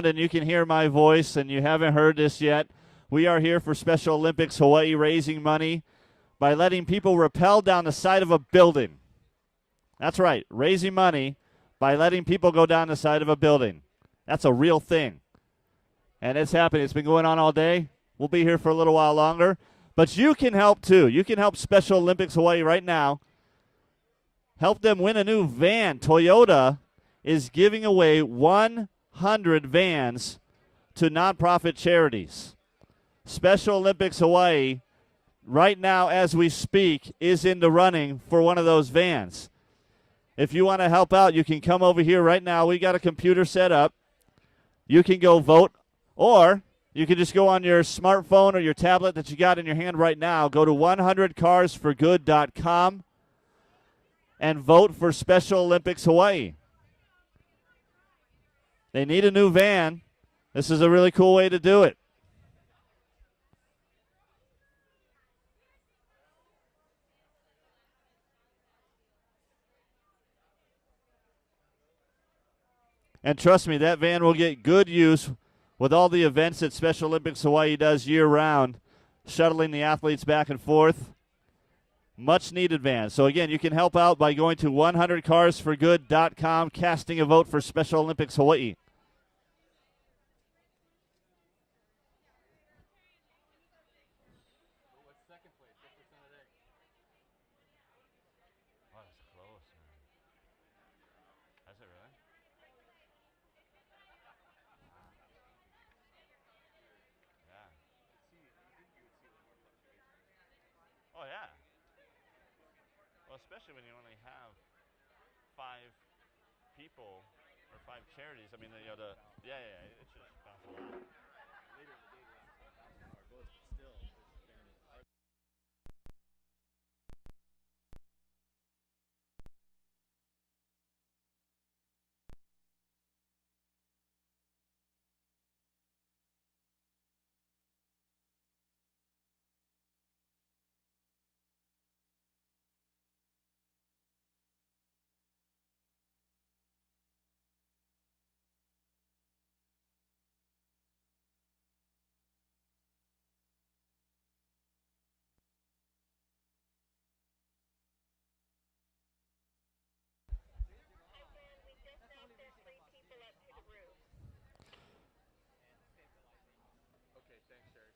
around and you can hear my voice and you haven't heard this yet, we are here for Special Olympics Hawaii, raising money by letting people rappel down the side of a building. That's right, raising money by letting people go down the side of a building. That's a real thing. And it's happening. It's been going on all day. We'll be here for a little while longer. But you can help, too. You can help Special Olympics Hawaii right now. Help them win a new van. Toyota is giving away 100 vans to nonprofit charities. Special Olympics Hawaii, right now as we speak, is in the running for one of those vans. If you want to help out, you can come over here right now. We got a computer set up. You can go vote, or you can just go on your smartphone or your tablet that you got in your hand right now. Go to 100carsforgood.com and vote for Special Olympics Hawaii. They need a new van. This is a really cool way to do it. And trust me, that van will get good use with all the events that Special Olympics Hawaii does year-round, shuttling the athletes back and forth. Much needed van. So, again, you can help out by going to 100carsforgood.com, casting a vote for Special Olympics Hawaii. Oh, yeah. Well, especially when you only have 5 people or 5 charities. I mean, it's just fascinating. Later in the day, our votes, but still,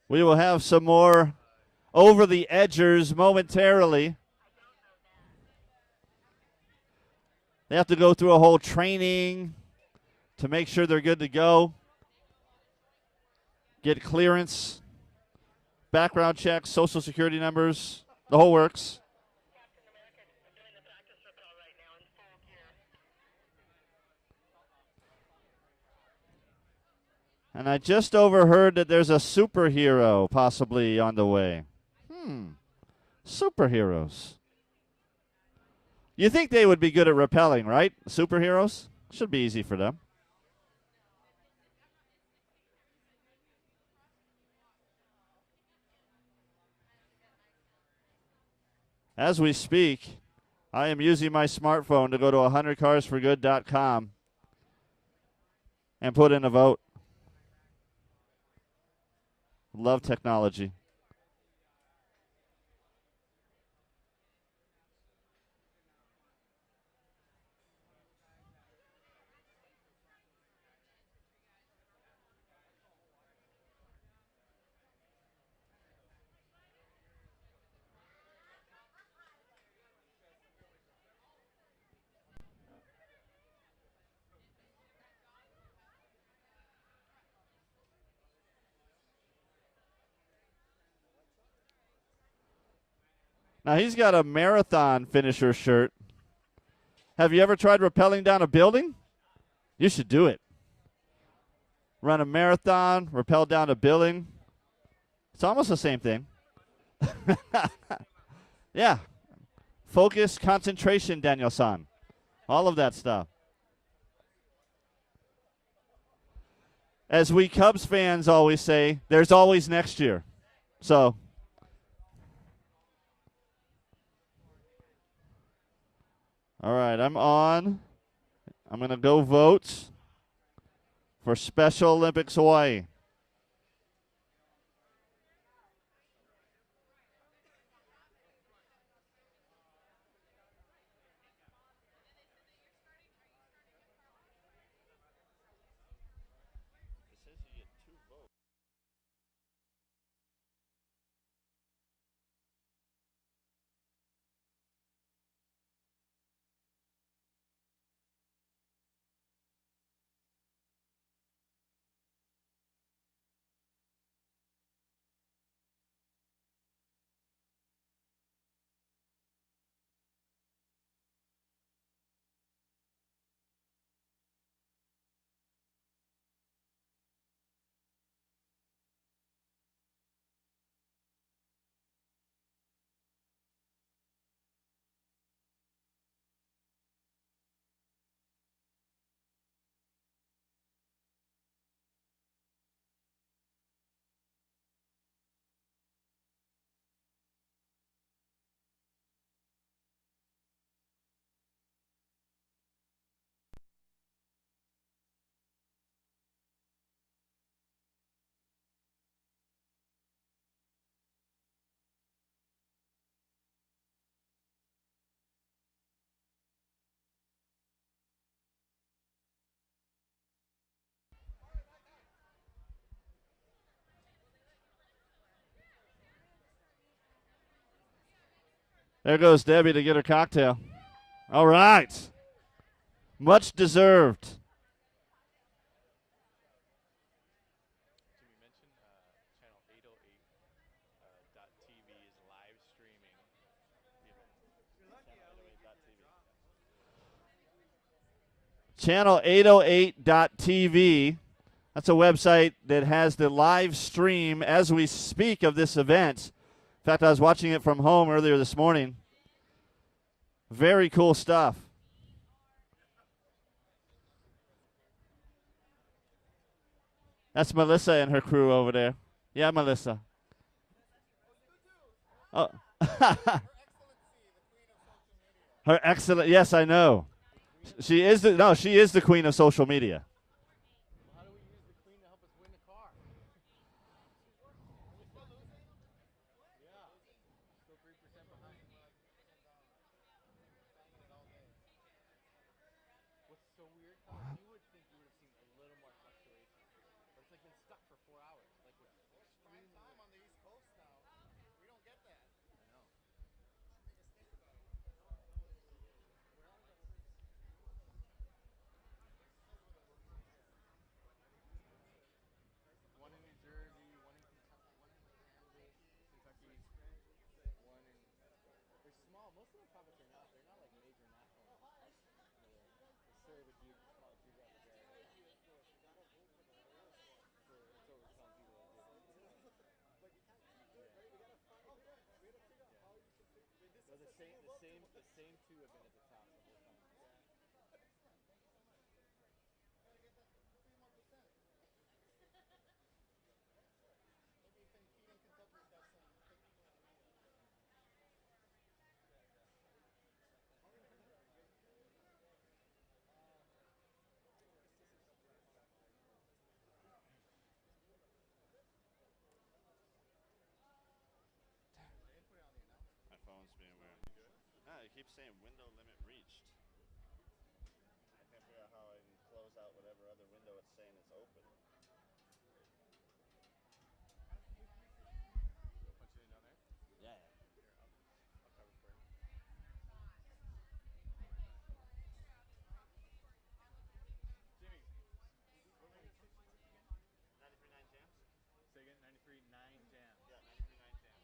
We will have some more over the edgers momentarily. They have to go through a whole training to make sure they're good to go. Get clearance, background checks, social security numbers, the whole works. And I just overheard that there's a superhero possibly on the way. Superheroes. You think they would be good at rappelling, right? Superheroes? Should be easy for them. As we speak, I am using my smartphone to go to 100carsforgood.com and put in a vote. Love technology. Now, he's got a marathon finisher shirt. Have you ever tried rappelling down a building? You should do it. Run a marathon, rappel down a building. It's almost the same thing. Yeah. Focus, concentration, Daniel-san. All of that stuff. As we Cubs fans always say, there's always next year. So, all right, I'm on. I'm going to go vote for Special Olympics Hawaii. There goes Debbie to get her cocktail. All right. Much deserved. Jimmy mentioned channel 808.TV is live streaming. Channel 808.TV. That's a website that has the live stream as we speak of this event. In fact, I was watching it from home earlier this morning. Very cool stuff. That's Melissa and her crew over there. Yeah, Melissa. Oh. Her excellent. Yes, I know. She is the queen of social media. How do we use the queen to help us win the car? Yeah. Still 3% behind. What's so weird, you would think you would have seen a little more fluctuation. But it's like been stuck for 4 hours. Like with prime time on the East Coast now. We don't get that. I know. One in New Jersey, one in Kentucky, one in Kansas, Kentucky, one in. They're small. Most of the projects are not. They're not like major national. The serve a Duke, the small geographic area. It's over telling people to do it. But you can't do it, right? We gotta figure out how you should do it. Well, the same two have been at the top the whole time. My phone's being weird. No, it keeps saying window limit reached. I can't figure out how I can close out whatever other window it's saying is open. Punch it in down there. Yeah. I'll cover for you. Jimmy, what made it 6 again? 93.9 jams? Say again, 93.9 jams. Yeah, 93.9 jams.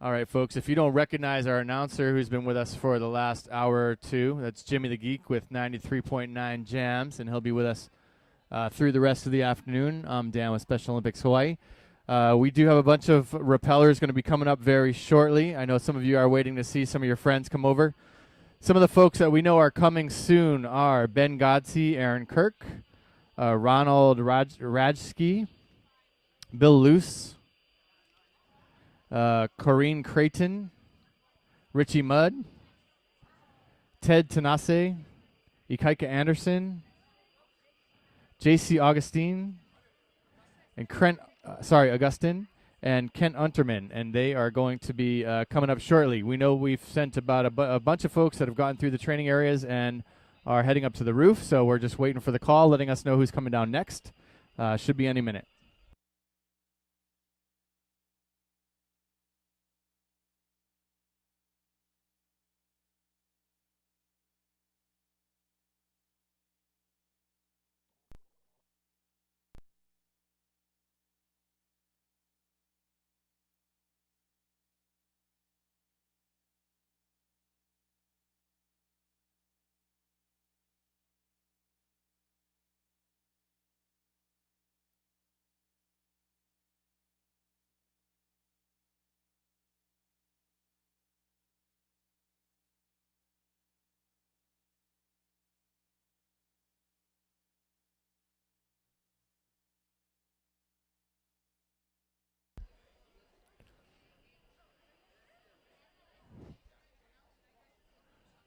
All right, folks, if you don't recognize our announcer who's been with us for the last hour or two, that's Jimmy the Geek with 93.9 jams, and he'll be with us through the rest of the afternoon. I'm Dan with Special Olympics Hawaii. We do have a bunch of rappellers going to be coming up very shortly. I know some of you are waiting to see some of your friends come over. Some of the folks that we know are coming soon are Ben Godsey, Aaron Kirk, Ronald Rajski, Bill Luce, Corrine Creighton, Richie Mudd, Ted Tanase, Ikaika Anderson, J.C. Augustine and Augustin and Kent Unterman, and they are going to be coming up shortly. We know we've sent about a bunch of folks that have gotten through the training areas and are heading up to the roof, so we're just waiting for the call, letting us know who's coming down next. Should be any minute.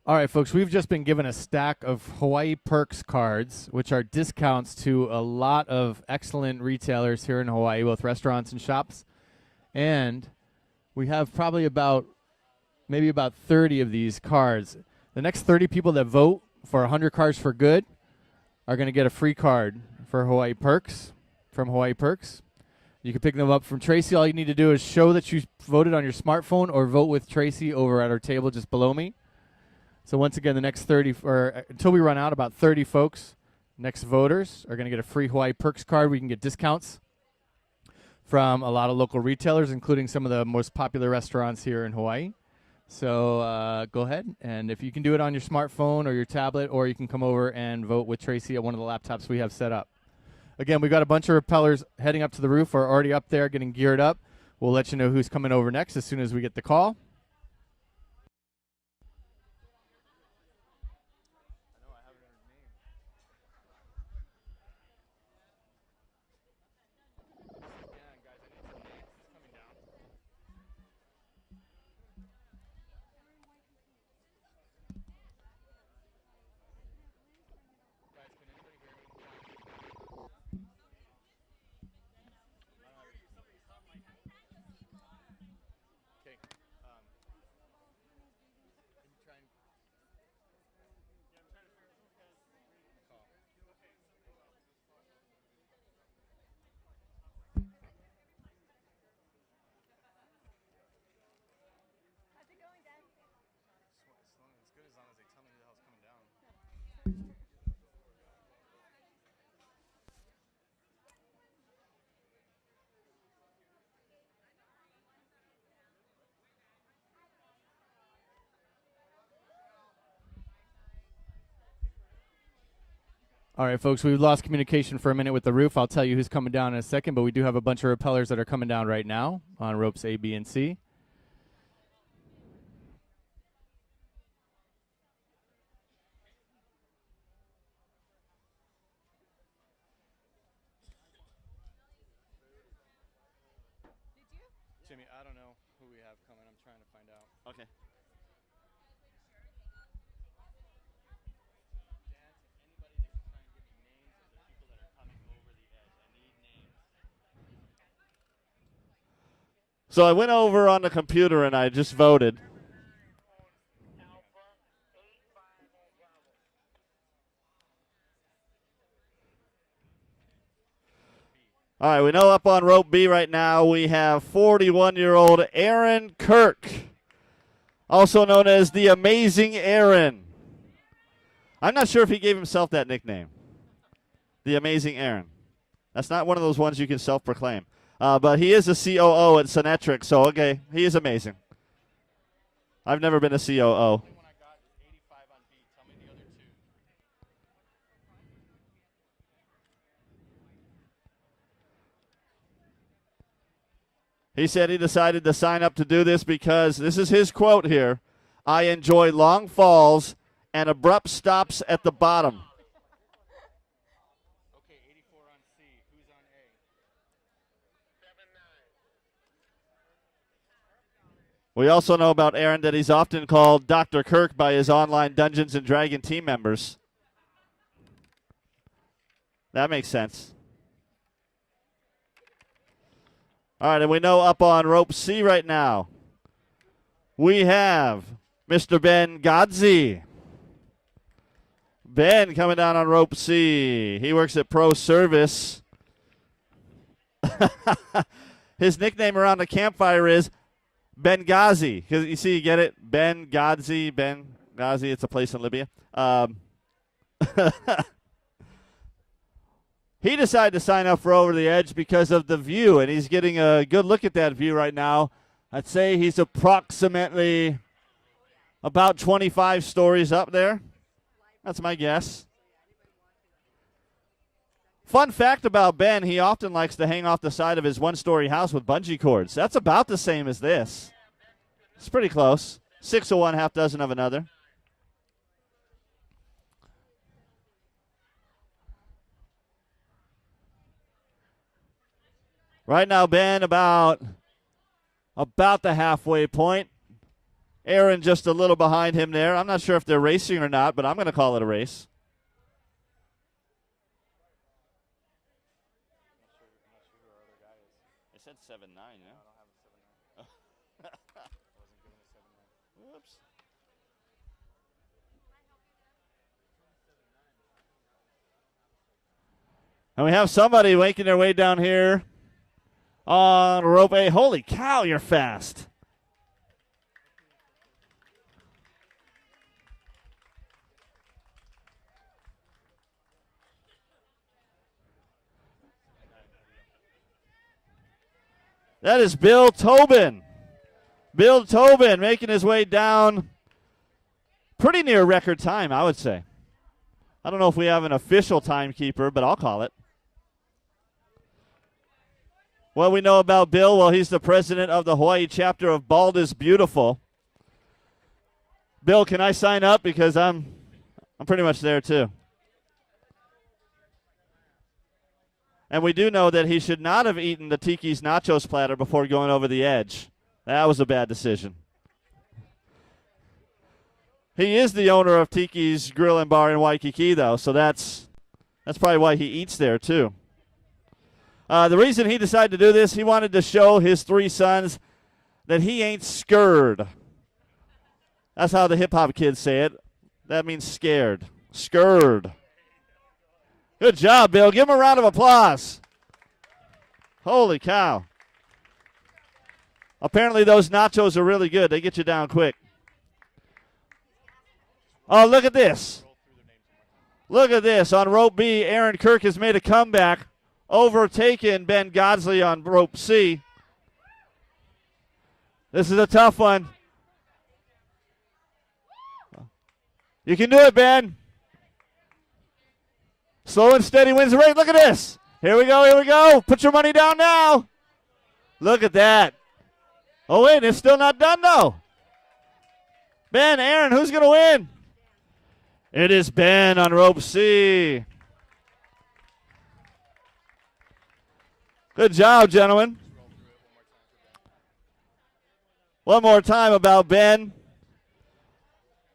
All right, folks, we've just been given a stack of Hawaii Perks cards, which are discounts to a lot of excellent retailers here in Hawaii, both restaurants and shops. And we have probably maybe about 30 of these cards. The next 30 people that vote for 100 cards for good are going to get a free card for Hawaii Perks, from Hawaii Perks. You can pick them up from Tracy. All you need to do is show that you voted on your smartphone or vote with Tracy over at our table just below me. So once again, the next 30, or until we run out, about 30 folks, next voters, are going to get a free Hawaii Perks card. We can get discounts from a lot of local retailers, including some of the most popular restaurants here in Hawaii. So go ahead, and if you can do it on your smartphone or your tablet, or you can come over and vote with Tracy at one of the laptops we have set up. Again, we've got a bunch of rappellers heading up to the roof, or already up there getting geared up. We'll let you know who's coming over next as soon as we get the call. All right, folks, we've lost communication for a minute with the roof. I'll tell you who's coming down in a second, but we do have a bunch of rappellers that are coming down right now on ropes A, B, and C. Jimmy, I don't know who we have coming. I'm trying to find out. Okay. So I went over on the computer and I just voted. All right, we know up on rope B right now we have 41-year-old Aaron Kirk, also known as the Amazing Aaron. I'm not sure if he gave himself that nickname, the Amazing Aaron. That's not one of those ones you can self-proclaim. But he is a COO at Synetric, so, okay, he is amazing. I've never been a COO. He said he decided to sign up to do this because, this is his quote here, "I enjoy long falls and abrupt stops at the bottom." Okay, 84 on C. Who's on A? 7-9. We also know about Aaron that he's often called Dr. Kirk by his online Dungeons & Dragon team members. That makes sense. All right, and we know up on rope C right now, we have Mr. Ben Godzi. Ben coming down on rope C. He works at Pro Service. His nickname around the campfire is Benghazi. Because you see, you get it? Benghazi, Benghazi. It's a place in Libya. He decided to sign up for Over the Edge because of the view, and he's getting a good look at that view right now. I'd say he's approximately about 25 stories up there. That's my guess. Fun fact about Ben, he often likes to hang off the side of his one-story house with bungee cords. That's about the same as this. It's pretty close. 6 of one, half dozen of another. Right now, Ben about the halfway point. Aaron just a little behind him there. I'm not sure if they're racing or not, but I'm going to call it a race. They said 7-9, yeah? I don't have a 7-9. Wasn't given a 7-9. Whoops. And we have somebody making their way down here on rope A. Holy cow, you're fast. That is Bill Tobin. Bill Tobin making his way down pretty near record time, I would say. I don't know if we have an official timekeeper, but I'll call it. What we know about Bill, well, he's the president of the Hawaii chapter of Bald is Beautiful. Bill, can I sign up? Because I'm pretty much there too. And we do know that he should not have eaten the Tiki's nachos platter before going over the edge. That was a bad decision. He is the owner of Tiki's Grill and Bar in Waikiki, though, so that's probably why he eats there too. The reason he decided to do this, he wanted to show his 3 sons that he ain't scared. That's how the hip-hop kids say it. That means scared. Scared. Good job, Bill. Give him a round of applause. Holy cow. Apparently those nachos are really good. They get you down quick. Oh, look at this. Look at this. On rope B, Aaron Kirk has made a comeback, overtaken Ben Godsley on rope C. This is a tough one. You can do it, Ben. Slow and steady wins the race. Look at this. Here we go, here we go. Put your money down now. Look at that. Oh, wait, it's still not done, though. Ben, Aaron, who's going to win? It is Ben on rope C. Good job, gentlemen. One more time about Ben.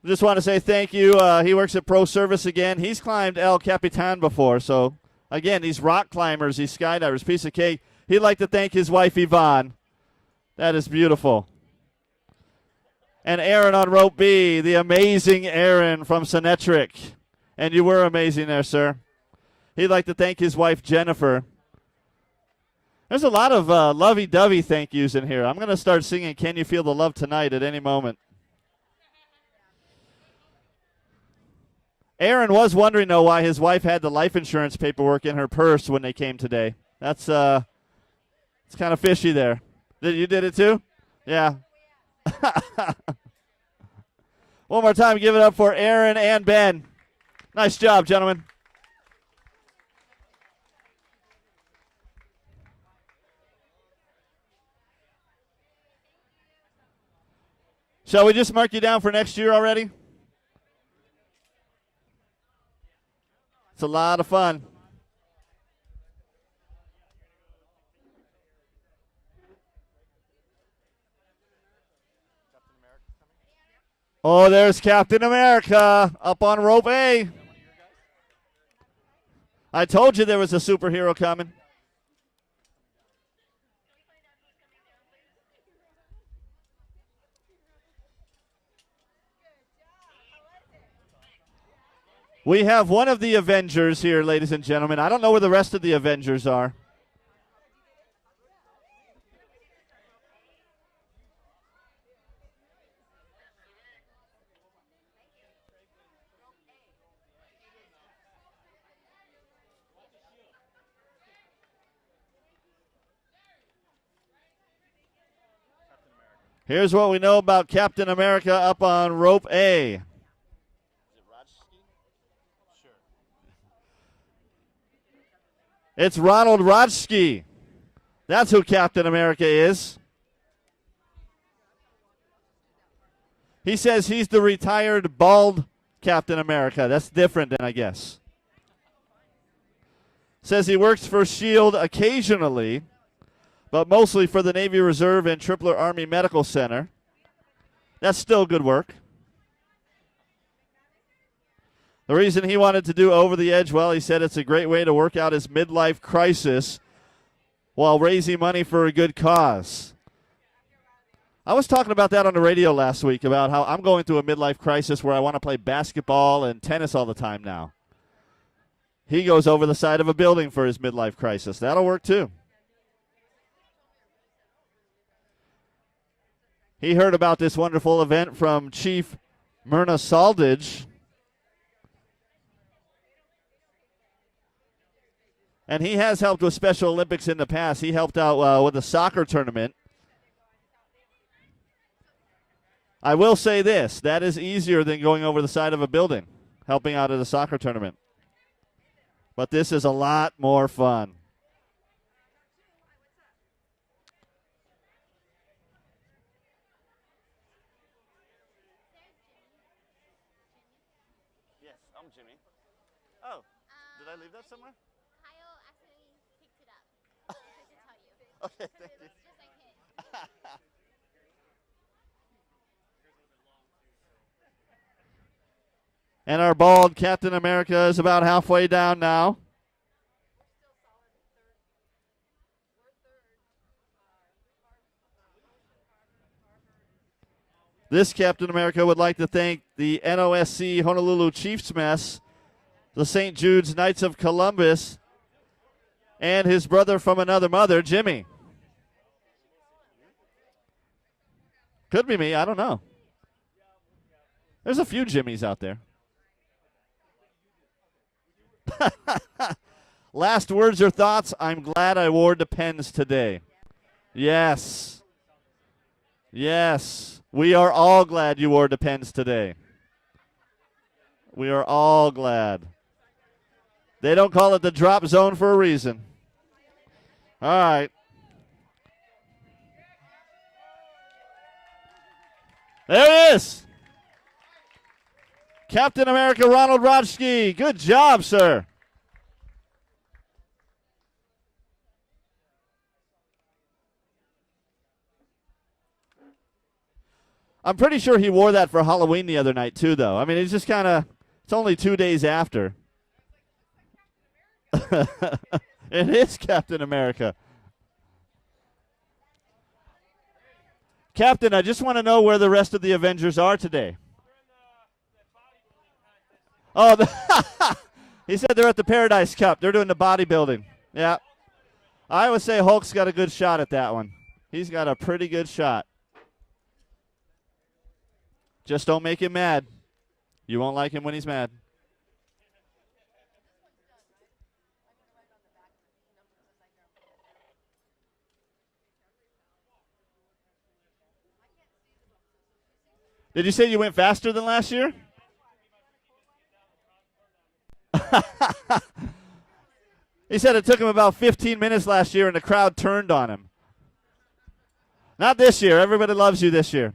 Just want to say thank you. He works at Pro Service again. He's climbed El Capitan before. So, again, these rock climbers, these skydivers, piece of cake. He'd like to thank his wife, Yvonne. That is beautiful. And Aaron on rope B, the amazing Aaron from Synetric. And you were amazing there, sir. He'd like to thank his wife, Jennifer. There's a lot of lovey-dovey thank yous in here. I'm going to start singing Can You Feel the Love Tonight at any moment. Aaron was wondering, though, why his wife had the life insurance paperwork in her purse when they came today. It's kind of fishy there. You did it too? Yeah. One more time, give it up for Aaron and Ben. Nice job, gentlemen. Shall we just mark you down for next year already? It's a lot of fun. Oh, there's Captain America up on rope A. I told you there was a superhero coming. We have one of the Avengers here, ladies and gentlemen. I don't know where the rest of the Avengers are. Here's what we know about Captain America up on rope A. It's Ronald Rodski. That's who Captain America is. He says he's the retired bald Captain America. That's different than I guess. Says he works for S.H.I.E.L.D. occasionally, but mostly for the Navy Reserve and Tripler Army Medical Center. That's still good work. The reason he wanted to do Over the Edge, well, he said it's a great way to work out his midlife crisis while raising money for a good cause. I was talking about that on the radio last week, about how I'm going through a midlife crisis where I want to play basketball and tennis all the time now. He goes over the side of a building for his midlife crisis. That'll work too. He heard about this wonderful event from Chief Myrna Saldage. And he has helped with Special Olympics in the past. He helped out with a soccer tournament. I will say this, that is easier than going over the side of a building, helping out at a soccer tournament. But this is a lot more fun. Yes, I'm Jimmy. Oh, did I leave that somewhere? Kyle accidentally picked it up. I Okay, thank you. Just like it. And our bald Captain America is about halfway down now. This Captain America would like to thank the NOSC Honolulu Chiefs Mess, the St. Jude's Knights of Columbus, and his brother from another mother, Jimmy. Could be me, I don't know. There's a few Jimmys out there. Last words or thoughts? I'm glad I wore Depends today. Yes. Yes. We are all glad you wore Depends today. We are all glad. They don't call it the drop zone for a reason. All right. There he is. Captain America Ronald Rodski. Good job, sir. I'm pretty sure he wore that for Halloween the other night, too, though. I mean, it's just kind of, it's only 2 days after. It is Captain America. Captain, I just want to know where the rest of the Avengers are today. Oh, he said they're at the Paradise Cup. They're doing the bodybuilding. Yeah. I would say Hulk's got a good shot at that one. He's got a pretty good shot. Just don't make him mad. You won't like him when he's mad. Did you say you went faster than last year? He said it took him about 15 minutes last year and the crowd turned on him. Not this year. Everybody loves you this year.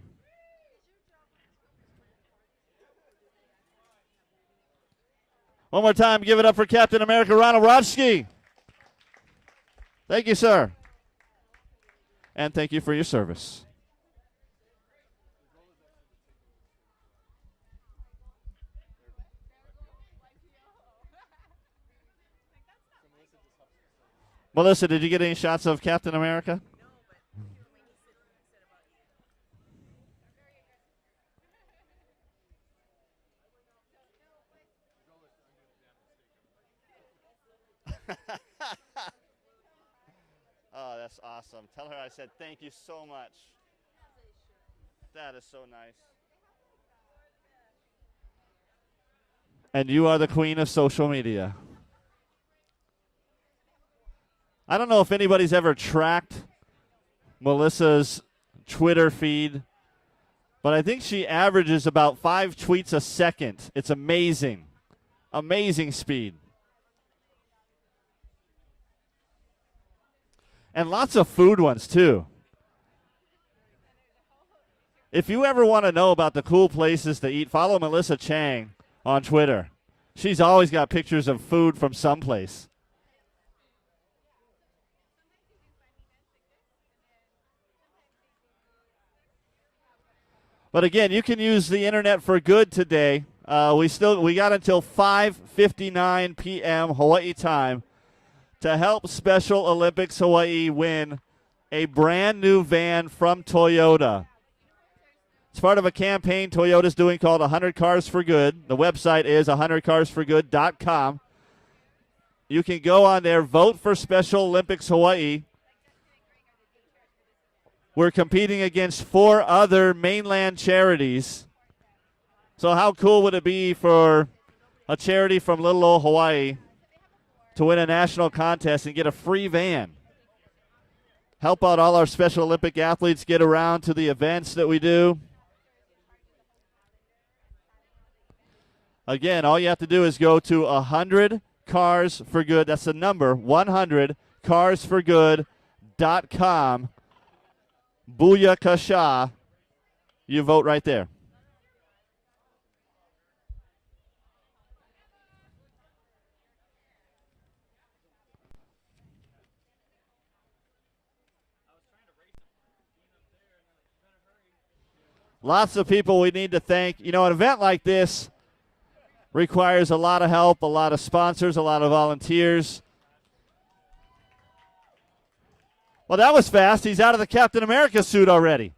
One more time, give it up for Captain America Ronald Rodski. Thank you, sir. And thank you for your service. Melissa, did you get any shots of Captain America? Oh, that's awesome. Tell her I said thank you so much. That is so nice. And you are the queen of social media. I don't know if anybody's ever tracked Melissa's Twitter feed, but I think she averages about 5 tweets a second. It's amazing. Amazing speed. And lots of food ones, too. If you ever want to know about the cool places to eat, follow Melissa Chang on Twitter. She's always got pictures of food from someplace. But again, you can use the internet for good today. We got until 5:59 p.m. Hawaii time to help Special Olympics Hawaii win a brand new van from Toyota. It's part of a campaign Toyota's doing called 100 Cars for Good. The website is 100carsforgood.com. You can go on there, vote for Special Olympics Hawaii. We're competing against 4 other mainland charities. So how cool would it be for a charity from little old Hawaii to win a national contest and get a free van? Help out all our Special Olympic athletes get around to the events that we do. Again, all you have to do is go to 100 Cars for Good. That's the number, 100carsforgood.com. Booyakasha. You vote right there. Lots of people we need to thank. You know, an event like this requires a lot of help, a lot of sponsors, a lot of volunteers. Well, that was fast. He's out of the Captain America suit already.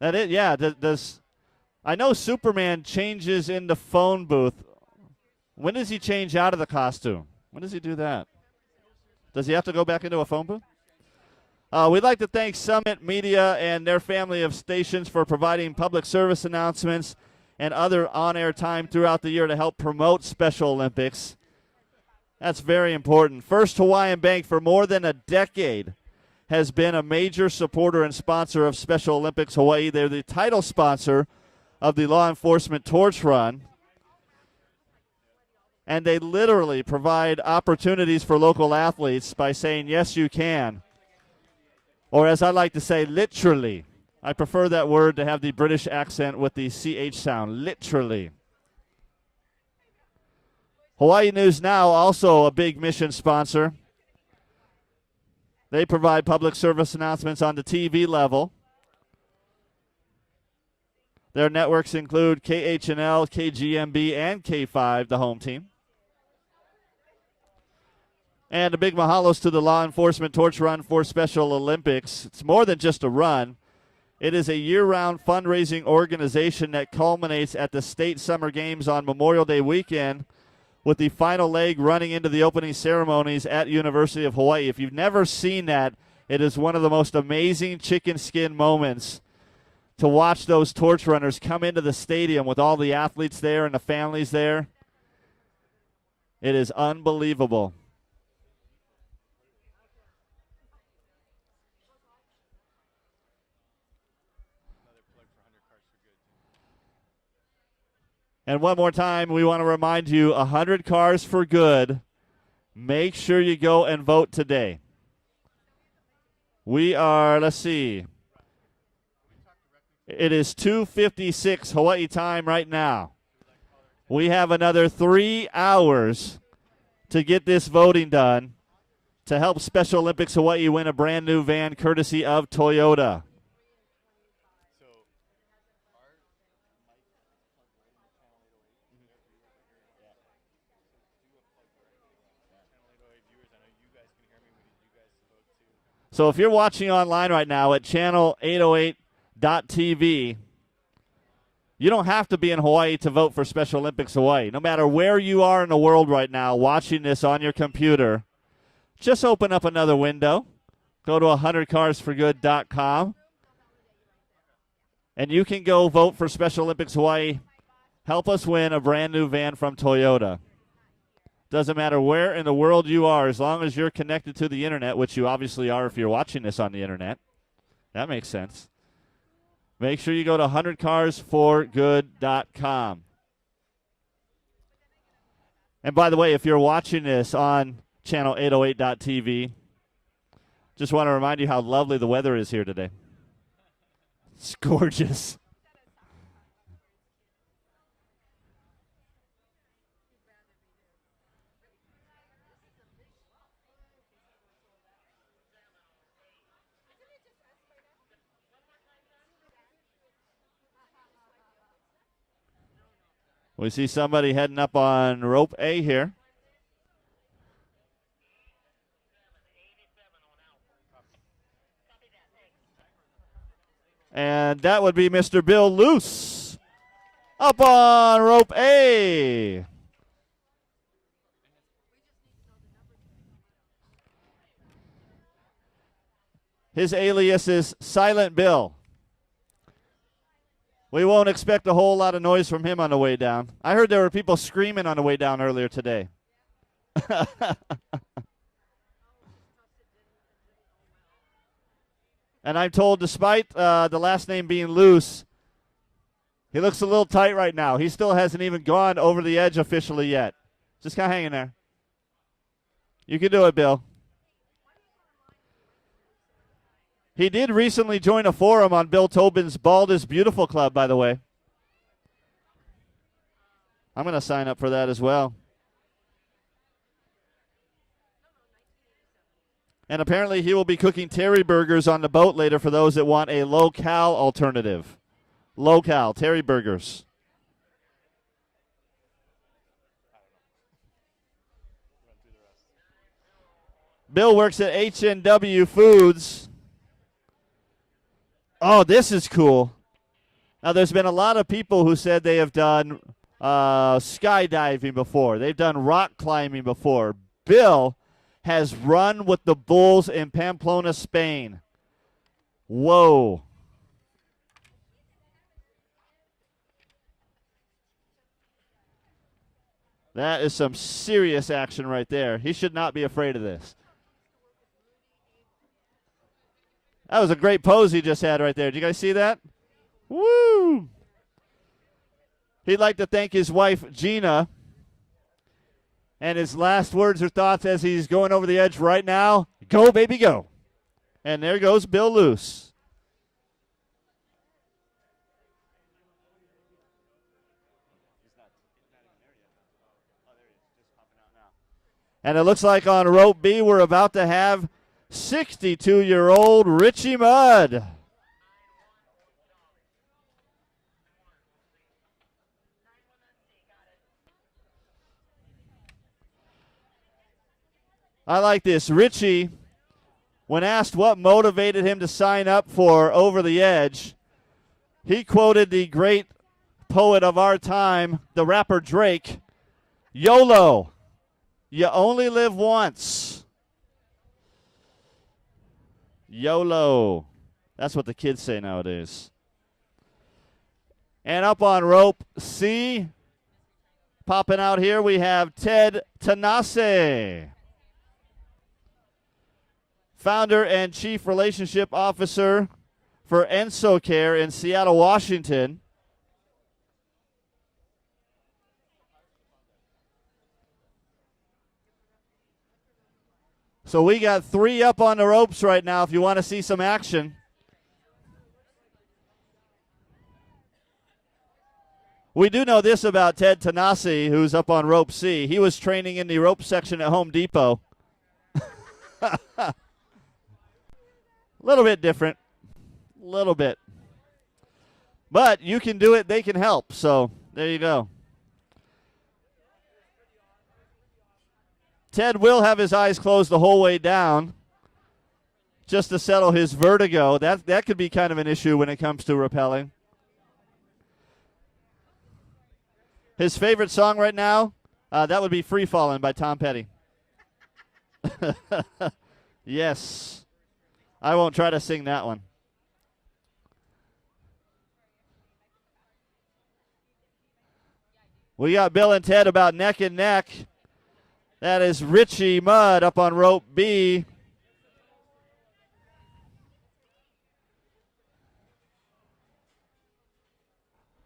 that it? Yeah. Does I know Superman changes in the phone booth. When does he change out of the costume? When does he do that? Does he have to go back into a phone booth? We'd like to thank Summit Media and their family of stations for providing public service announcements and other on-air time throughout the year to help promote Special Olympics. That's very important. First Hawaiian Bank for more than a decade has been a major supporter and sponsor of Special Olympics Hawaii. They're the title sponsor of the Law Enforcement Torch Run. And they literally provide opportunities for local athletes by saying, yes, you can. Or as I like to say, literally. I prefer that word to have the British accent with the CH sound, literally. Hawaii News Now, also a big mission sponsor. They provide public service announcements on the TV level. Their networks include KHNL, KGMB, and K5, the home team. And a big mahalos to the Law Enforcement Torch Run for Special Olympics. It's more than just a run. It is a year-round fundraising organization that culminates at the State Summer Games on Memorial Day weekend with the final leg running into the opening ceremonies at University of Hawaii. If you've never seen that, it is one of the most amazing chicken skin moments to watch those torch runners come into the stadium with all the athletes there and the families there. It is unbelievable. And one more time, we want to remind you, 100 Cars for Good. Make sure you go and vote today. We are, let's see. It is 2:56 Hawaii time right now. We have another 3 hours to get this voting done to help Special Olympics Hawaii win a brand new van courtesy of Toyota. So if you're watching online right now at channel808.tv, you don't have to be in Hawaii to vote for Special Olympics Hawaii. No matter where you are in the world right now watching this on your computer, just open up another window. Go to 100carsforgood.com, and you can go vote for Special Olympics Hawaii. Help us win a brand new van from Toyota. Doesn't matter where in the world you are, as long as you're connected to the internet, which you obviously are if you're watching this on the internet. That makes sense. Make sure you go to 100carsforgood.com. And by the way, if you're watching this on channel808.tv, just want to remind you how lovely the weather is here today. It's gorgeous. We see somebody heading up on rope A here. And that would be Mr. Bill Luce up on rope A. His alias is Silent Bill. We won't expect a whole lot of noise from him on the way down. I heard there were people screaming on the way down earlier today. And I'm told despite the last name being Loose, he looks a little tight right now. He still hasn't even gone over the edge officially yet. Just kind of hanging there. You can do it, Bill. He did recently join a forum on Bill Tobin's Bald is Beautiful Club, by the way. I'm going to sign up for that as well. And apparently he will be cooking Terry burgers on the boat later for those that want a low-cal alternative. Low-cal, Terry burgers. Bill works at H&W Foods. Oh, this is cool. Now, there's been a lot of people who said they have done skydiving before. They've done rock climbing before. Bill has run with the bulls in Pamplona, Spain. Whoa. That is some serious action right there. He should not be afraid of this. That was a great pose he just had right there. Did you guys see that? Woo! He'd like to thank his wife, Gina. And his last words or thoughts as he's going over the edge right now, go, baby, go. And there goes Bill Luce. And it looks like on rope B we're about to have 62-year-old Richie Mudd. I like this. Richie, when asked what motivated him to sign up for Over the Edge, he quoted the great poet of our time, the rapper Drake, YOLO, you only live once. YOLO. That's what the kids say nowadays. And up on rope C, popping out here, we have Ted Tanase, founder and chief relationship officer for Enso Care in Seattle, Washington. So we got 3 up on the ropes right now if you want to see some action. We do know this about Ted Tanase, who's up on rope C. He was training in the rope section at Home Depot. A little bit different. A little bit. But you can do it, they can help. So there you go. Ted will have his eyes closed the whole way down. just to settle his vertigo. That could be kind of an issue when it comes to rappelling. His favorite song right now, that would be Free Fallin' by Tom Petty. Yes. I won't try to sing that one. We got Bill and Ted about neck and neck. That is Richie Mudd up on rope B.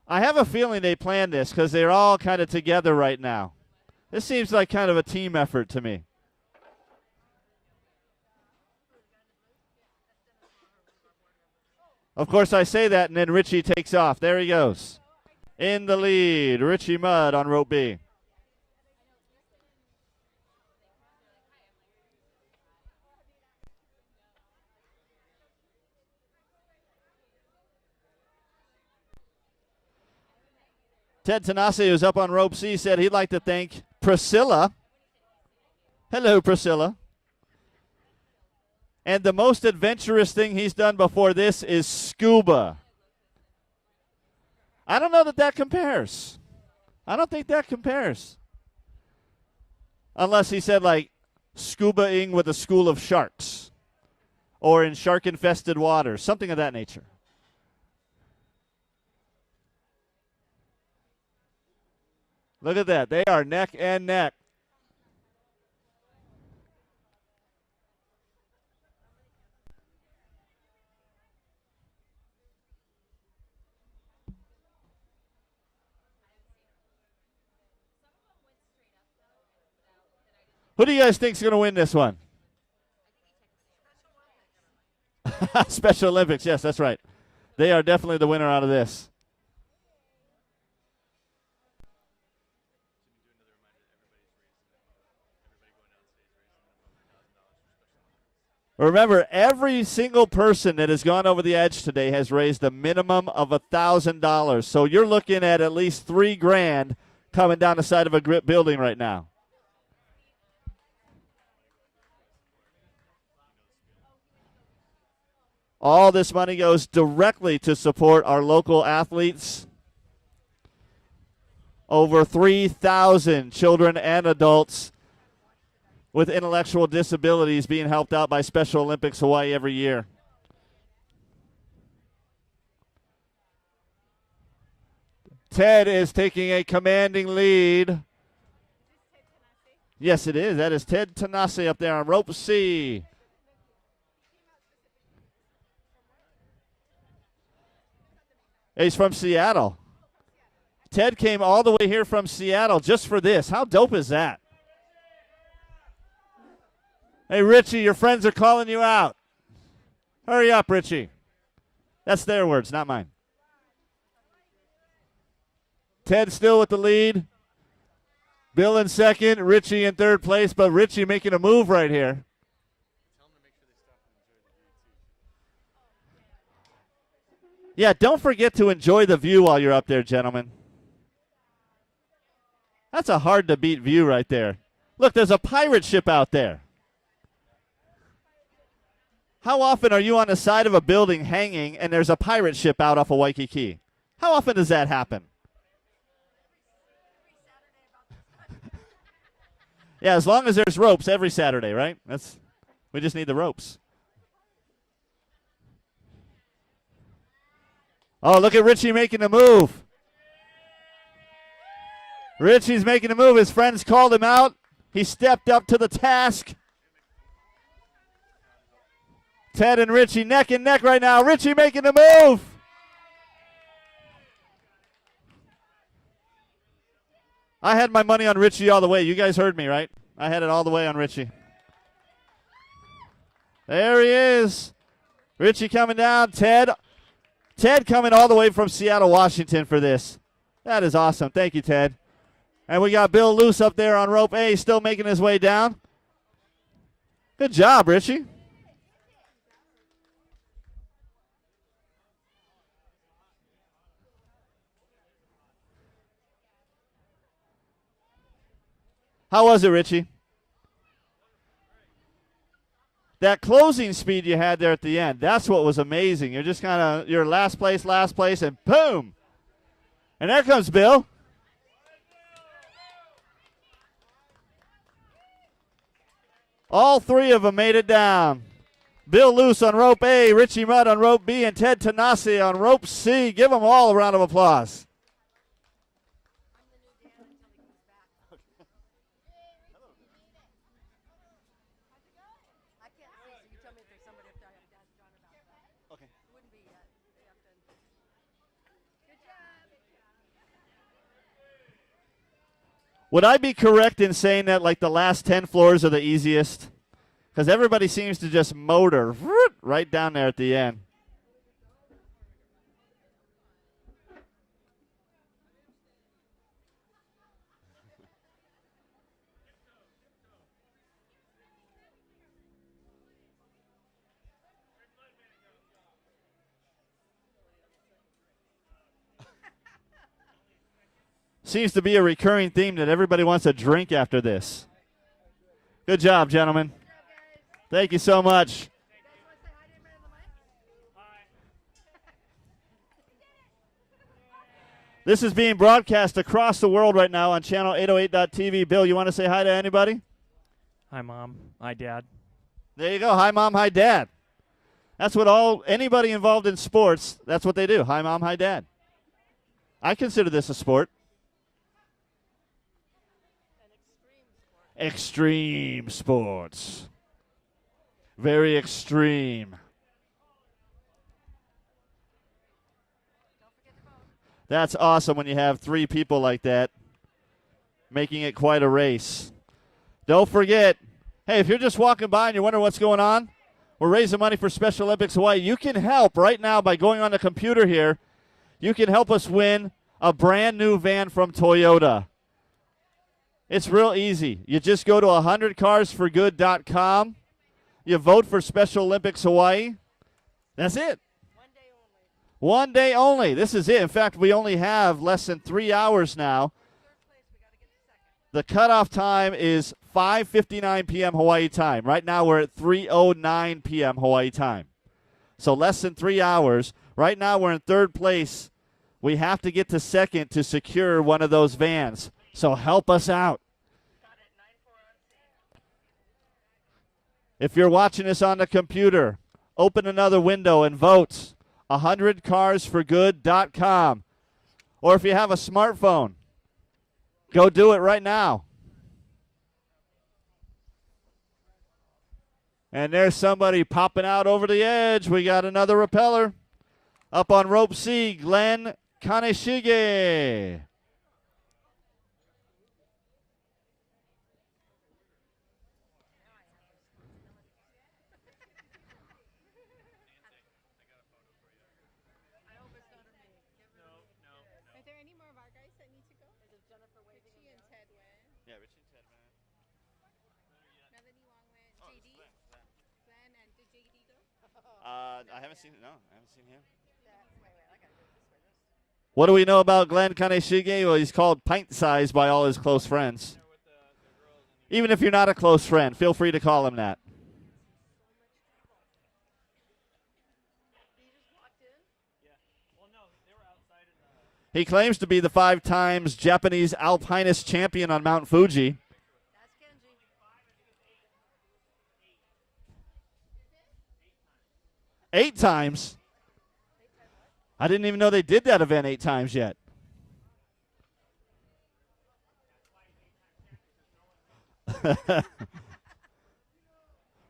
I have a feeling they planned this because they're all kind of together right now. This seems like kind of a team effort to me. Of course, I say that, and then Richie takes off. There he goes. In the lead, Richie Mudd on rope B. Ted Tanase, who's up on rope C, said he'd like to thank Priscilla. Hello, Priscilla. And the most adventurous thing he's done before this is scuba. I don't know that compares. I don't think that compares. Unless he said, like, scuba-ing with a school of sharks. Or in shark-infested waters. Something of that nature. Look at that. They are neck and neck. Who do you guys think is going to win this one? Special Olympics. Yes, that's right. They are definitely the winner out of this. Remember, every single person that has gone over the edge today has raised a minimum of $1,000. So you're looking at least $3,000 coming down the side of a grip building right now. All this money goes directly to support our local athletes. Over 3,000 children and adults with intellectual disabilities being helped out by Special Olympics Hawaii every year. Ted is taking a commanding lead. Yes, it is. That is Ted Tanase up there on rope C. He's from Seattle. Ted came all the way here from Seattle just for this. How dope is that? Hey, Richie, your friends are calling you out. Hurry up, Richie. That's their words, not mine. Ted still with the lead. Bill in second, Richie in third place, but Richie making a move right here. Yeah, don't forget to enjoy the view while you're up there, gentlemen. That's a hard-to-beat view right there. Look, there's a pirate ship out there. How often are you on the side of a building hanging and there's a pirate ship out off of Waikiki? How often does that happen? Yeah, as long as there's ropes every Saturday, right? We just need the ropes. Oh, look at Richie making the move. Richie's making a move. His friends called him out. He stepped up to the task. Ted and Richie neck and neck right now. Richie making the move. I had my money on Richie all the way. You guys heard me, right? I had it all the way on Richie. There he is. Richie coming down. Ted coming all the way from Seattle, Washington for this. That is awesome. Thank you, Ted. And we got Bill Luce up there on rope A, still making his way down. Good job, Richie. How was it, Richie? that closing speed you had there at the end, that's what was amazing. You're just kind of, you're last place, and boom. And there comes Bill. All three of them made it down. Bill Luce on rope A, Richie Mudd on rope B, and Ted Tanasi on rope C. Give them all a round of applause. Would I be correct in saying that like the last 10 floors are the easiest? Because everybody seems to just motor right down there at the end. Seems to be a recurring theme that everybody wants a drink after this. Good job, gentlemen. Thank you so much. This is being broadcast across the world right now on channel 808.tv. Bill, you want to say hi to anybody? Hi, Mom. Hi, Dad. There you go. Hi, Mom. Hi, Dad. That's what anybody involved in sports, that's what they do. Hi, Mom. Hi, Dad. I consider this a sport. Extreme sports. Very extreme. That's awesome when you have three people like that, making it quite a race. Don't forget, hey, if you're just walking by and you're wondering what's going on, we're raising money for Special Olympics Hawaii. You can help right now by going on the computer here. You can help us win a brand new van from Toyota. It's real easy. You just go to 100carsforgood.com. You vote for Special Olympics Hawaii. That's it. One day only. This is it. In fact, we only have less than 3 hours now. The cutoff time is 5:59 p.m. Hawaii time. Right now we're at 3:09 p.m. Hawaii time. So less than 3 hours. Right now we're in third place. We have to get to second to secure one of those vans. So help us out. If you're watching this on the computer, open another window and vote. 100carsforgood.com. Or if you have a smartphone, go do it right now. And there's somebody popping out over the edge. We got another repeller. Up on rope C, Glenn Kaneshige. Are there any more of our guys that need to go? Is it Jennifer waving? Richie and Ted went. Yeah, Richie and Ted, man. Melanie Wong went. JD? Glenn, and did JD go? I haven't seen him. What do we know about Glenn Kaneshige? Well, he's called pint size by all his close friends. Even if you're not a close friend, feel free to call him that. He claims to be the 5 times Japanese alpinist champion on Mount Fuji. Eight times? I didn't even know they did that event 8 times yet.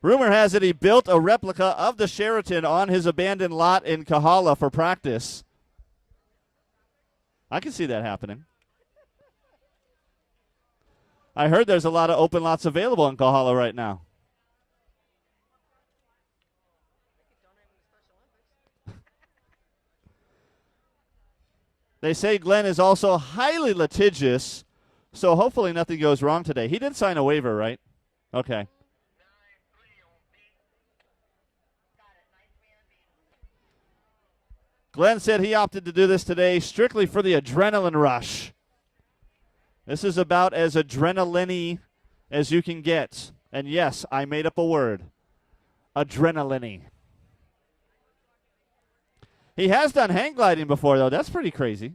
Rumor has it he built a replica of the Sheraton on his abandoned lot in Kahala for practice. I can see that happening. I heard there's a lot of open lots available in Kahala right now. They say Glenn is also highly litigious, so hopefully nothing goes wrong today. He did sign a waiver, right? Okay. Glenn said he opted to do this today strictly for the adrenaline rush. This is about as adrenaline-y as you can get. And yes, I made up a word. adrenaline. He has done hang gliding before, though. That's pretty crazy.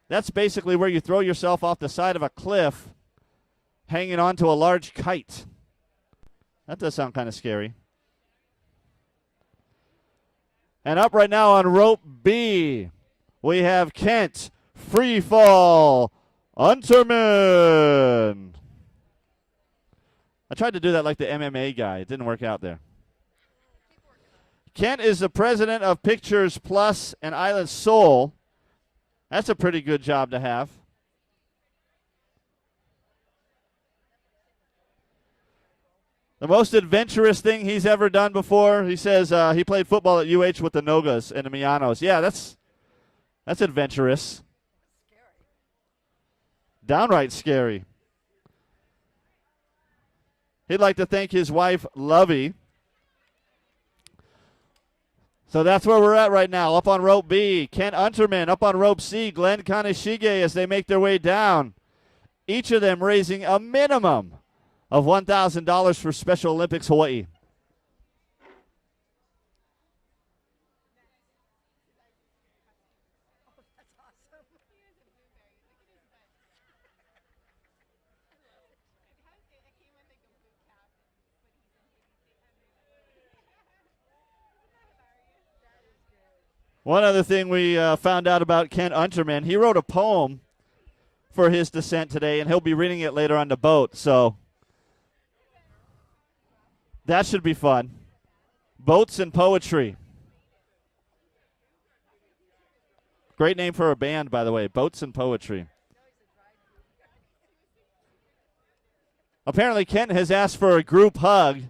That's basically where you throw yourself off the side of a cliff hanging onto a large kite. That does sound kind of scary. And up right now on rope B, we have Kent Free Fall Unterman. I tried to do that like the MMA guy. It didn't work out there. Kent is the president of Pictures Plus and Island Soul. That's a pretty good job to have. The most adventurous thing he's ever done before, he says he played football at UH with the Nogas and the Mianos. Yeah, that's adventurous. Downright scary. He'd like to thank his wife, Lovey. So that's where we're at right now. Up on rope B, Kent Unterman. Up on rope C, Glenn Kaneshige as they make their way down. Each of them raising a minimum of $1,000 for Special Olympics Hawaii. One other thing we found out about Kent Unterman, he wrote a poem for his descent today, and he'll be reading it later on the boat. So that should be fun. Boats and poetry. Great name for a band, by the way, Boats and Poetry. Apparently, Kent has asked for a group hug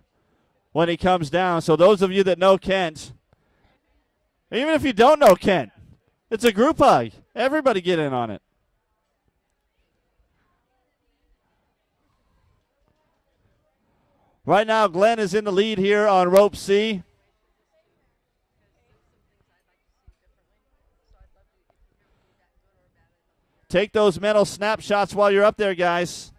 when he comes down. So those of you that know Kent, even if you don't know Kent, it's a group hug. Everybody get in on it. Right now, Glenn is in the lead here on rope C. Take those mental snapshots while you're up there, guys.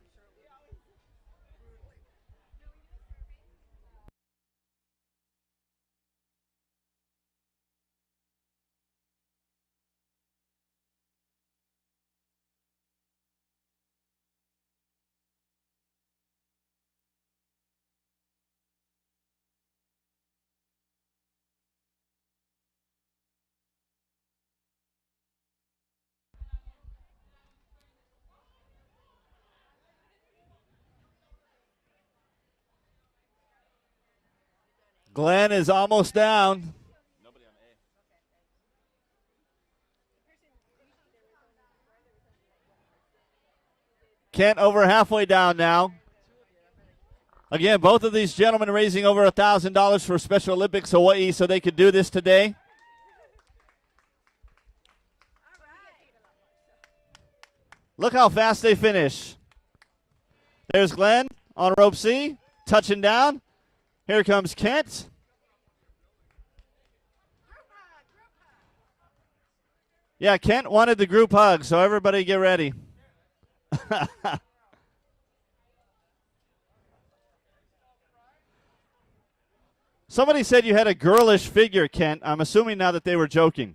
Glenn is almost down. Kent over halfway down now. Again, both of these gentlemen raising over $1,000 for Special Olympics Hawaii so they could do this today. Look how fast they finish. There's Glenn on rope C, touching down. Here comes Kent. Yeah, Kent wanted the group hug, so everybody get ready. Somebody said you had a girlish figure, Kent. I'm assuming now that they were joking.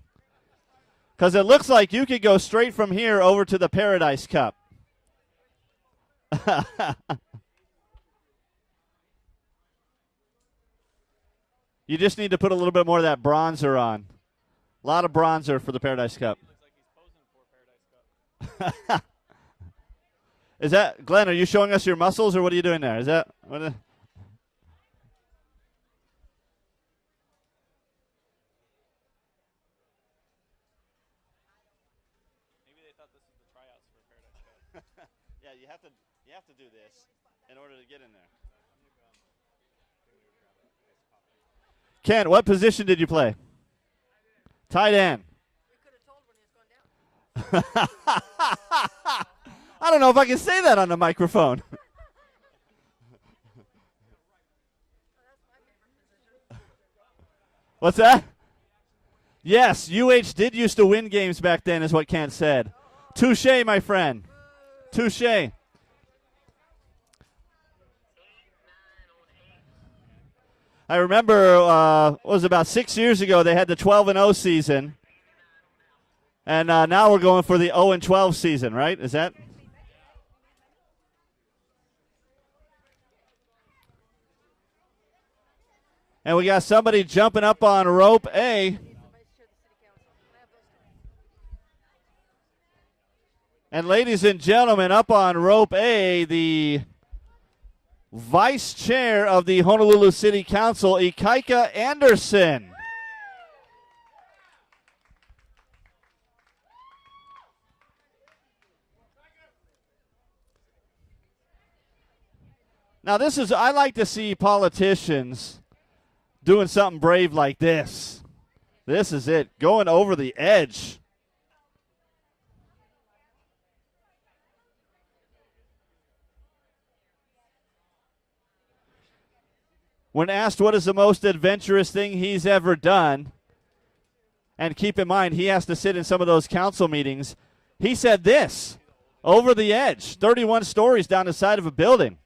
Because it looks like you could go straight from here over to the Paradise Cup. You just need to put a little bit more of that bronzer on. A lot of bronzer for the Paradise Cup. Is that, Glenn, are you showing us your muscles, or what are you doing there? Is that, what maybe they thought this was the tryouts for Paradise Cup. Yeah, you have to do this in order to get in there. Kent, what position did you play? Tight end. I don't know if I can say that on the microphone. What's that? Yes, UH did used to win games back then, is what Kent said. Touche, my friend. Touche. I remember it was about 6 years ago they had the 12-0 season, and now we're going for the 0-12 season, right? Is that? And we got somebody jumping up on rope A. And ladies and gentlemen, up on rope A, the Vice Chair of the Honolulu City Council, Ikaika Anderson. Now I like to see politicians doing something brave like this. This is it, going over the edge. When asked what is the most adventurous thing he's ever done, and keep in mind he has to sit in some of those council meetings, he said this, over the edge, 31 stories down the side of a building.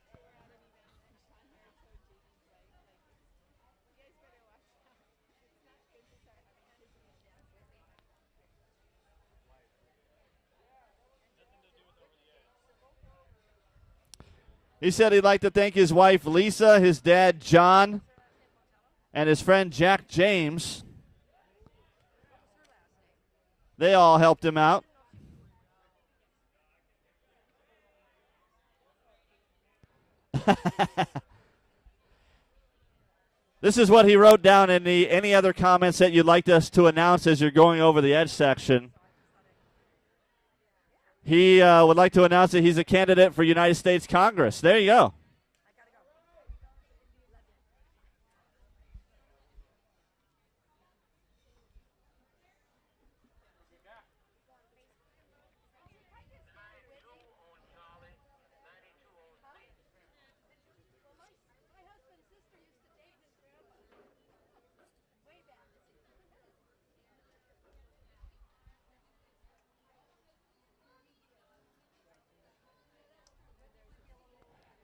He said he'd like to thank his wife, Lisa, his dad, John, and his friend, Jack James. They all helped him out. This is what he wrote down in the any other comments that you'd like us to announce as you're going over the edge section. He would like to announce that he's a candidate for United States Congress. There you go.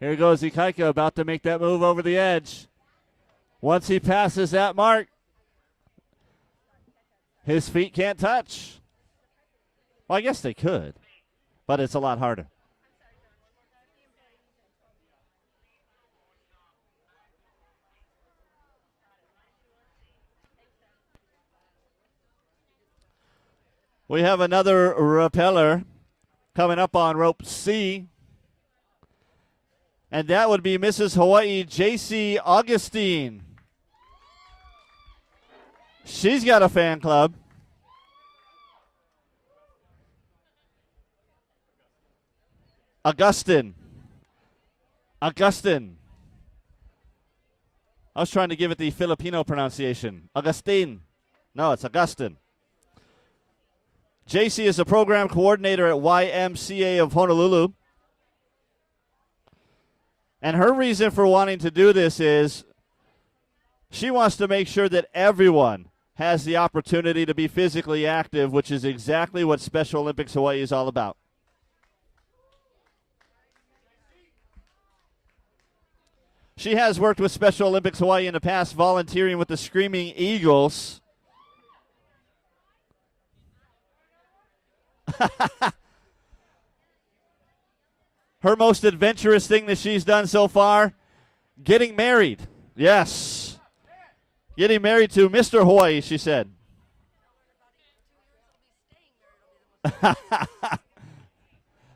Here goes Ikaika, about to make that move over the edge. Once he passes that mark, his feet can't touch. Well, I guess they could, but it's a lot harder. We have another repeller coming up on rope C. And that would be Mrs. Hawaii, J.C. Augustine. She's got a fan club. Augustine. I was trying to give it the Filipino pronunciation. Augustine. No, it's Augustine. JC is a program coordinator at YMCA of Honolulu. And her reason for wanting to do this is she wants to make sure that everyone has the opportunity to be physically active, which is exactly what Special Olympics Hawaii is all about. She has worked with Special Olympics Hawaii in the past, volunteering with the Screaming Eagles. Her most adventurous thing that she's done so far, getting married. Yes. Getting married to Mr. Hawaii, she said. There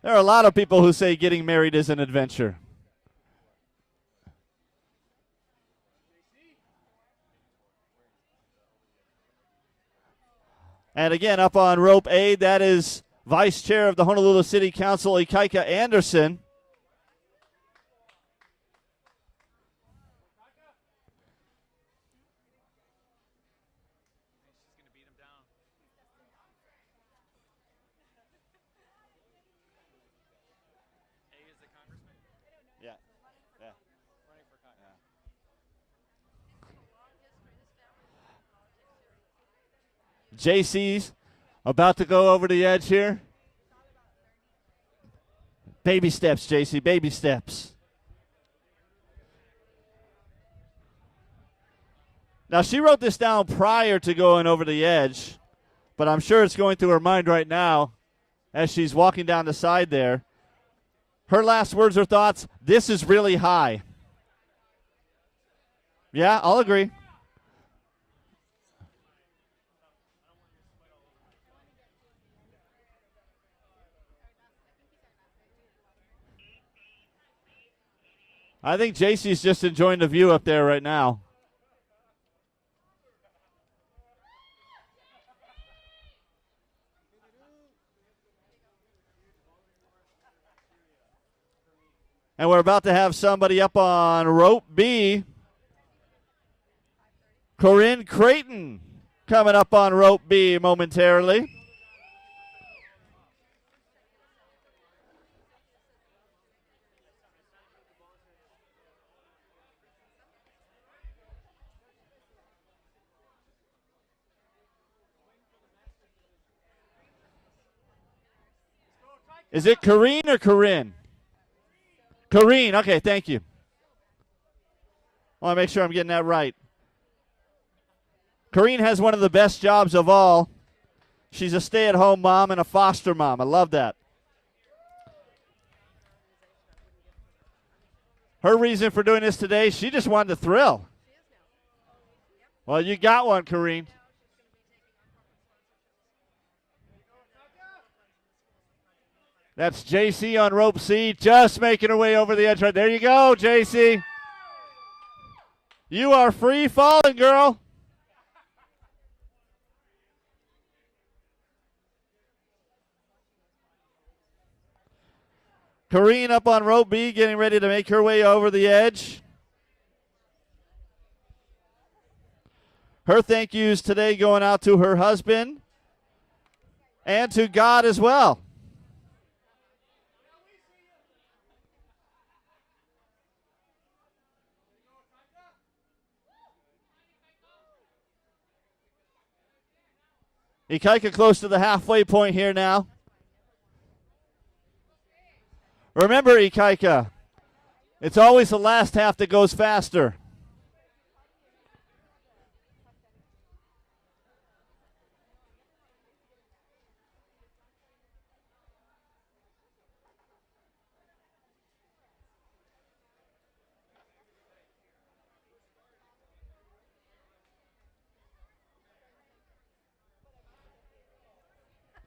are a lot of people who say getting married is an adventure. And again, up on rope A, that is Vice Chair of the Honolulu City Council, Ikaika Anderson. Yeah. JC's about to go over the edge here. Baby steps, JC, baby steps. Now, she wrote this down prior to going over the edge, but I'm sure it's going through her mind right now as she's walking down the side there. Her last words or thoughts, this is really high. Yeah, I'll agree. I think JC's just enjoying the view up there right now. And we're about to have somebody up on rope B. Corinne Creighton coming up on rope B momentarily. Is it Corrine or Corinne? Corinne, okay, thank you. I want to make sure I'm getting that right. Corinne has one of the best jobs of all. She's a stay-at-home mom and a foster mom. I love that. Her reason for doing this today, she just wanted to thrill. Well, you got one, Corinne. That's JC on rope C, just making her way over the edge right there. You go, JC. You are free falling, girl. Corinne up on rope B, getting ready to make her way over the edge. Her thank yous today going out to her husband and to God as well. Ikaika close to the halfway point here now. Remember, Ikaika, it's always the last half that goes faster.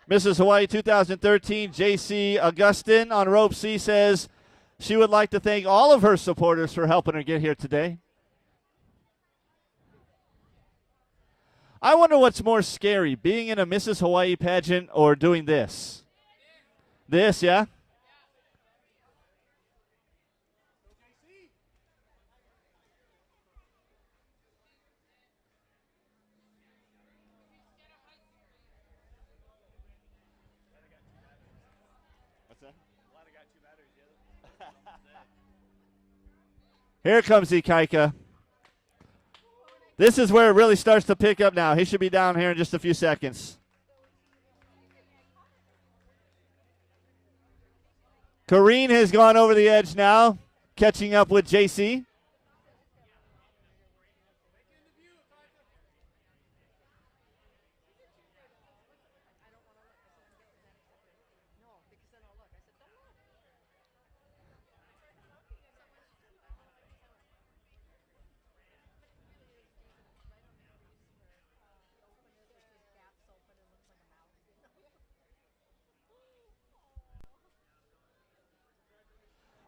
Mrs. Hawaii 2013, JC Augustin on rope C says she would like to thank all of her supporters for helping her get here today. I wonder what's more scary, being in a Mrs. Hawaii pageant or doing this? This, yeah? Here comes Ikaika. This is where it really starts to pick up now. He should be down here in just a few seconds. Corrine has gone over the edge now, catching up with JC.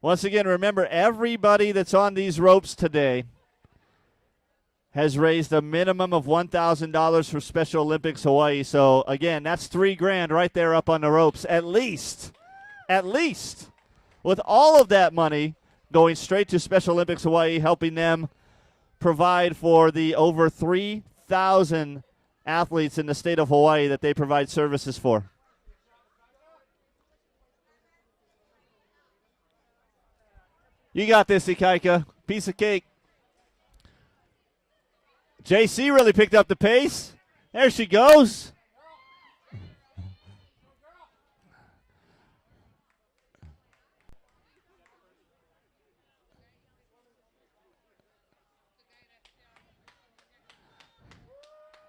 Once again, remember, everybody that's on these ropes today has raised a minimum of $1,000 for Special Olympics Hawaii. So, again, that's $3,000 right there up on the ropes, at least. At least. With all of that money going straight to Special Olympics Hawaii, helping them provide for the over 3,000 athletes in the state of Hawaii that they provide services for. You got this, Ikaika. Piece of cake. JC really picked up the pace. There she goes.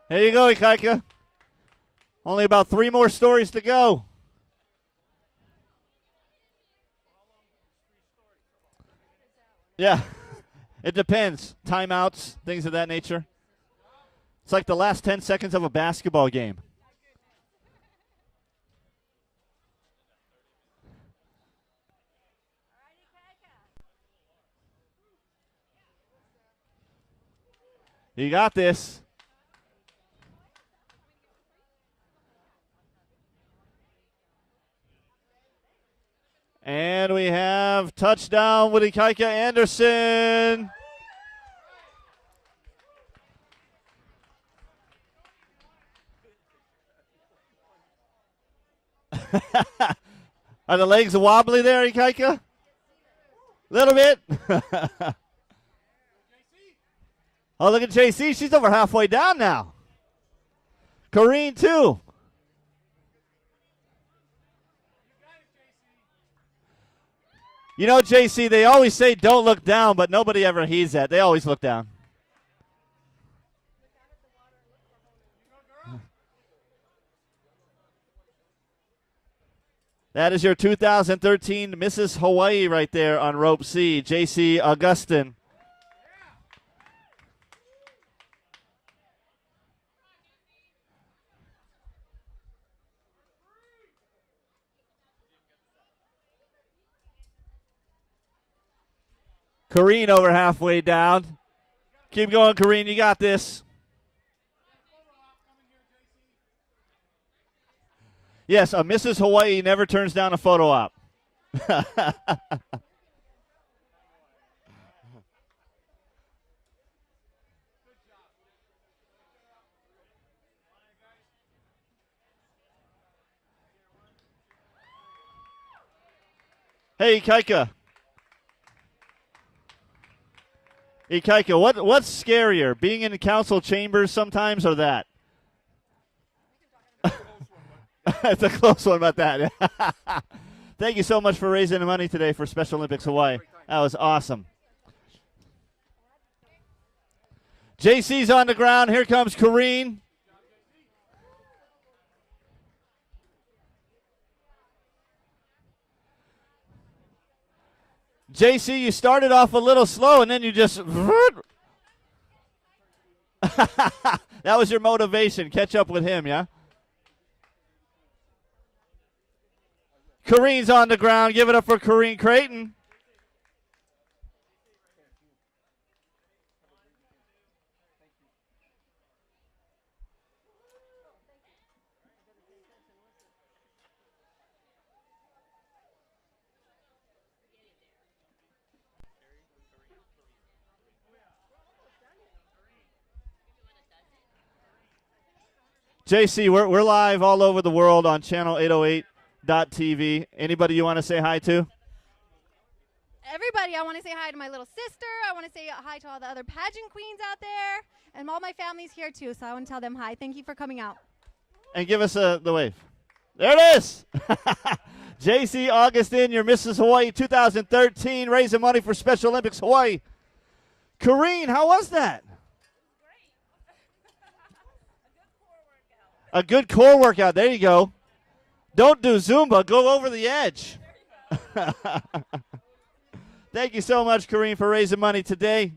There you go, Ikaika. Only about 3 more stories to go. Yeah, it depends. Timeouts, things of that nature. It's like the last 10 seconds of a basketball game. You got this. And we have touchdown with Ikaika Anderson. Are the legs wobbly there, Ikaika? Little bit. Oh, look at JC. She's over halfway down now. Corrine, too. You know, JC, they always say don't look down, but nobody ever heeds that. They always look down. That is your 2013 Mrs. Hawaii right there on rope C, JC Augustin. Corrine over halfway down. Keep going, Corrine. You got this. Yes, a Mrs. Hawaii never turns down a photo op. Hey, Ikaika. Ikaika, what's scarier, being in the council chambers sometimes or that? It's a close one about that. Thank you so much for raising the money today for Special Olympics Hawaii. That was awesome. JC's on the ground. Here comes Corrine. JC, you started off a little slow, and then you just... That was your motivation. Catch up with him, yeah? Corrine's on the ground. Give it up for Corrine Creighton. JC, we're live all over the world on channel 808.tv. Anybody you want to say hi to? Everybody, I want to say hi to my little sister. I want to say hi to all the other pageant queens out there. And all my family's here, too, so I want to tell them hi. Thank you for coming out. And give us the wave. There it is. JC Augustin, your Mrs. Hawaii 2013, raising money for Special Olympics Hawaii. Corrine, how was that? A good core workout. There you go. Don't do Zumba. Go over the edge. Thank you so much, Corrine, for raising money today.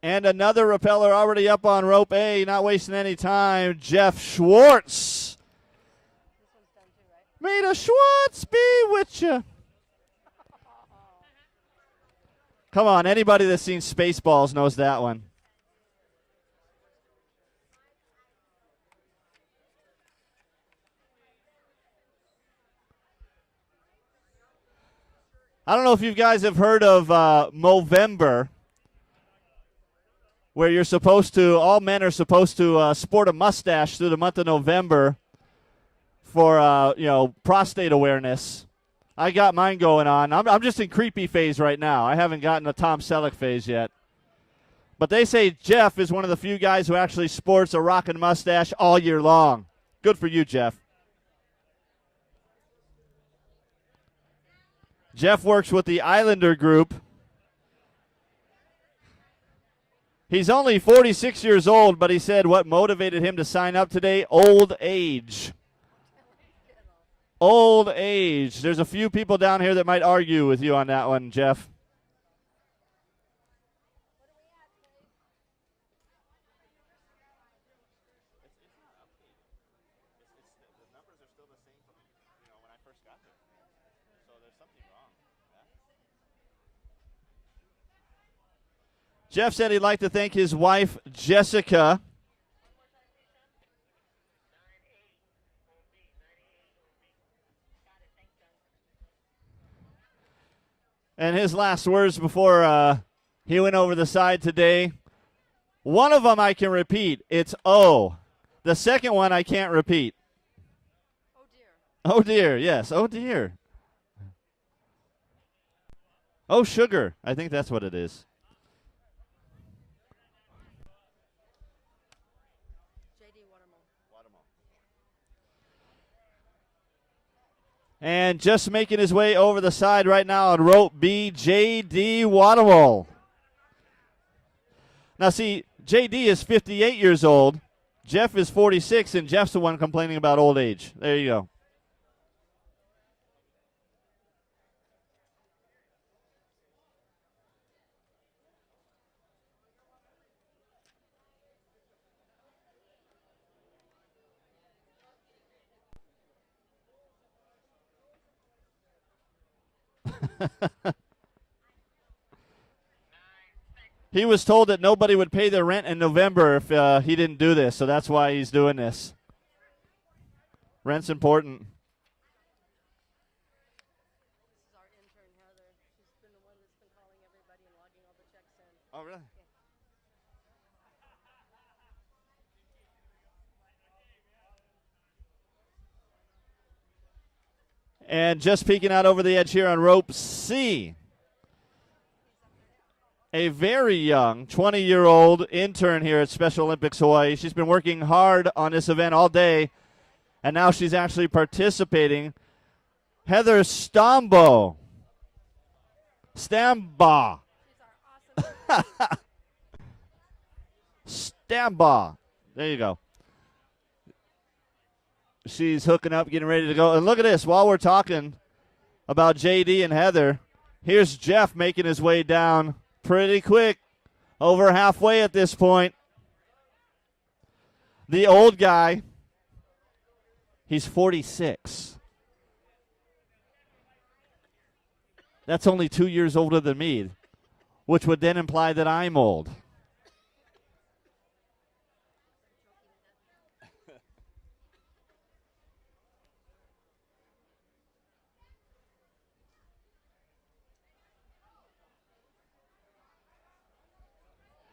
And another repeller already up on rope A, not wasting any time. Jeff Schwartz. May the Schwartz be with you. Come on, anybody that's seen Spaceballs knows that one. I don't know if you guys have heard of Movember, where you're supposed to, all men are supposed to sport a mustache through the month of November for, prostate awareness. I got mine going on. I'm just in creepy phase right now. I haven't gotten a Tom Selleck phase yet. But they say Jeff is one of the few guys who actually sports a rockin' mustache all year long. Good for you, Jeff. Jeff works with the Islander group. He's only 46 years old, but he said what motivated him to sign up today? Old age. Old age. There's a few people down here that might argue with you on that one, Jeff. Jeff said he'd like to thank his wife, Jessica. And his last words before he went over the side today. One of them I can repeat. It's oh. The second one I can't repeat. Oh, dear. Oh, dear. Yes. Oh, dear. Oh, sugar. I think that's what it is. And just making his way over the side right now on rope B, J.D. Watermole. Now, see, J.D. is 58 years old. Jeff is 46, and Jeff's the one complaining about old age. There you go. He was told that nobody would pay their rent in November if he didn't do this, so that's why he's doing this. Rent's important. This is our intern, Heather. She's been the one that's been calling everybody and logging all the checks in. Oh, really? And just peeking out over the edge here on rope C. A very young 20-year-old intern here at Special Olympics Hawaii. She's been working hard on this event all day, and now she's actually participating. Heather Stambaugh. Stambaugh. There you go. She's hooking up, getting ready to go. And look at this. While we're talking about JD and Heather, here's Jeff making his way down pretty quick. Over halfway at this point. The old guy, he's 46. That's only 2 years older than me, which would then imply that I'm old.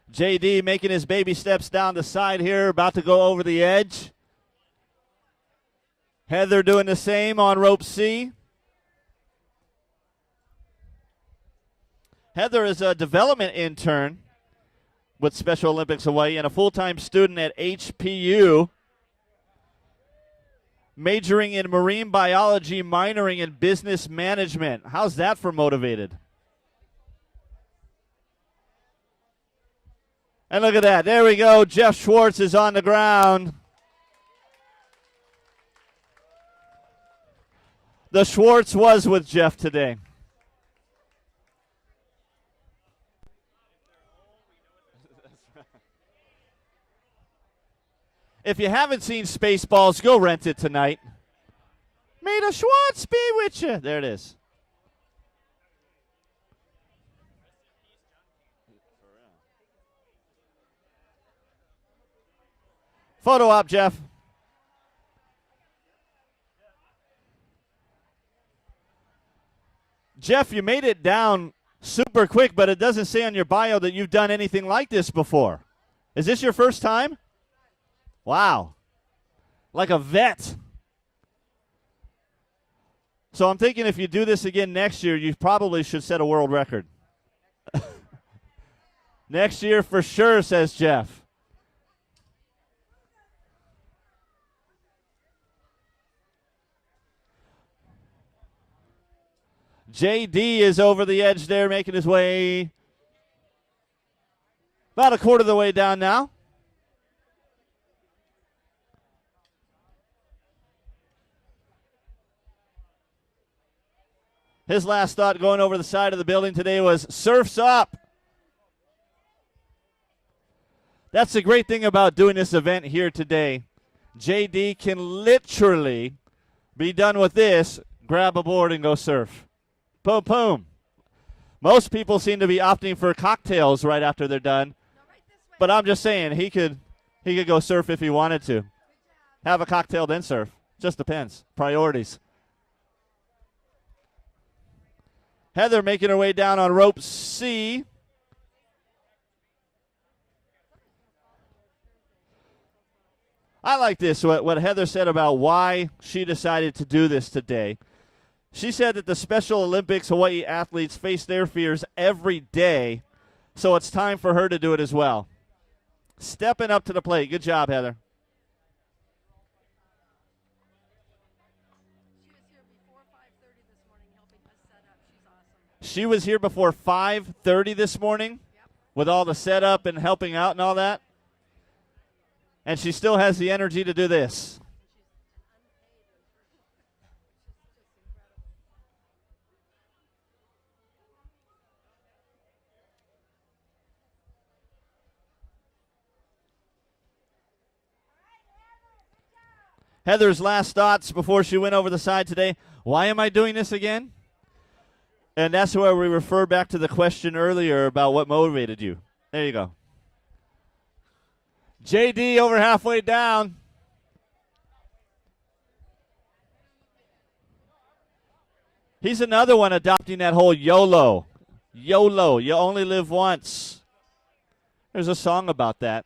JD making his baby steps down the side here, about to go over the edge. Heather doing the same on rope C. Heather is a development intern with Special Olympics Hawaii and a full-time student at HPU, majoring in marine biology, minoring in business management. How's that for motivated? And look at that. There we go. Jeff Schwartz is on the ground. The Schwartz was with Jeff today. If you haven't seen Spaceballs, go rent it tonight. May the Schwartz be with you. There it is. Photo op, Jeff. Jeff, you made it down super quick, but it doesn't say on your bio that you've done anything like this before. Is this your first time? Wow. Like a vet. So I'm thinking if you do this again next year, you probably should set a world record. Next year for sure, says Jeff. JD is over the edge there, making his way about a quarter of the way down now. His last thought going over the side of the building today was, surf's up. That's the great thing about doing this event here today. JD can literally be done with this, grab a board, and go surf. Boom, boom. Most people seem to be opting for cocktails right after they're done. But I'm just saying, he could go surf if he wanted to. Have a cocktail, then surf. Just depends. Priorities. Heather making her way down on rope C. I like this, what Heather said about why she decided to do this today. She said that the Special Olympics Hawaii athletes face their fears every day, so it's time for her to do it as well. Stepping up to the plate. Good job, Heather. She was here before 5:30 this morning with all the setup and helping out and all that. And she still has the energy to do this. Heather's last thoughts before she went over the side today. Why am I doing this again? And that's where we refer back to the question earlier about what motivated you. There you go. JD over halfway down. He's another one adopting that whole YOLO. YOLO, you only live once. There's a song about that.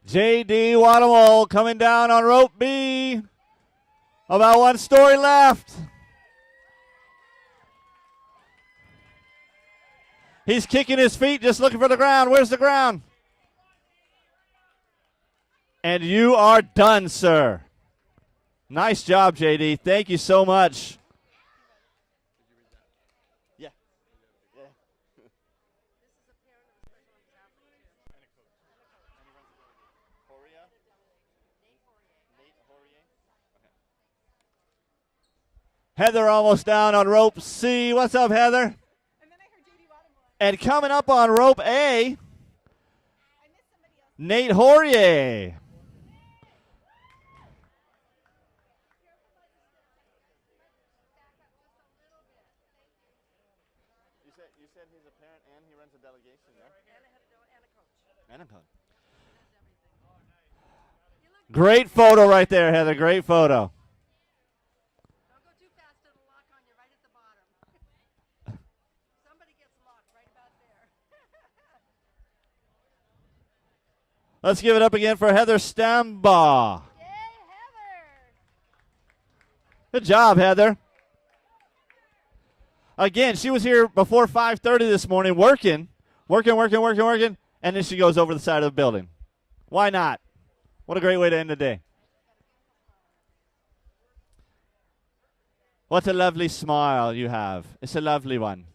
J.D. Wadamole coming down on rope B. About one story left. He's kicking his feet, just looking for the ground. Where's the ground? And you are done, sir. Nice job, J.D. Thank you so much. Heather almost down on rope C. What's up, Heather? And coming up on rope A, Nate Hourier. You said he's a parent and he runs a delegation there? And a coach. Great photo right there, Heather. Great photo. Let's give it up again for Heather Stambaugh. Yay, Heather! Good job, Heather. Again, she was here before 5:30 this morning working, and then she goes over the side of the building. Why not? What a great way to end the day. What a lovely smile you have. It's a lovely one.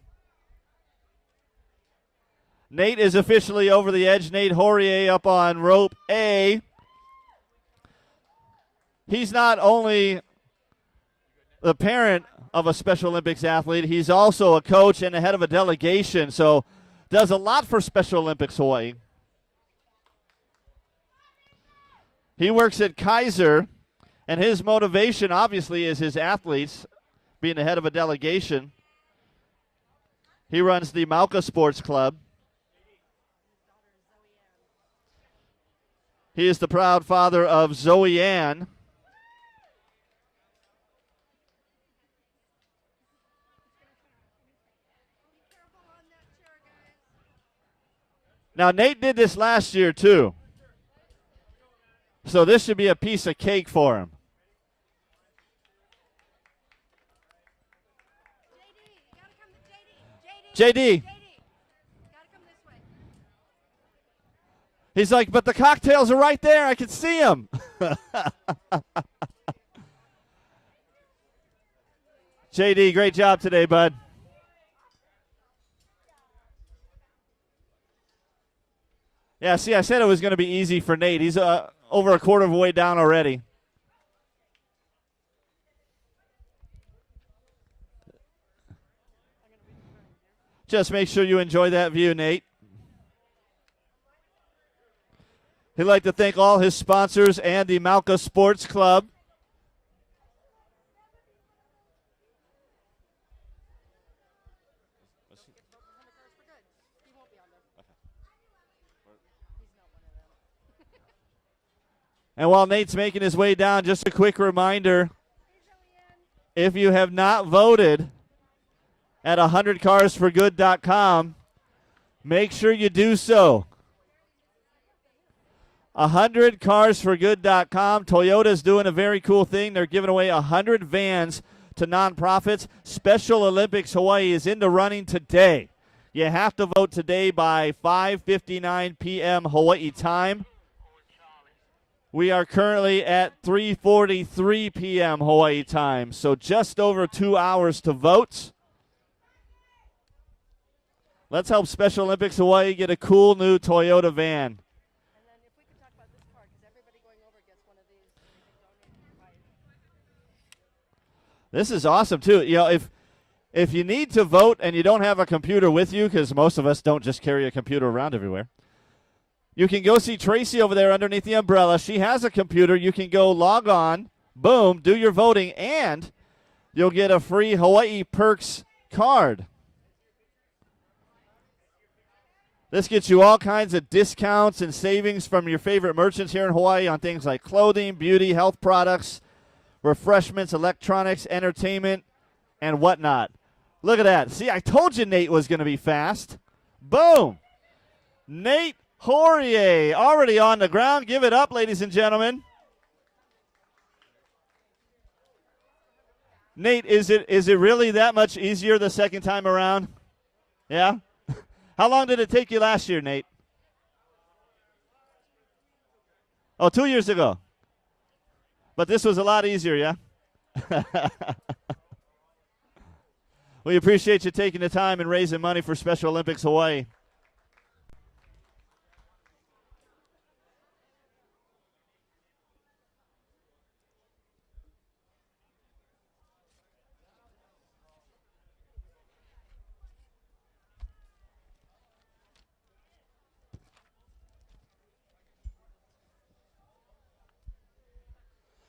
Nate is officially over the edge. Nate Hourier up on rope A. He's not only the parent of a Special Olympics athlete, he's also a coach and the head of a delegation, so does a lot for Special Olympics Hawaii. He works at Kaiser, and his motivation obviously is his athletes, being the head of a delegation. He runs the Mauka Sports Club. He is the proud father of Zoe Ann. Now, Nate did this last year, too. So this should be a piece of cake for him. JD. He's like, but the cocktails are right there. I can see them. JD, great job today, bud. Yeah, see, I said it was going to be easy for Nate. He's over a quarter of a way down already. Just make sure you enjoy that view, Nate. He'd like to thank all his sponsors and the Malka Sports Club. And while Nate's making his way down, just a quick reminder, if you have not voted at 100carsforgood.com, make sure you do so. 100carsforgood.com. Toyota's doing a very cool thing. They're giving away 100 vans to nonprofits. Special Olympics Hawaii is in the running today. You have to vote today by 5:59 p.m. Hawaii time. We are currently at 3:43 p.m. Hawaii time, so just over 2 hours to vote. Let's help Special Olympics Hawaii get a cool new Toyota van. And then if we could talk about this card, because everybody going over gets one of these. So we can donate to This is awesome, too. You know, if you need to vote and you don't have a computer with you, because most of us don't just carry a computer around everywhere, you can go see Tracy over there underneath the umbrella. She has a computer. You can go log on, boom, do your voting, and you'll get a free Hawaii Perks card. This gets you all kinds of discounts and savings from your favorite merchants here in Hawaii on things like clothing, beauty, health products, refreshments, electronics, entertainment, and whatnot. Look at that. See, I told you Nate was going to be fast. Boom. Nate Hourier already on the ground. Give it up, ladies and gentlemen. Nate, is it really that much easier the second time around? Yeah? How long did it take you last year, Nate? Oh, 2 years ago. But this was a lot easier, yeah? We appreciate you taking the time and raising money for Special Olympics Hawaii.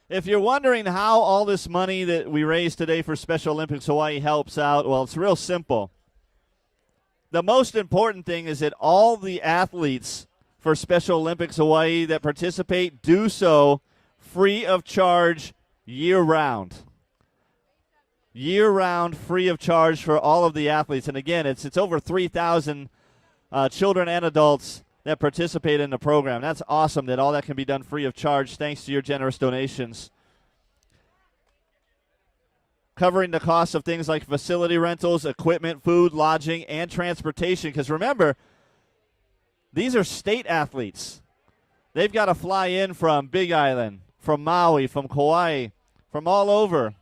If you're wondering how all this money that we raised today for Special Olympics Hawaii helps out, well, it's real simple. The most important thing is that all the athletes for Special Olympics Hawaii that participate do so free of charge year-round. Year-round, free of charge for all of the athletes. And again, it's over 3,000 children and adults that participate in the program. That's awesome that all that can be done free of charge thanks to your generous donations. Covering the cost of things like facility rentals, equipment, food, lodging, and transportation. Because remember, these are state athletes. They've got to fly in from Big Island, from Maui, from Kauai, from all over.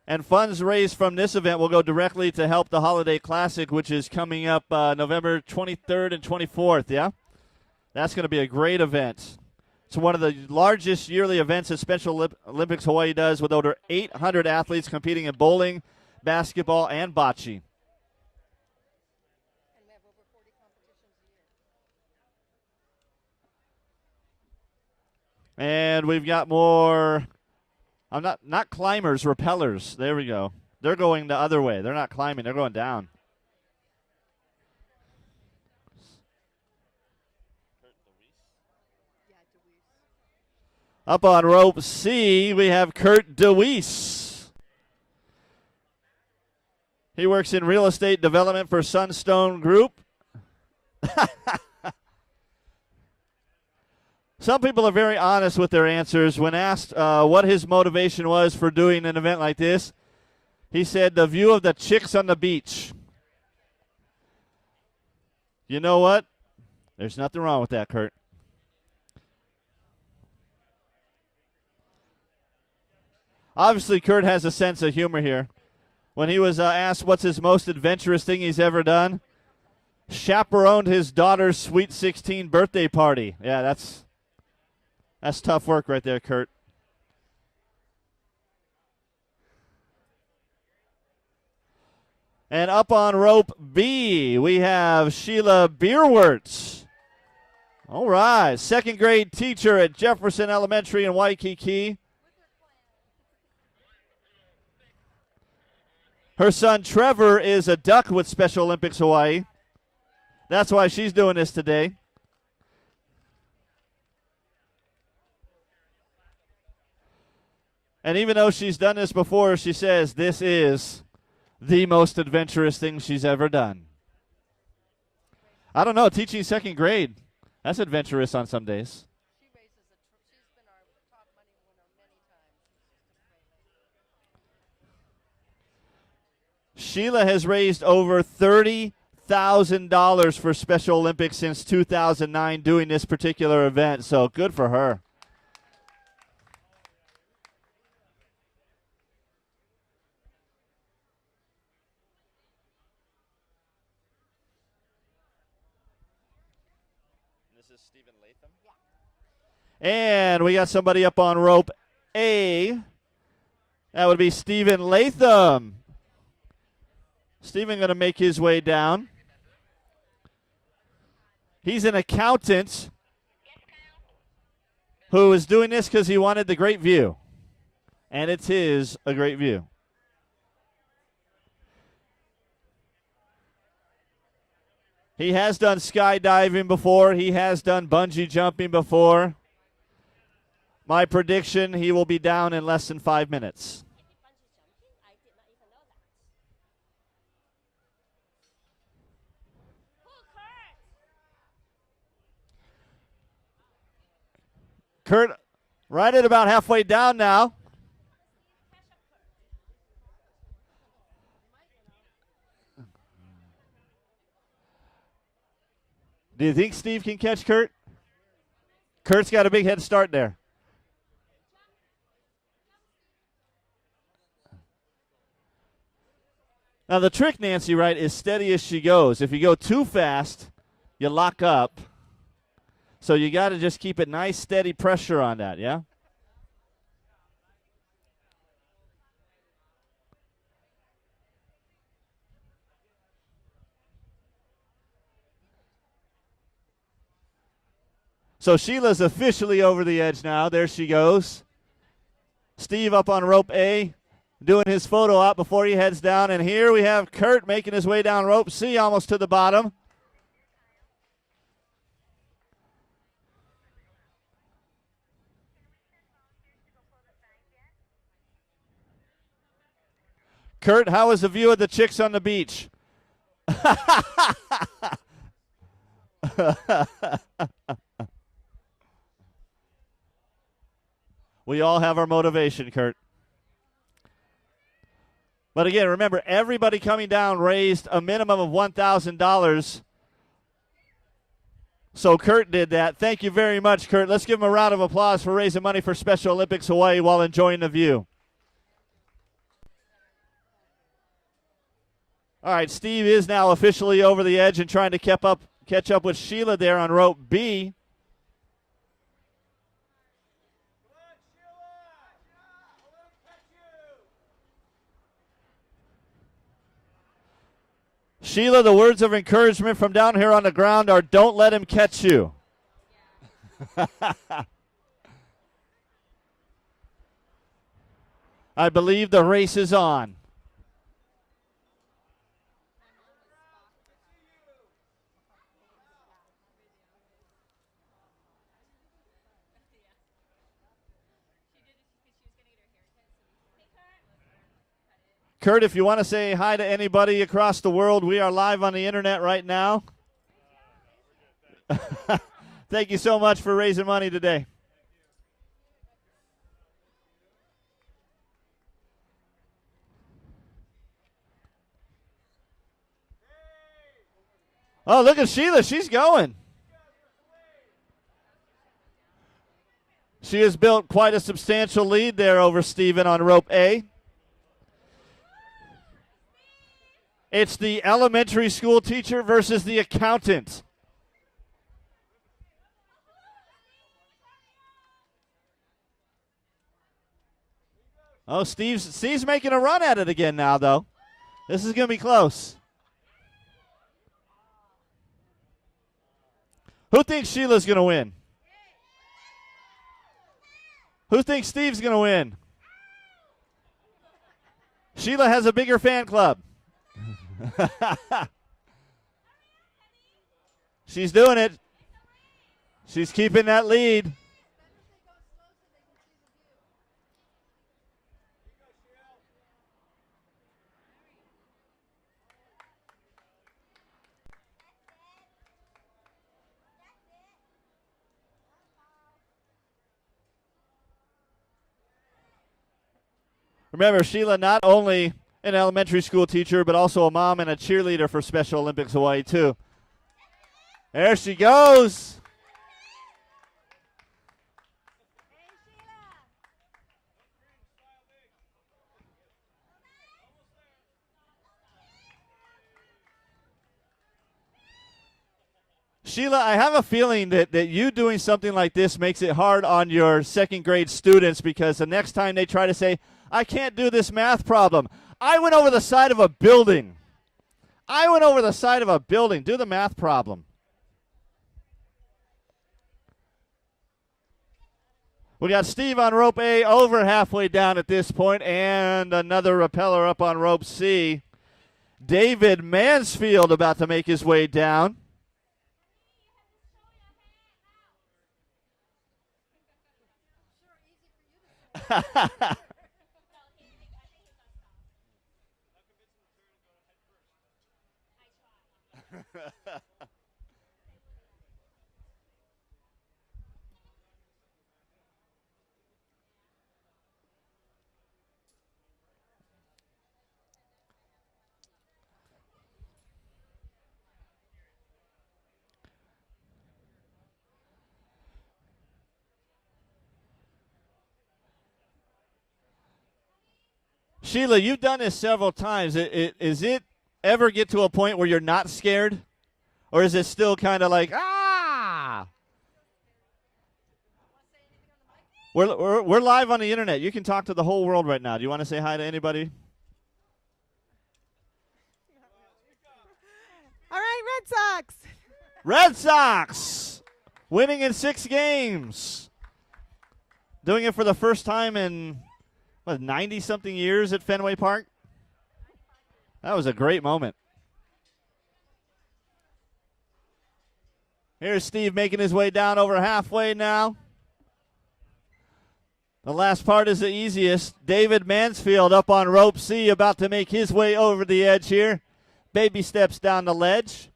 And funds raised from this event will go directly to help the Holiday Classic, which is coming up November 23rd and 24th, yeah? That's going to be a great event. It's one of the largest yearly events that Special Olympics Hawaii does, with over 800 athletes competing in bowling, basketball, and bocce. And we have over 40 competitions a year. And we've got more... I'm not climbers, rappellers. There we go. They're going the other way. They're not climbing. They're going down. Up on rope C, we have Kurt DeWeese. He works in real estate development for Sunstone Group. Some people are very honest with their answers. When asked what his motivation was for doing an event like this, he said, the view of the chicks on the beach. You know what? There's nothing wrong with that, Kurt. Obviously, Kurt has a sense of humor here. When he was asked what's his most adventurous thing he's ever done, chaperoned his daughter's Sweet 16 birthday party. Yeah, that's tough work right there, Kurt. And up on rope B, we have Sheila Beerwertz. All right, second grade teacher at Jefferson Elementary in Waikiki. Her son Trevor is a duck with Special Olympics Hawaii. That's why she's doing this today. And even though she's done this before, she says this is the most adventurous thing she's ever done. I don't know, teaching second grade, that's adventurous on some days. She raises she's been our top money winner many times. Sheila has raised over $30,000 for Special Olympics since 2009 doing this particular event, so good for her. And we got somebody up on rope A. That would be Stephen Latham. Stephen going to make his way down. He's an accountant who is doing this because he wanted the great view. And it's a great view. He has done skydiving before. He has done bungee jumping before. My prediction, he will be down in less than 5 minutes. Kurt, right at about halfway down now. Do you think Steve can catch Kurt? Kurt's got a big head start there. Now, the trick, Nancy, right, is steady as she goes. If you go too fast, you lock up. So you got to just keep it nice, steady pressure on that, yeah? So Sheila's officially over the edge now. There she goes. Steve up on rope A, doing his photo op before he heads down. And here we have Kurt making his way down rope C, almost to the bottom. Kurt, how is the view of the chicks on the beach? We all have our motivation, Kurt. But again, remember, everybody coming down raised a minimum of $1,000. So Kurt did that. Thank you very much, Kurt. Let's give him a round of applause for raising money for Special Olympics Hawaii while enjoying the view. All right, Steve is now officially over the edge and trying to catch up with Sheila there on rope B. Sheila, the words of encouragement from down here on the ground are, don't let him catch you. I believe the race is on. Kurt, if you want to say hi to anybody across the world, we are live on the internet right now. Thank you so much for raising money today. Oh, look at Sheila. She's going. She has built quite a substantial lead there over Steven on rope A. It's the elementary school teacher versus the accountant. Oh, Steve's making a run at it again now, though. This is going to be close. Who thinks Sheila's going to win? Who thinks Steve's going to win? Sheila has a bigger fan club. She's doing it. She's keeping that lead. Remember, Sheila not only an elementary school teacher, but also a mom and a cheerleader for Special Olympics Hawaii, too. There she goes. Sheila, I have a feeling that you doing something like this makes it hard on your second grade students, because the next time they try to say, I can't do this math problem. I went over the side of a building. Do the math problem. We got Steve on rope A over halfway down at this point, and another repeller up on rope C. David Mansfield about to make his way down. Sheila, you've done this several times. Is it ever get to a point where you're not scared? Or is it still kind of like, ah? We're live on the internet. You can talk to the whole world right now. Do you want to say hi to anybody? All right, Red Sox. Red Sox winning in 6 games. Doing it for the first time in 90-something years at Fenway Park. That was a great moment. Here's Steve making his way down over halfway now. The last part is the easiest. David Mansfield up on rope C, about to make his way over the edge here. Baby steps down the ledge.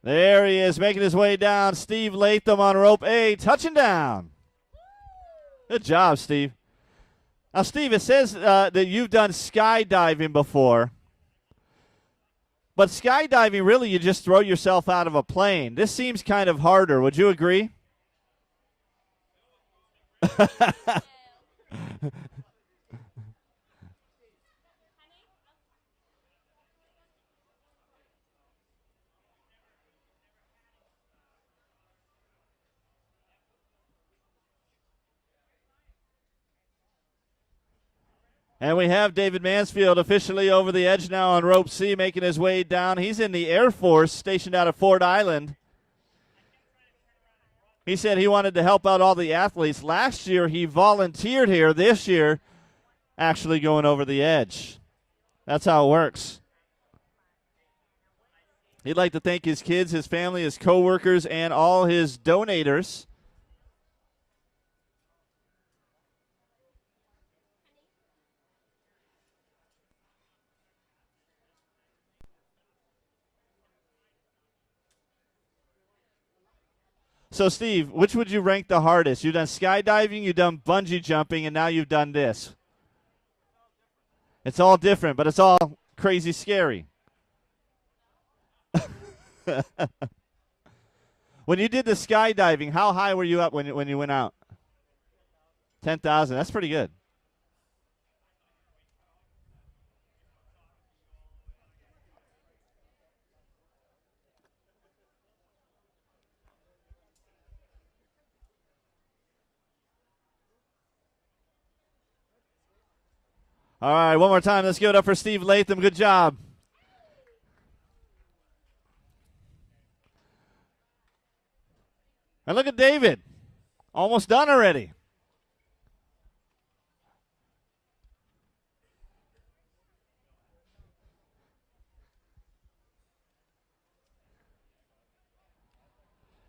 There he is, making his way down. Steve Latham on rope A, touching down. Good job, Steve. Now, Steve, it says that you've done skydiving before. But skydiving, really, you just throw yourself out of a plane. This seems kind of harder. Would you agree? And we have David Mansfield officially over the edge now on rope C, making his way down. He's in the Air Force, stationed out of Ford Island. He said he wanted to help out all the athletes. Last year, he volunteered here. This year, actually going over the edge. That's how it works. He'd like to thank his kids, his family, his coworkers, and all his donators. So, Steve, which would you rank the hardest? You've done skydiving, you've done bungee jumping, and now you've done this. It's all different, but it's all crazy scary. When you did the skydiving, how high were you up when you went out? 10,000. That's pretty good. All right, one more time. Let's give it up for Steve Latham. Good job. And look at David. Almost done already.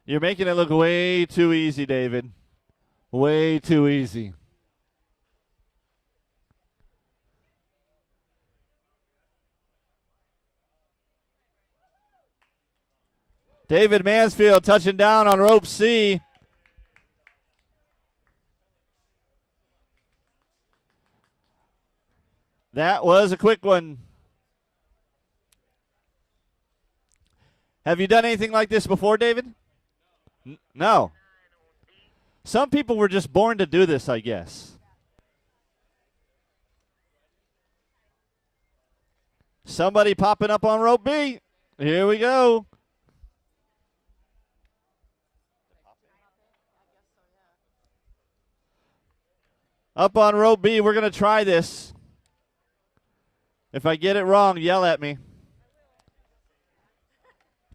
You're making it look way too easy, David. Way too easy. David Mansfield touching down on rope C. That was a quick one. Have you done anything like this before, David? No. Some people were just born to do this, I guess. Somebody popping up on rope B. Here we go. Up on rope B, we're going to try this. If I get it wrong, yell at me.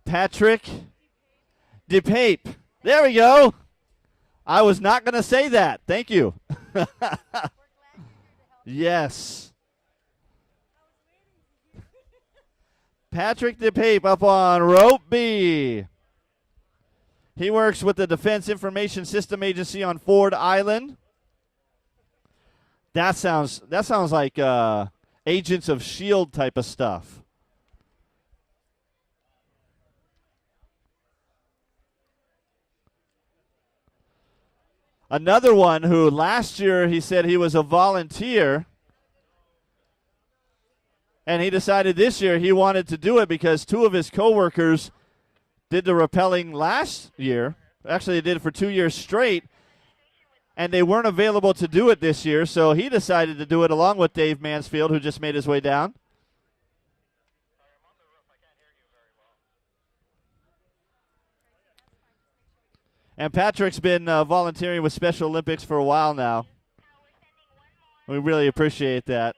Patrick DePape. There we go. I was not going to say that. Thank you. Yes. Patrick DePape up on rope B. He works with the Defense Information System Agency on Ford Island. That sounds like Agents of S.H.I.E.L.D. type of stuff. Another one who last year he said he was a volunteer, and he decided this year he wanted to do it because two of his coworkers did the rappelling last year. Actually, they did it for 2 years straight. And they weren't available to do it this year, so he decided to do it along with Dave Mansfield, who just made his way down. And Patrick's been volunteering with Special Olympics for a while now. We really appreciate that.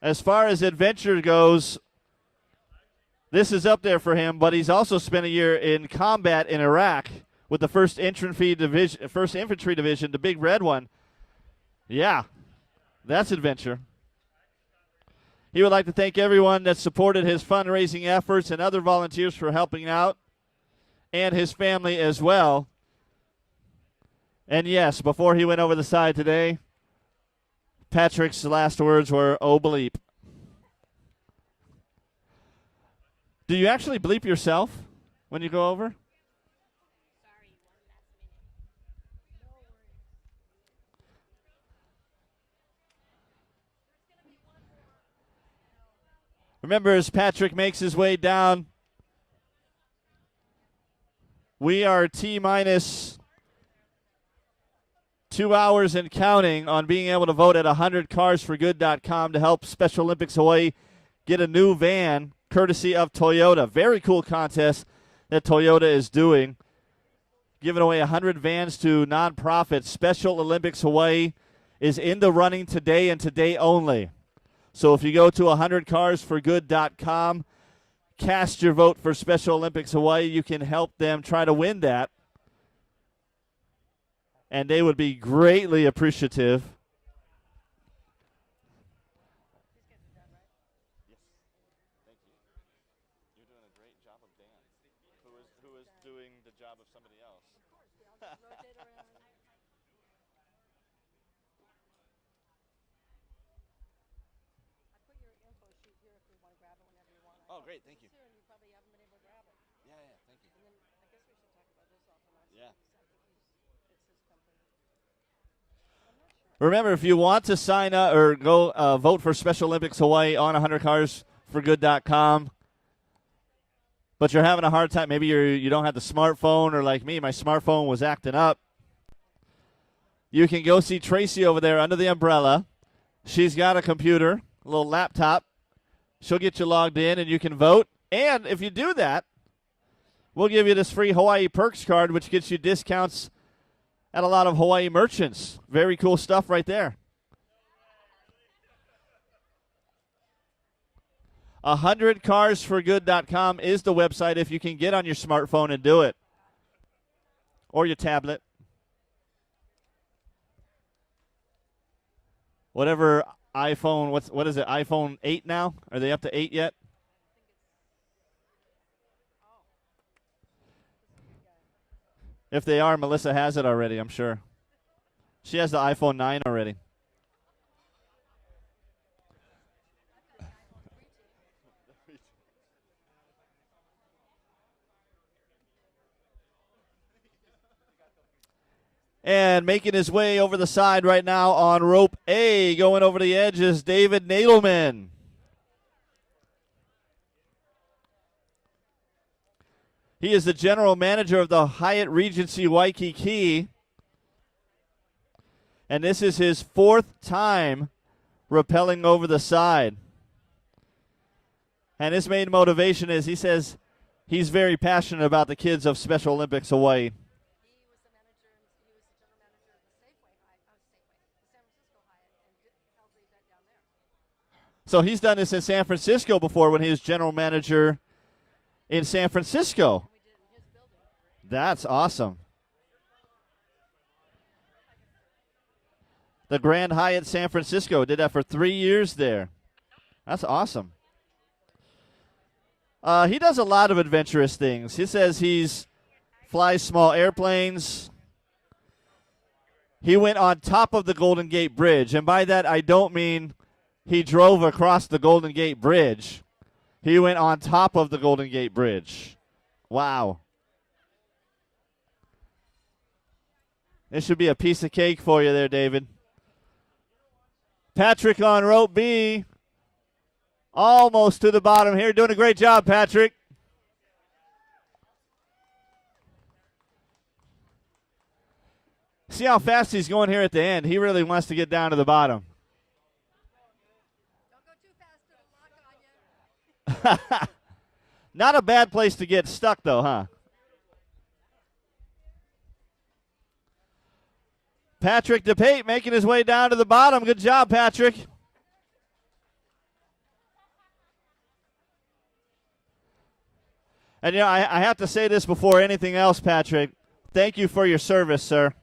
As far as adventure goes, this is up there for him, but he's also spent a year in combat in Iraq with the 1st Infantry Division, the big red one. Yeah, that's adventure. He would like to thank everyone that supported his fundraising efforts and other volunteers for helping out, and his family as well. And yes, before he went over the side today, Patrick's last words were, "Oh, bleep." Do you actually bleep yourself when you go over? Remember, as Patrick makes his way down, we are T-minus 2 hours and counting on being able to vote at 100carsforgood.com to help Special Olympics Hawaii get a new van courtesy of Toyota. Very cool contest. that Toyota is doing, giving away 100 vans to nonprofits. Special Olympics Hawaii is in the running today and today only. So if you go to 100carsforgood.com, cast your vote for Special Olympics Hawaii, you can help them try to win that. And they would be greatly appreciative. You're doing a great job of Dan. Who is doing the job of somebody else? Rotate around. I put your info sheet here if you want to grab it whenever you want. Oh, great, thank you. It's here and you probably haven't been able to grab it. Yeah, thank you. And then I guess we should talk about this off the last Yeah. it's his company. I'm not sure. Remember, if you want to sign up or go vote for Special Olympics Hawaii on 100carsforgood.com, but you're having a hard time, maybe you don't have the smartphone, or like me, my smartphone was acting up, you can go see Tracy over there under the umbrella. She's got a computer, a little laptop. She'll get you logged in, and you can vote. And if you do that, we'll give you this free Hawaii Perks card, which gets you discounts at a lot of Hawaii merchants. Very cool stuff right there. 100carsforgood.com is the website if you can get on your smartphone and do it. Or your tablet. Whatever iPhone, what is it, iPhone 8 now? Are they up to 8 yet? If they are, Melissa has it already, I'm sure. She has the iPhone 9 already. And making his way over the side right now on rope A, going over the edge, is David Nadelman. He is the general manager of the Hyatt Regency Waikiki. And this is his 4th time rappelling over the side. And his main motivation is, he says, he's very passionate about the kids of Special Olympics Hawaii. He was the manager, he was the general manager of the San Francisco Hyatt, and held the event down there. So he's done this in San Francisco before when he was general manager in San Francisco. We did in his building. That's awesome. The Grand Hyatt San Francisco did that for 3 years there. That's awesome. He does a lot of adventurous things. He says he's flies small airplanes. He went on top of the Golden Gate Bridge, and by that I don't mean he drove across the Golden Gate Bridge. He went on top of the Golden Gate Bridge. Wow. This should be a piece of cake for you there, David. Patrick on rope B. Almost to the bottom here. Doing a great job, Patrick. See how fast he's going here at the end. He really wants to get down to the bottom. Don't go too fast, it'll lock on you. Not a bad place to get stuck, though, huh? Patrick DePate making his way down to the bottom. Good job, Patrick. And, you know, I have to say this before anything else, Patrick. Thank you for your service, sir.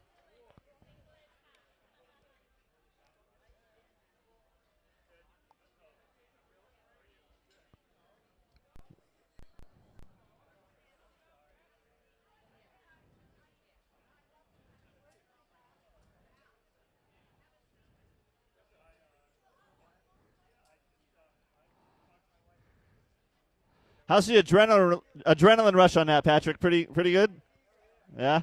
How's the adrenaline rush on that, Patrick? Pretty good? Yeah?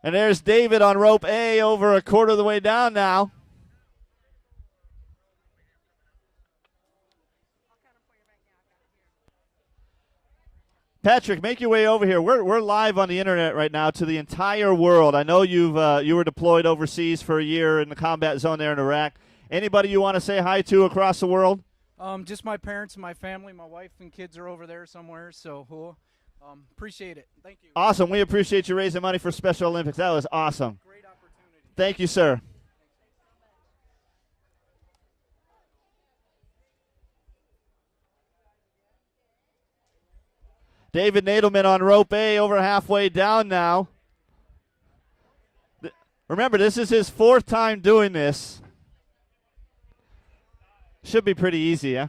And there's David on rope A, over a quarter of the way down now. Patrick, make your way over here. We're live on the internet right now to the entire world. I know you were deployed overseas for a year in the combat zone there in Iraq, Anybody you want to say hi to across the world? Just my parents and my family. My wife and kids are over there somewhere, so appreciate it. Thank you. Awesome. We appreciate you raising money for Special Olympics. That was awesome. Great opportunity. Thank you, sir. David Nadelman on rope A, over halfway down now. Remember, this is his 4th time doing this. Should be pretty easy, yeah?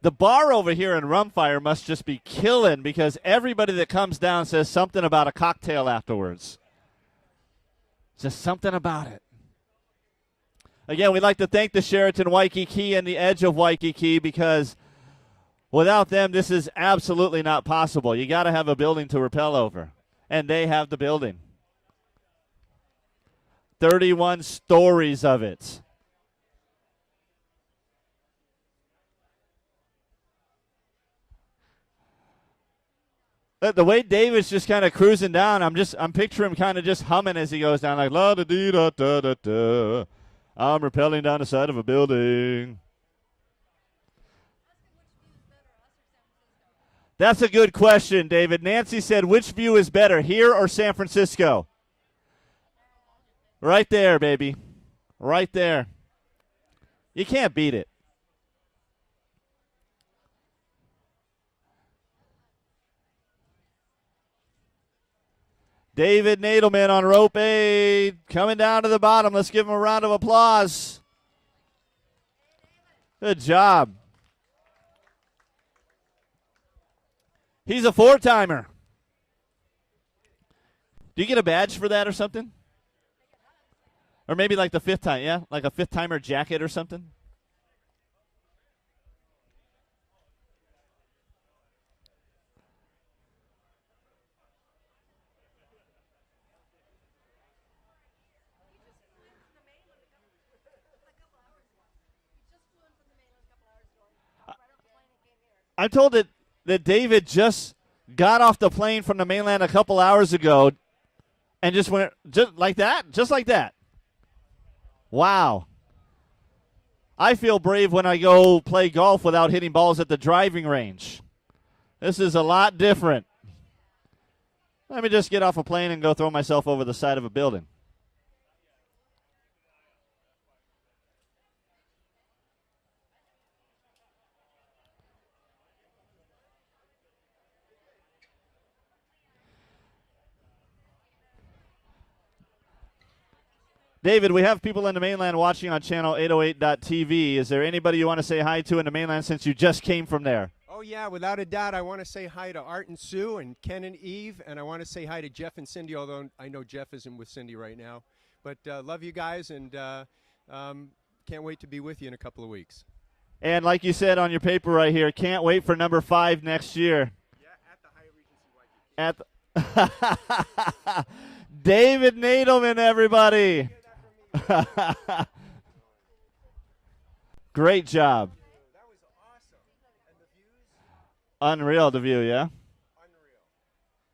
The bar over here in Rumfire must just be killing because everybody that comes down says something about a cocktail afterwards. Just something about it. Again, we'd like to thank the Sheraton Waikiki and the Edge of Waikiki because without them, this is absolutely not possible. You got to have a building to rappel over, and they have the building. 31 stories of it. The way David's just kind of cruising down, I'm picturing him kind of just humming as he goes down, like la da dee da da da da. I'm rappelling down the side of a building. That's a good question, David. Nancy said, which view is better, here or San Francisco? Right there, baby. Right there. You can't beat it. David Nadelman on rope A, coming down to the bottom. Let's give him a round of applause. Good job. He's a 4-timer. Do you get a badge for that or something? Or maybe like the 5th time, yeah? Like a 5th-timer jacket or something? I'm told that David just got off the plane from the mainland a couple hours ago and just went just like that? Just like that. Wow. I feel brave when I go play golf without hitting balls at the driving range. This is a lot different. Let me just get off a plane and go throw myself over the side of a building. David, we have people in the mainland watching on channel 808.tv. Is there anybody you want to say hi to in the mainland since you just came from there? Oh, yeah, without a doubt. I want to say hi to Art and Sue and Ken and Eve, and I want to say hi to Jeff and Cindy, although I know Jeff isn't with Cindy right now. But love you guys, and can't wait to be with you in a couple of weeks. And like you said on your paper right here, can't wait for number 5 next year. Yeah, at the Hyatt Regency Waikiki. At David Nadelman, everybody. Great job. That was awesome. And the views? Unreal, the view, yeah? Unreal.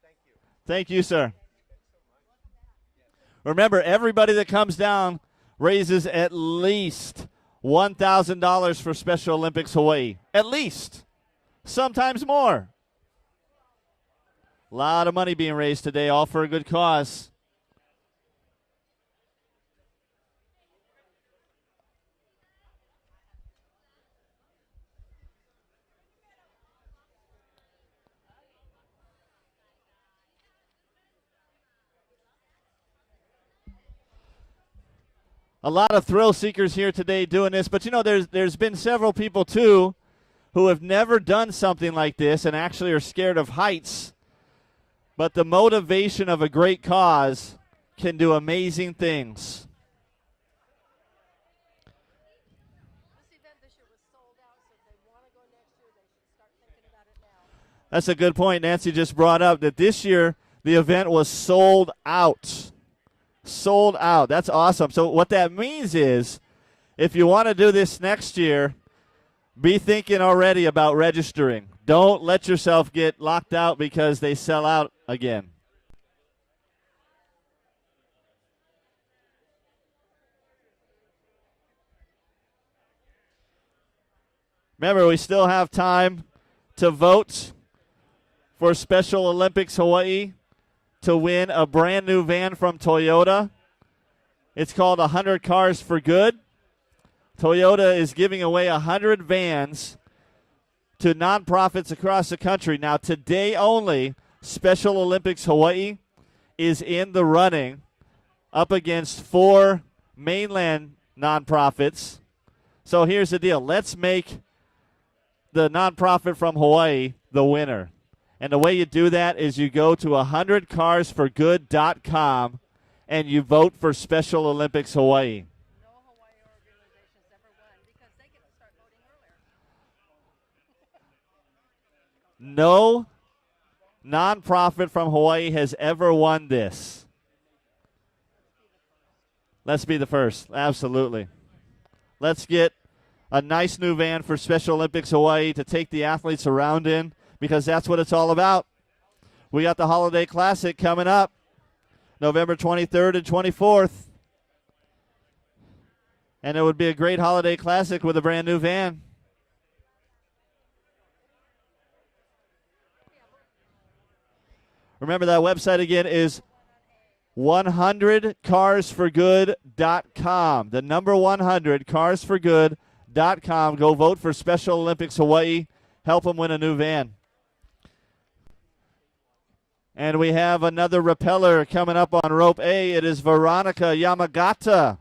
Thank you. Thank you, sir. Remember, everybody that comes down raises at least $1,000 for Special Olympics Hawaii. At least. Sometimes more. A lot of money being raised today, all for a good cause. A lot of thrill seekers here today doing this, but you know, there's been several people too who have never done something like this and actually are scared of heights. But the motivation of a great cause can do amazing things. This event this year was sold out, so if they want to go next year, they should start thinking about it now. That's a good point. Nancy just brought up that this year the event was sold out. Sold out. That's awesome. So what that means is if you want to do this next year, be thinking already about registering. Don't let yourself get locked out because they sell out again. Remember, we still have time to vote for Special Olympics Hawaii to win a brand new van from Toyota. It's called 100 Cars for Good. Toyota is giving away 100 vans to nonprofits across the country. Now, today only, Special Olympics Hawaii is in the running up against 4 mainland nonprofits. So here's the deal. Let's make the nonprofit from Hawaii the winner. And the way you do that is you go to 100carsforgood.com and you vote for Special Olympics Hawaii. No Hawaii organizations ever won because they get to start voting earlier. No nonprofit from Hawaii has ever won this. Let's be the first. Absolutely. Let's get a nice new van for Special Olympics Hawaii to take the athletes around in, because that's what it's all about. We got the Holiday Classic coming up November 23rd and 24th. And it would be a great Holiday Classic with a brand new van. Remember, that website again is 100carsforgood.com. The number 100carsforgood.com. Go vote for Special Olympics Hawaii. Help them win a new van. And we have another repeller coming up on rope A. It is Veronica Yamagata.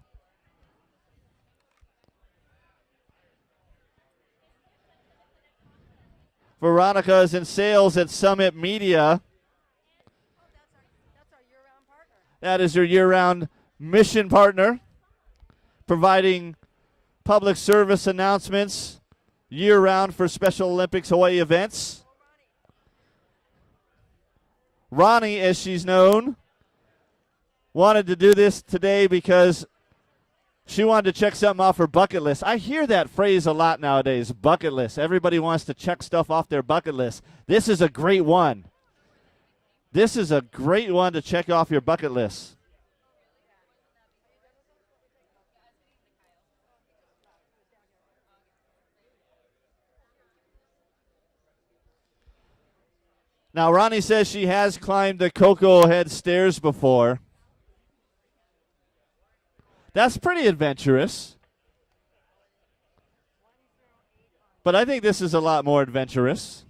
Veronica is in sales at Summit Media. That's our year-round partner. That is your year-round mission partner, providing public service announcements year-round for Special Olympics Hawaii events. Ronnie, as she's known, wanted to do this today because she wanted to check something off her bucket list. I hear that phrase a lot nowadays, bucket list. Everybody wants to check stuff off their bucket list. This is a great one. This is a great one to check off your bucket list. Now, Ronnie says she has climbed the Cocoa Head stairs before. That's pretty adventurous. But I think this is a lot more adventurous.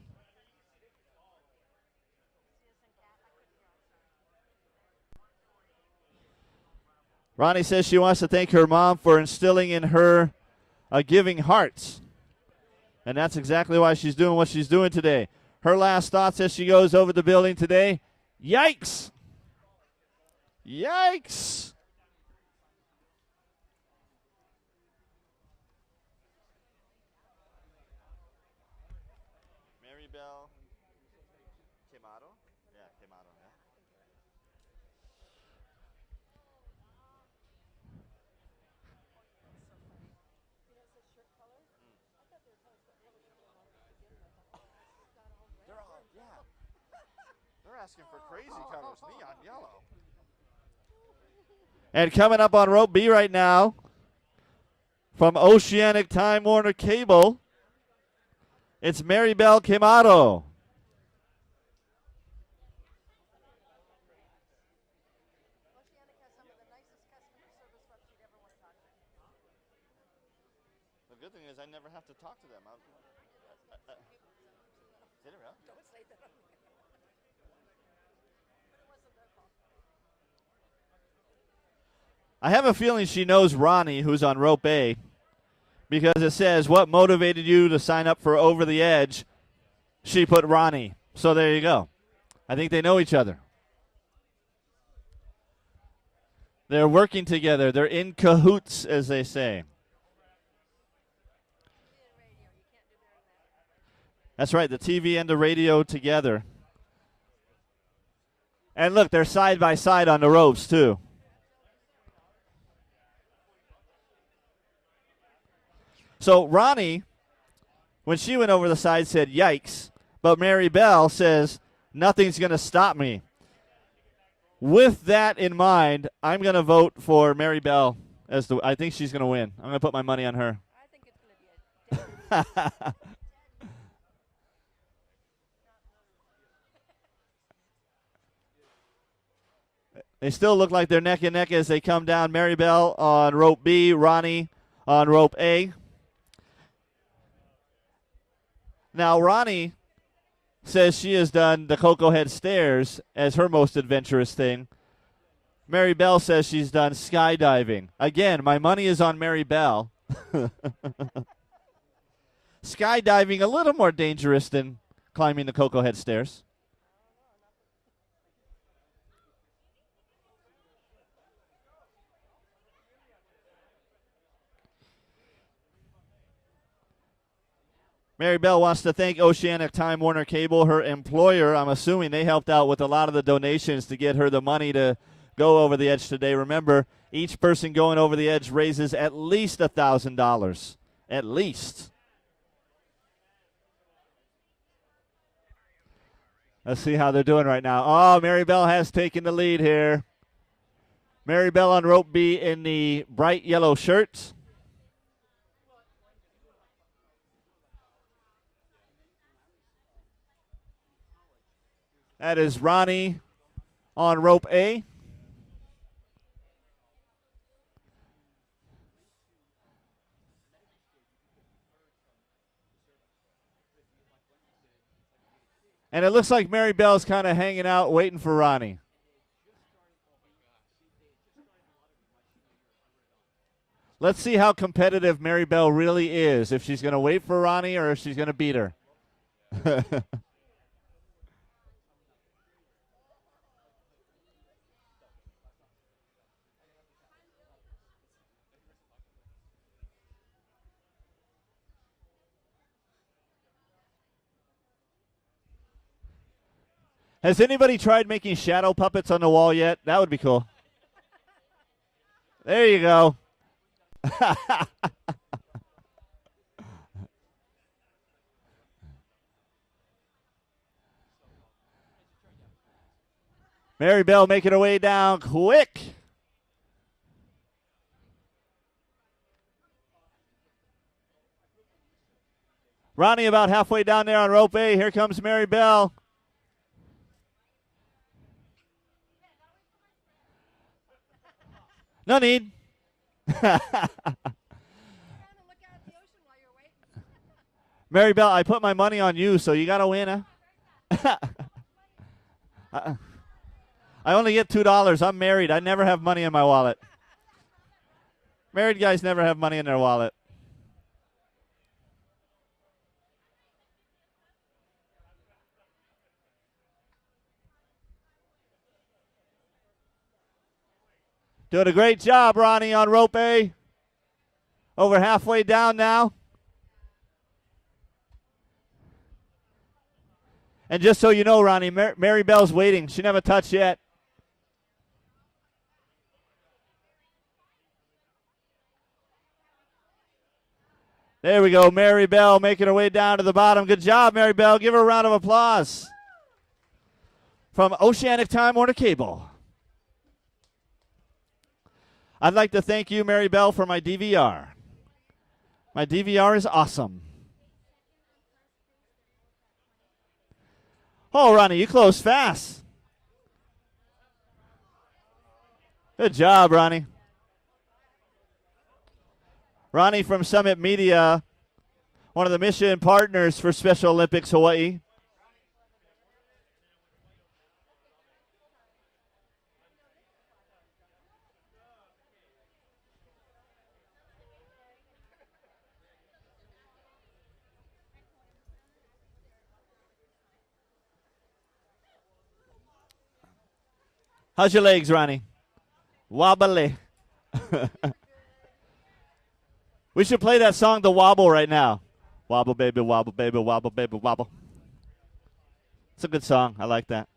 Ronnie says she wants to thank her mom for instilling in her a giving heart. And that's exactly why she's doing what she's doing today. Her last thoughts as she goes over the building today: yikes! Yikes! Mary Bell Kimado? Yeah, Kimado, yeah. They're asking for crazy colors, neon yellow. And coming up on rope B right now, from Oceanic Time Warner Cable, it's Mary Bell Kimado. Oceanic has some of the nicest customer service reps you'd ever want to talk to. The good thing is I never have to talk to them. Did it really? Don't say that. But it wasn't their fault. I have a feeling she knows Ronnie, who's on rope A, because it says, what motivated you to sign up for Over the Edge? She put Ronnie. So there you go. I think they know each other. They're working together. They're in cahoots, as they say. That's right, the TV and the radio together. And look, they're side by side on the ropes, too. So Ronnie, when she went over the side, said, yikes. But Mary Bell says, nothing's going to stop me. With that in mind, I'm going to vote for Mary Bell. I think she's going to win. I'm going to put my money on her. I think it's going to be a They still look like they're neck and neck as they come down. Mary Bell on rope B, Ronnie on rope A. Now, Ronnie says she has done the Cocoa Head Stairs as her most adventurous thing. Mary Bell says she's done skydiving. Again, my money is on Mary Bell. Skydiving a little more dangerous than climbing the Cocoa Head Stairs. Mary Bell wants to thank Oceanic Time Warner Cable, her employer. I'm assuming they helped out with a lot of the donations to get her the money to go over the edge today. Remember, each person going over the edge raises at least $1,000. At least. Let's see how they're doing right now. Oh, Mary Bell has taken the lead here. Mary Bell on rope B in the bright yellow shirts. That is Ronnie on rope A. And it looks like Mary Bell's kind of hanging out, waiting for Ronnie. Let's see how competitive Mary Bell really is, if she's going to wait for Ronnie or if she's going to beat her. Has anybody tried making shadow puppets on the wall yet? That would be cool. There you go. Mary Bell making her way down quick. Ronnie about halfway down there on rope A. Here comes Mary Bell. No need. Mary Bell, I put my money on you, so you got to win. Huh? I only get $2. I'm married. I never have money in my wallet. Married guys never have money in their wallet. Doing a great job, Ronnie, on rope A. Over halfway down now. And just so you know, Ronnie, Mary Bell's waiting. She never touched yet. There we go. Mary Bell making her way down to the bottom. Good job, Mary Bell. Give her a round of applause. From Oceanic Time Warner Cable. I'd like to thank you, Mary Bell, for my DVR. My DVR is awesome. Oh, Ronnie, you closed fast. Good job, Ronnie. Ronnie from Summit Media, one of the mission partners for Special Olympics Hawaii. How's your legs, Ronnie? Wobbly. We should play that song, The Wobble, right now. Wobble, baby, wobble, baby, wobble, baby, wobble. It's a good song. I like that.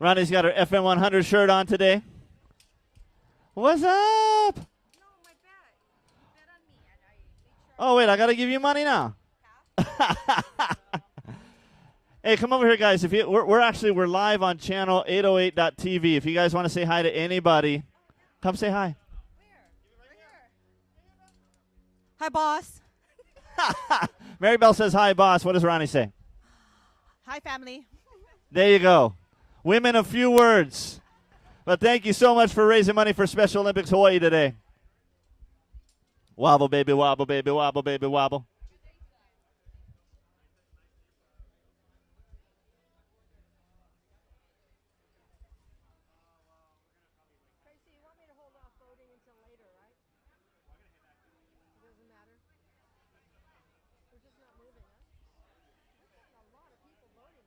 Ronnie's got her FM 100 shirt on today. What's up? Oh, wait, I got to give you money now. Hey, come over here, guys. If you, we're live on channel 808.tv. If you guys want to say hi to anybody, come say hi. Hi, boss. Mary Bell says hi, boss. What does Ronnie say? Hi, family. There you go. Women of few words. But thank you so much for raising money for Special Olympics Hawaii today. Wobble, baby, wobble, baby, wobble, baby, wobble. Tracy, you want me to hold off voting until later, right? It doesn't matter. We're just not moving, huh? We've got a lot of people voting.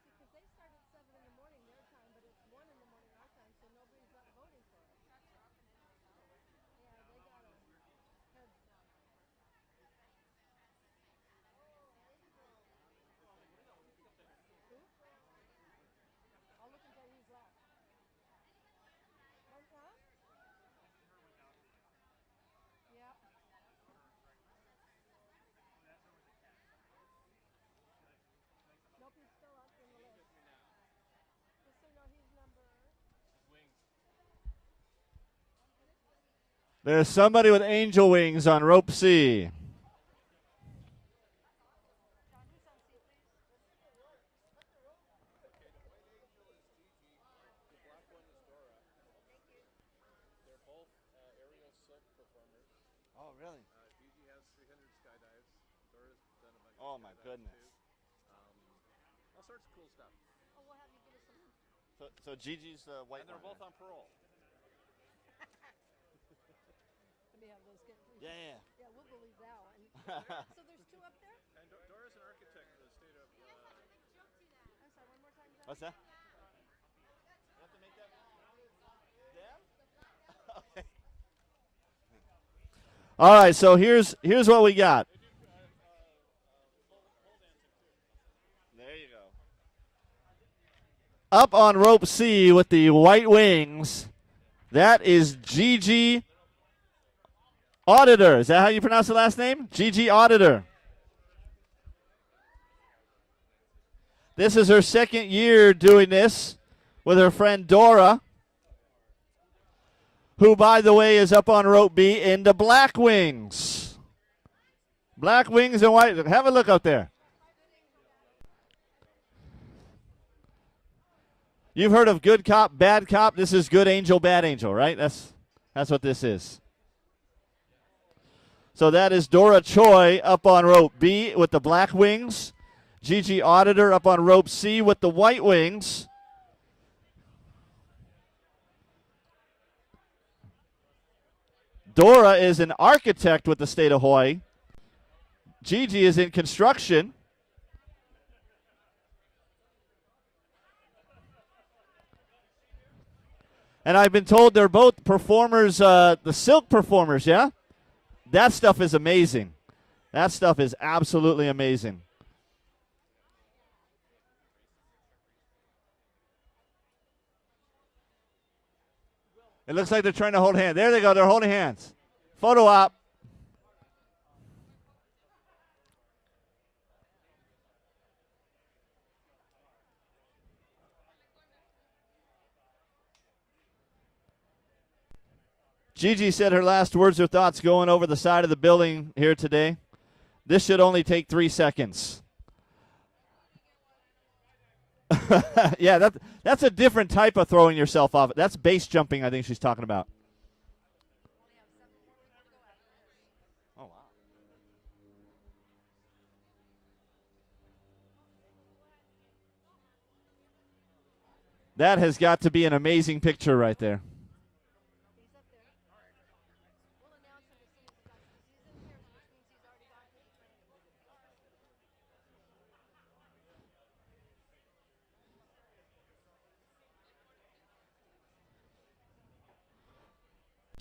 Because they start at 7 in the morning their time, but it's 1 in the morning our time, so nobody's not voting for us. Yeah, they got a head start. Who? I'll look and tell you who's left. Huh? Yeah. Nope, he's still up in the list. Just so you know, he's number. There's somebody with angel wings on rope C. Oh, really? Gigi has 300 skydives. Dora's done a bunch. Oh, my goodness. All sorts of cool stuff. Oh, we'll have you give us some. So Gigi's the white And they're one. both on parole. Let me have those get free. Yeah. Yeah, we'll believe that one. So there's 2 up there? And Dora's an architect for the state of. I'm sorry, one more time. Zach? What's that? You have to make that. Yeah? Okay. All right, so here's what we got. There you go. Up on rope C with the white wings, that is Gigi Auditor. Is that how you pronounce the last name? Gigi Auditor. This is her second year doing this with her friend Dora, who, by the way, is up on rope B in the black wings. Black wings and white. Have a look up there. You've heard of good cop, bad cop. This is good angel, bad angel, right? That's what this is. So that is Dora Choi up on rope B with the black wings. Gigi Auditor up on rope C with the white wings. Dora is an architect with the state of Hawaii. Gigi is in construction. And I've been told they're both performers, the silk performers, yeah? That stuff is amazing. That stuff is absolutely amazing. It looks like they're trying to hold hands. There they go. They're holding hands. Photo op. Gigi said her last words or thoughts going over the side of the building here today. This should only take 3 seconds. Yeah, that's a different type of throwing yourself off. That's base jumping, I think she's talking about. Oh, wow. That has got to be an amazing picture right there.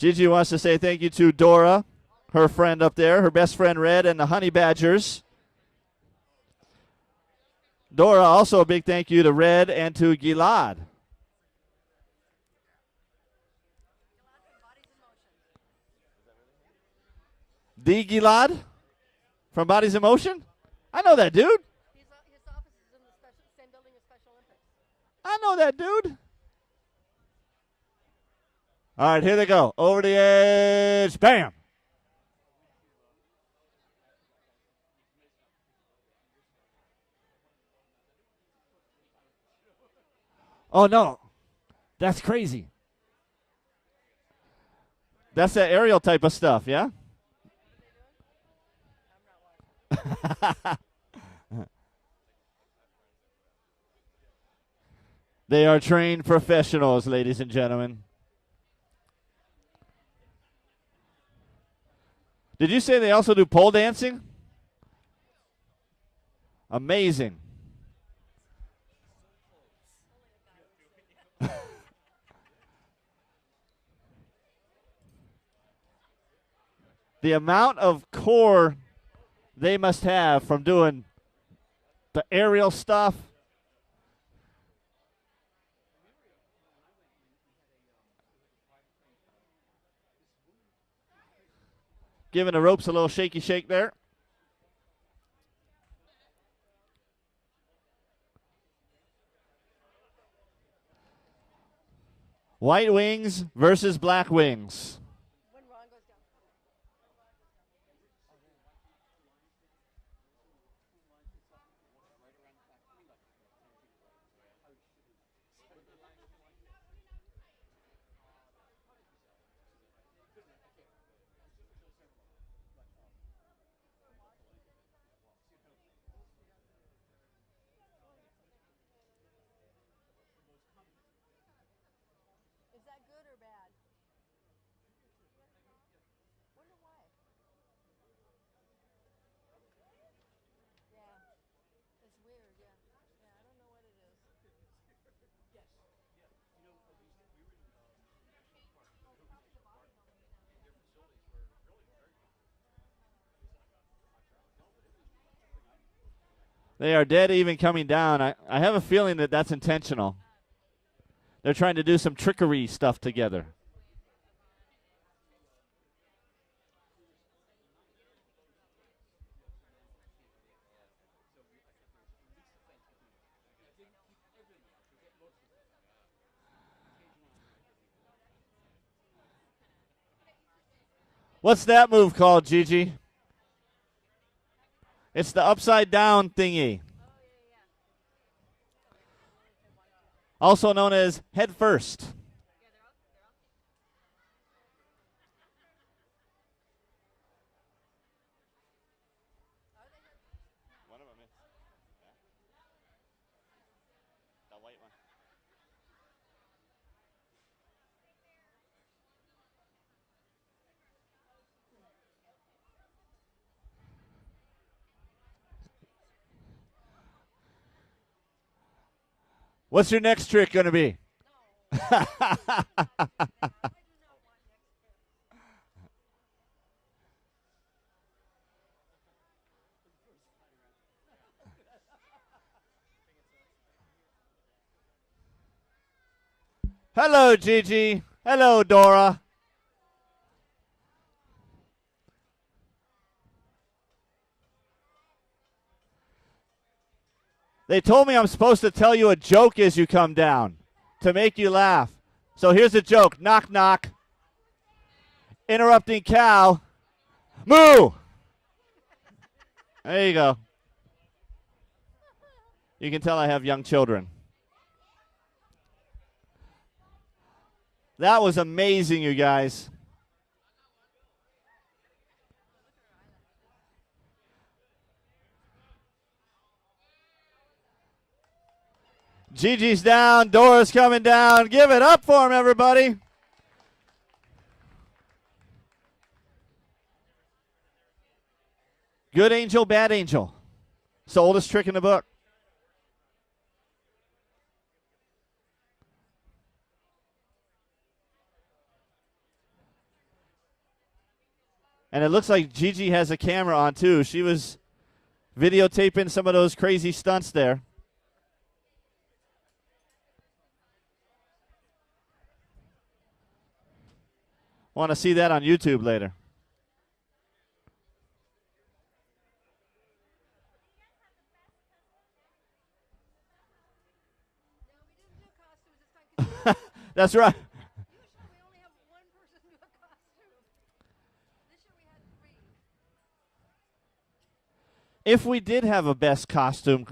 Gigi wants to say thank you to Dora, her friend up there, her best friend Red, and the Honey Badgers. Dora, also a big thank you to Red and to Gilad. The Gilad from Bodies in Motion? I know that dude. His office is in the same building as Special Olympics. I know that dude. All right, here they go. Over the edge. Bam. Oh, no. That's crazy. That's that aerial type of stuff, yeah? They are trained professionals, ladies and gentlemen. Did you say they also do pole dancing? Amazing. The amount of core they must have from doing the aerial stuff. Giving the ropes a little shaky shake there. White wings versus black wings. Is that good or bad? Wonder why. Yeah. It's weird, yeah. Yeah, I don't know what it is. They are dead even coming down. I have a feeling that that's intentional. They're trying to do some trickery stuff together. What's that move called, Gigi? It's the upside down thingy. Also known as head first. One of them is. Yeah. The white one. What's your next trick going to be? Hello, Gigi. Hello, Dora. They told me I'm supposed to tell you a joke as you come down to make you laugh. So here's a joke. Knock, knock. Interrupting cow. Moo! There you go. You can tell I have young children. That was amazing, you guys. Gigi's down. Dora's coming down. Give it up for him, everybody. Good angel, bad angel. It's the oldest trick in the book. And it looks like Gigi has a camera on, too. She was videotaping some of those crazy stunts there. Want to see that on YouTube later. That's right. Usually we only have one person do a costume. This year we had 3. If we did have a best costume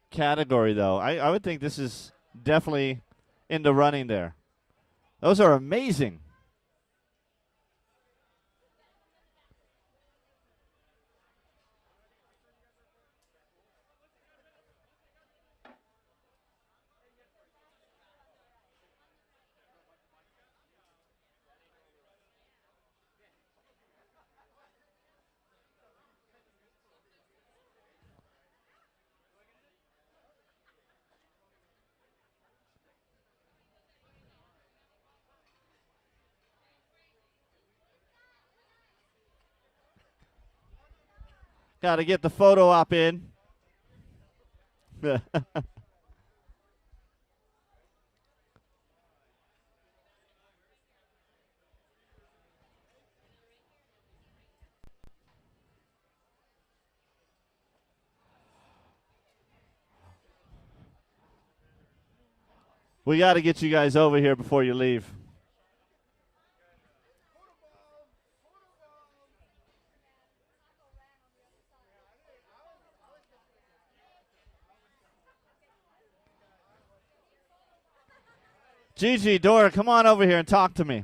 category, though, I would think this is definitely in the running there. Those are amazing. Got to get the photo op in. We got to get you guys over here before you leave. Gigi, Dora, come on over here and talk to me.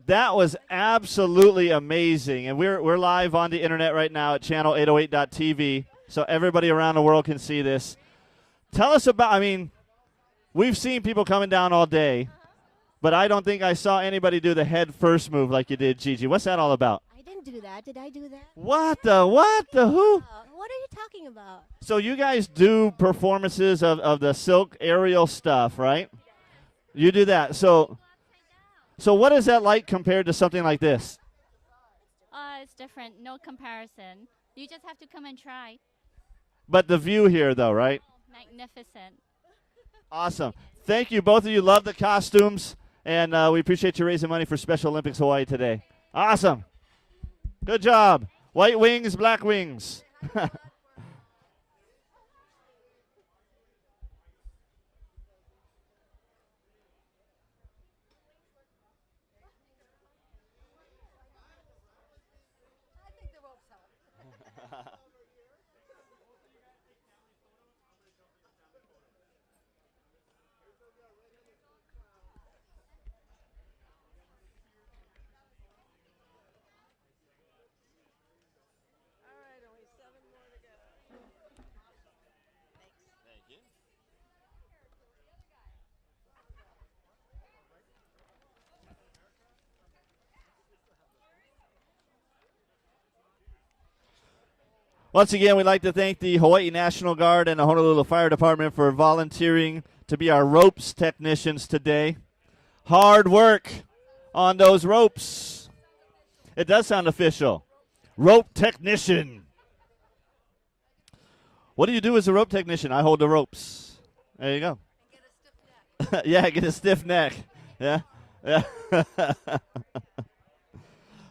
That was absolutely amazing. And we're live on the internet right now at channel808.tv, so everybody around the world can see this. Tell us about, I mean, we've seen people coming down all day, but I don't think I saw anybody do the head first move like you did, Gigi. What's that all about? I didn't do that. Did I do that? What the who? What are you talking about? So you guys do performances of the silk aerial stuff, right? You do that. So what is that like compared to something like this? It's different. No comparison. You just have to come and try. But the view here, though, right? Magnificent. Awesome. Thank you. Both of you love the costumes, and we appreciate you raising money for Special Olympics Hawaii today. Awesome. Good job. White wings, black wings. I think the ropes help. All right, only 7 more to go. Thank you. Once again, we'd like to thank the Hawaii National Guard and the Honolulu Fire Department for volunteering to be our ropes technicians today. Hard work on those ropes. It does sound official. Rope technician. What do you do as a rope technician? I hold the ropes. There you go. Yeah, get a stiff neck. Yeah. Yeah.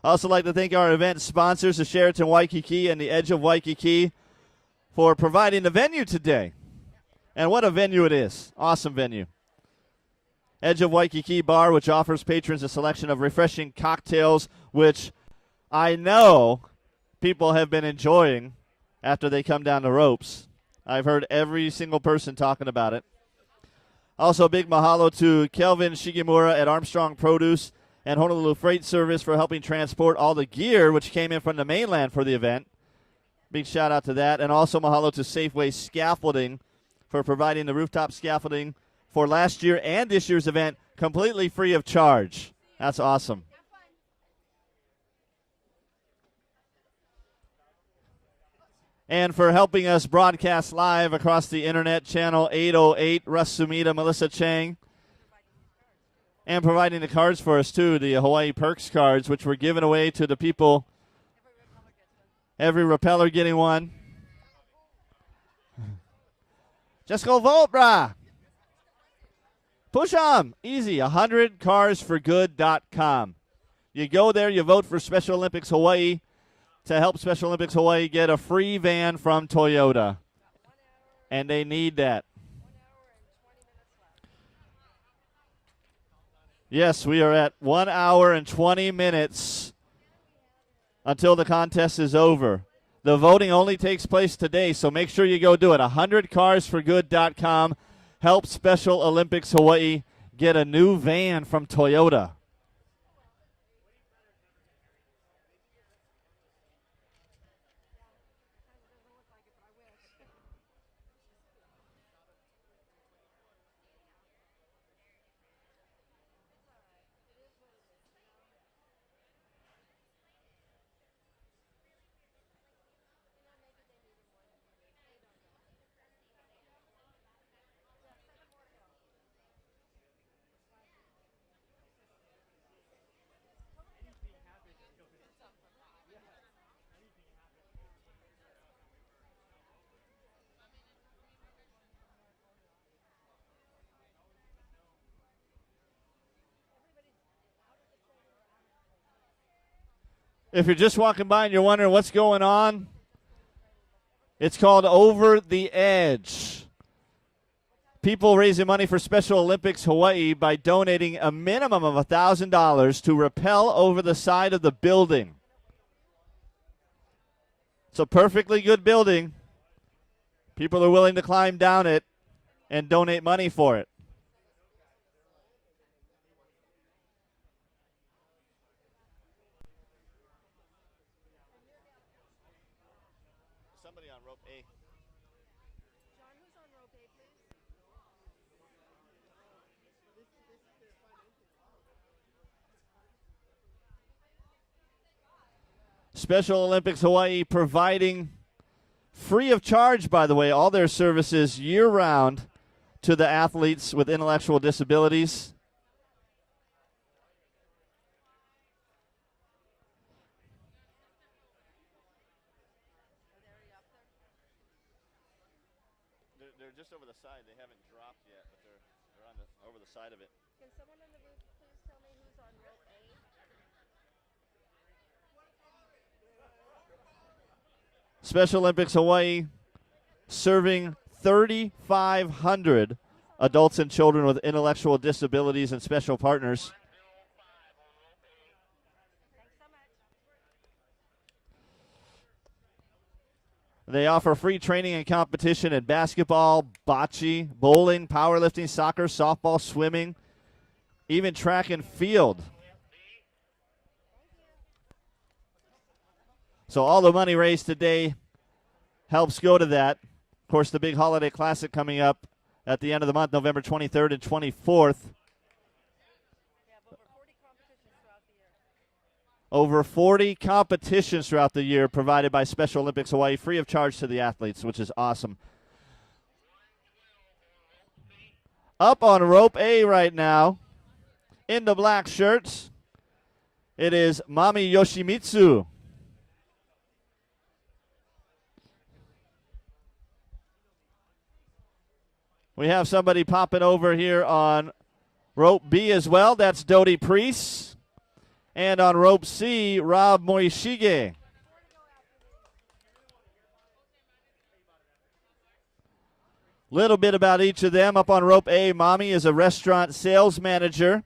I also like to thank our event sponsors, the Sheraton Waikiki and the Edge of Waikiki, for providing the venue today. And what a venue it is. Awesome venue. Edge of Waikiki Bar, which offers patrons a selection of refreshing cocktails, which I know people have been enjoying after they come down the ropes. I've heard every single person talking about it. Also, big mahalo to Kelvin Shigemura at Armstrong Produce and Honolulu Freight Service for helping transport all the gear which came in from the mainland for the event. Big shout out to that. And also mahalo to Safeway Scaffolding for providing the rooftop scaffolding for last year and this year's event completely free of charge. That's awesome. And for helping us broadcast live across the internet, channel 808, Russ Sumida, Melissa Chang. And providing the cards for us, too, the Hawaii Perks cards, which we're giving away to the people. Every repeller getting one. Just go vote, brah. Push on. Easy. 100carsforgood.com. You go there, you vote for Special Olympics Hawaii to help Special Olympics Hawaii get a free van from Toyota. And they need that. Yes, we are at 1 hour and 20 minutes until the contest is over. The voting only takes place today, so make sure you go do it. 100carsforgood.com. Help Special Olympics Hawaii get a new van from Toyota. If you're just walking by and you're wondering what's going on, it's called Over the Edge. People raising money for Special Olympics Hawaii by donating a minimum of $1,000 to rappel over the side of the building. It's a perfectly good building. People are willing to climb down it and donate money for it. Somebody on rope A. John, who's on rope A, please? Special Olympics Hawaii providing free of charge, by the way, all their services year-round to the athletes with intellectual disabilities. They're just over the side. They haven't dropped yet, but they're on over the side of it. Can someone on the roof please tell me who's on rope A? Special Olympics Hawaii serving 3,500 adults and children with intellectual disabilities and special partners. They offer free training and competition in basketball, bocce, bowling, powerlifting, soccer, softball, swimming, even track and field. So all the money raised today helps go to that. Of course, the big holiday classic coming up at the end of the month, November 23rd and 24th. Over 40 competitions throughout the year provided by Special Olympics Hawaii, free of charge to the athletes, which is awesome. Up on rope A right now, in the black shirts, it is Mami Yoshimitsu. We have somebody popping over here on rope B as well. That's Dodie Priest. And on rope C, Rob Moishige. Little bit about each of them. Up on rope A, Mommy is a restaurant sales manager.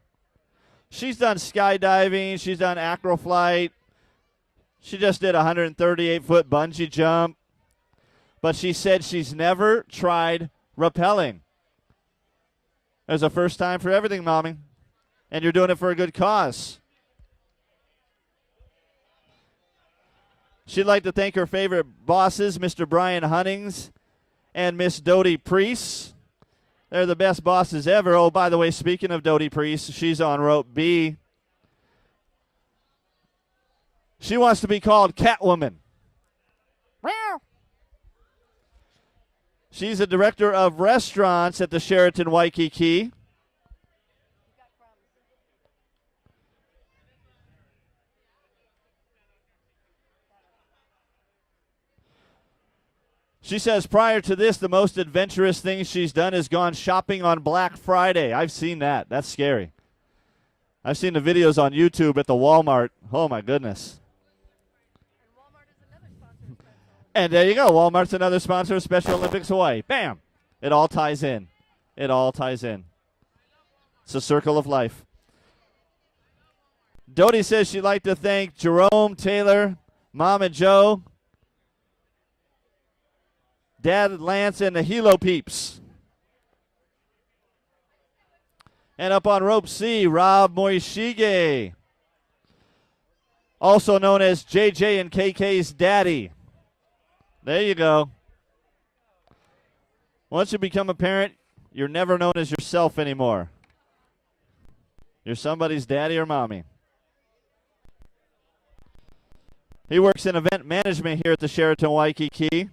She's done skydiving. She's done acroflight. She just did a 138-foot bungee jump. But she said she's never tried rappelling. There's a first time for everything, Mommy. And you're doing it for a good cause. She'd like to thank her favorite bosses, Mr. Brian Hunnings and Miss Dodie Priest. They're the best bosses ever. Oh, by the way, speaking of Dodie Priest, she's on rope B. She wants to be called Catwoman. She's a director of restaurants at the Sheraton Waikiki. She says prior to this, the most adventurous thing she's done is gone shopping on Black Friday. I've seen that. That's scary. I've seen the videos on YouTube at the Walmart. Oh, my goodness. And there you go. Walmart's another sponsor of Special Olympics Hawaii. Bam. It all ties in. It all ties in. It's a circle of life. Dodie says she'd like to thank Jerome, Taylor, Mom and Joe, Dad Lance, and the Hilo peeps. And up on rope C, Rob Moishige, also known as JJ and KK's daddy. There you go. Once you become a parent, you're never known as yourself anymore. You're somebody's daddy or mommy. He works in event management here at the Sheraton Waikiki.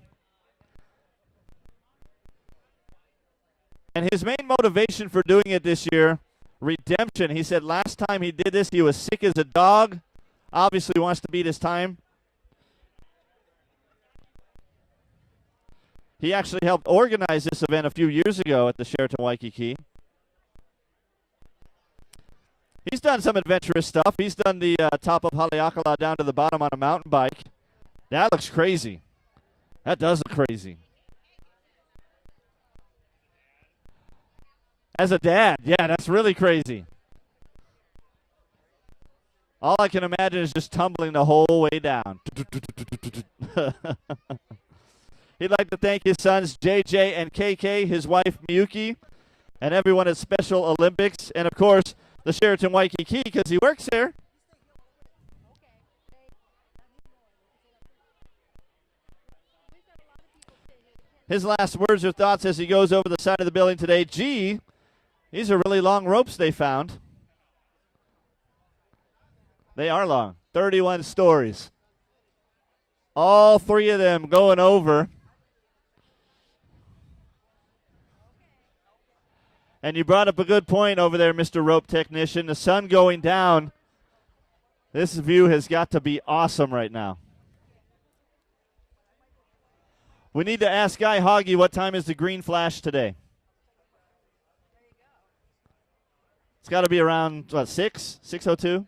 And his main motivation for doing it this year, redemption. He said last time he did this, he was sick as a dog. Obviously wants to beat his time. He actually helped organize this event a few years ago at the Sheraton Waikiki. He's done some adventurous stuff. He's done the top of Haleakala down to the bottom on a mountain bike. That looks crazy. That does look crazy. As a dad, yeah, that's really crazy. All I can imagine is just tumbling the whole way down. He'd like to thank his sons, JJ and KK, his wife, Miyuki, and everyone at Special Olympics, and, of course, the Sheraton Waikiki, because he works there. His last words or thoughts as he goes over the side of the building today. Gee, these are really long ropes they found. They are long. 31 stories. All three of them going over. And you brought up a good point over there, Mr. Rope Technician. The sun going down. This view has got to be awesome right now. We need to ask Guy Hoggy what time is the green flash today. It's got to be around, what, 6? 6:02?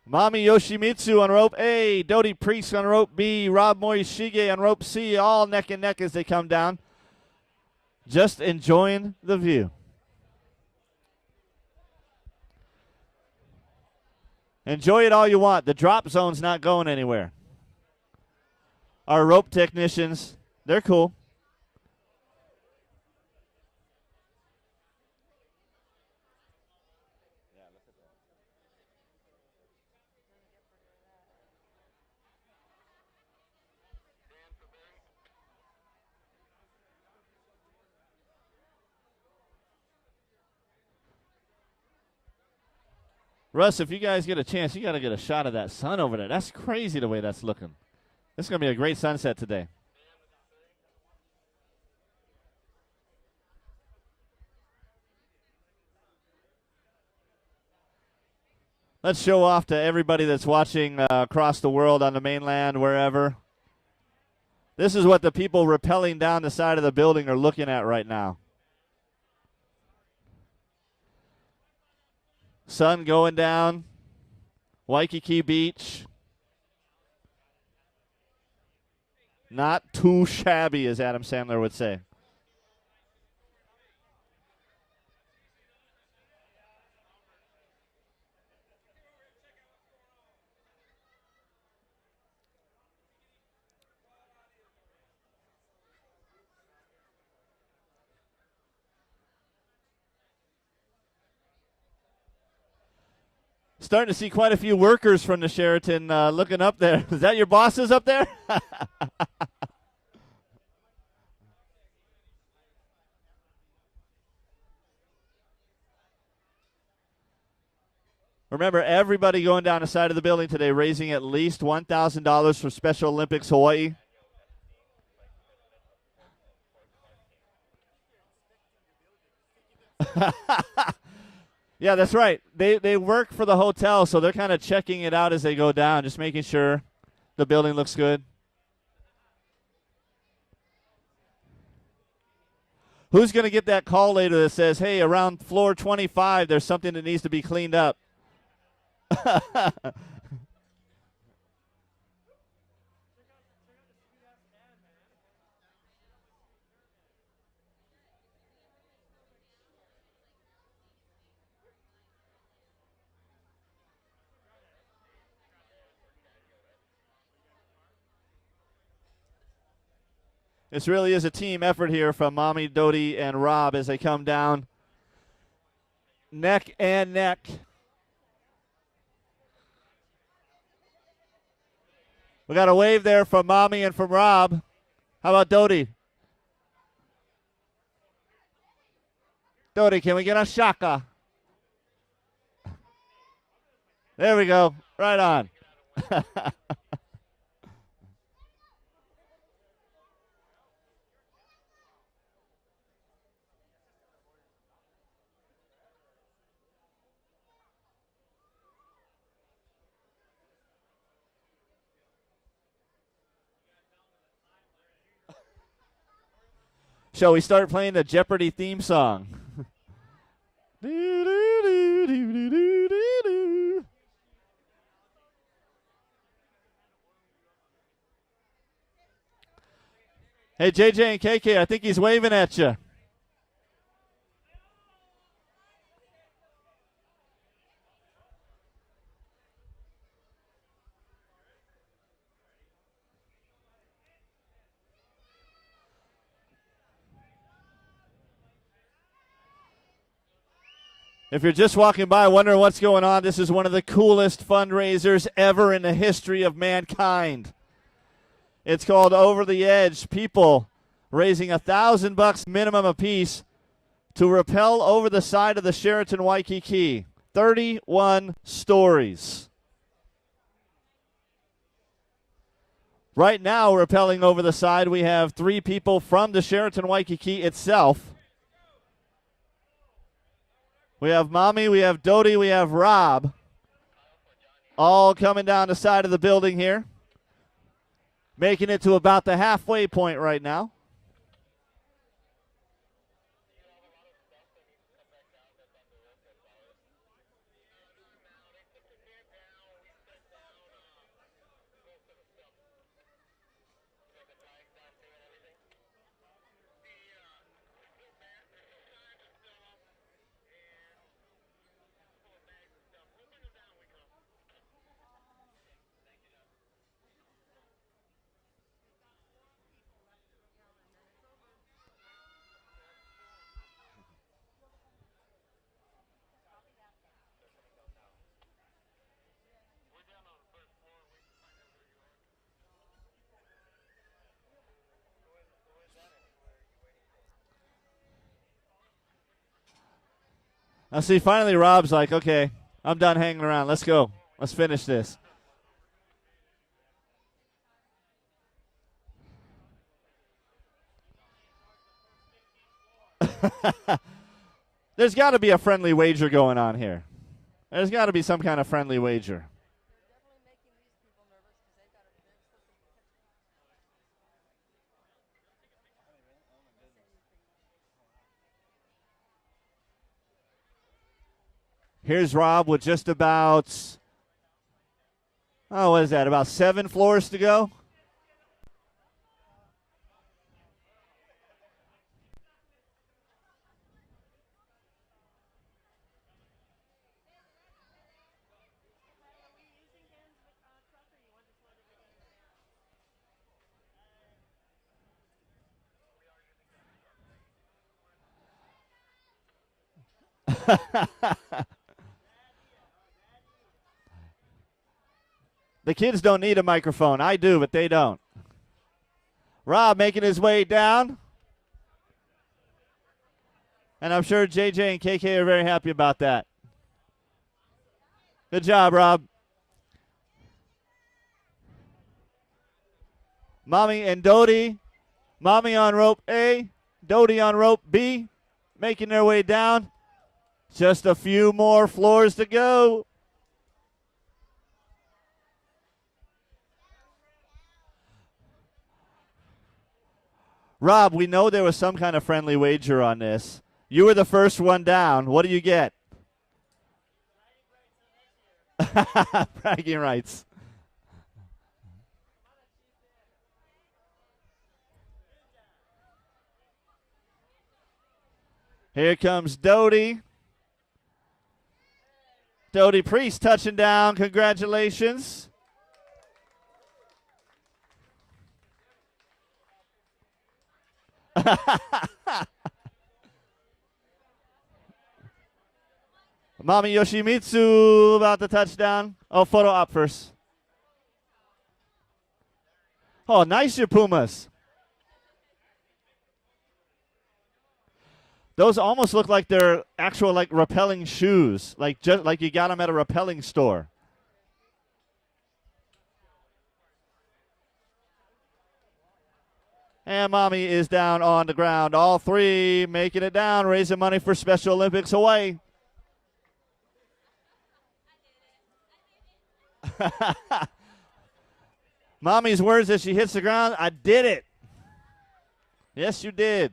Mami Yoshimitsu on rope A, Dodie Priest on rope B, Rob Morishige on rope C, all neck and neck as they come down. Just enjoying the view. Enjoy it all you want. The drop zone's not going anywhere. Our rope technicians, they're cool. Russ, if you guys get a chance, you got to get a shot of that sun over there. That's crazy the way that's looking. This is going to be a great sunset today. Let's show off to everybody that's watching across the world on the mainland, wherever. This is what the people rappelling down the side of the building are looking at right now. Sun going down, Waikiki Beach. Not too shabby, as Adam Sandler would say. Starting to see quite a few workers from the Sheraton looking up there. Is that your bosses up there? Remember, everybody going down the side of the building today raising at least $1,000 for Special Olympics Hawaii. Yeah, that's right. They work for the hotel, so they're kind of checking it out as they go down, just making sure the building looks good. Who's going to get that call later that says, hey, around floor 25, there's something that needs to be cleaned up? This really is a team effort here from Mommy, Dodie, and Rob as they come down neck and neck. We got a wave there from Mommy and from Rob. How about Dodie? Dodie, can we get a shaka? There we go. Right on. Shall we start playing the Jeopardy theme song? Hey, JJ and KK, I think he's waving at you. If you're just walking by wondering what's going on, this is one of the coolest fundraisers ever in the history of mankind. It's called Over the Edge. People raising $1,000 minimum apiece to rappel over the side of the Sheraton Waikiki. 31 stories. Right now, rappelling over the side, we have 3 people from the Sheraton Waikiki itself. We have Mommy, we have Dodie, we have Rob, all coming down the side of the building here, making it to about the halfway point right now. Now, see, finally Rob's like, okay, I'm done hanging around. Let's go. Let's finish this. There's got to be a friendly wager going on here. There's got to be some kind of friendly wager. Here's Rob with just about, what is that, about 7 floors to go? The kids don't need a microphone. I do, but they don't. Rob making his way down. And I'm sure JJ and KK are very happy about that. Good job, Rob. Mommy and Dodie. Mommy on rope A, Dodie on rope B, making their way down. Just a few more floors to go. Rob, we know there was some kind of friendly wager on this. You were the first one down. What do you get? Bragging rights. Here comes Doty. Doty Priest touching down. Congratulations. Mami Yoshimitsu about the touchdown. Oh, photo op first. Oh, nice, your Pumas. Those almost look like they're actual like rappelling shoes, like just like you got them at a rappelling store. And Mommy is down on the ground. All three making it down, raising money for Special Olympics Hawaii. Mommy's words as she hits the ground, I did it. Yes, you did.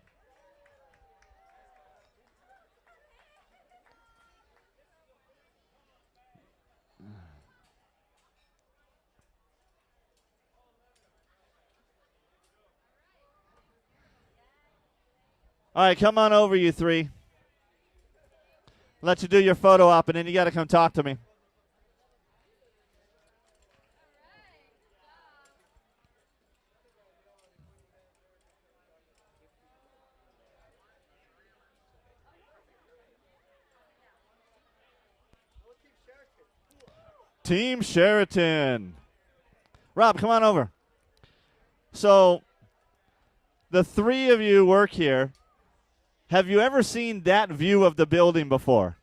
All right, come on over, you three. Let you do your photo op, and then you got to come talk to me. Team Sheraton. Rob, come on over. So, the three of you work here. Have you ever seen that view of the building before?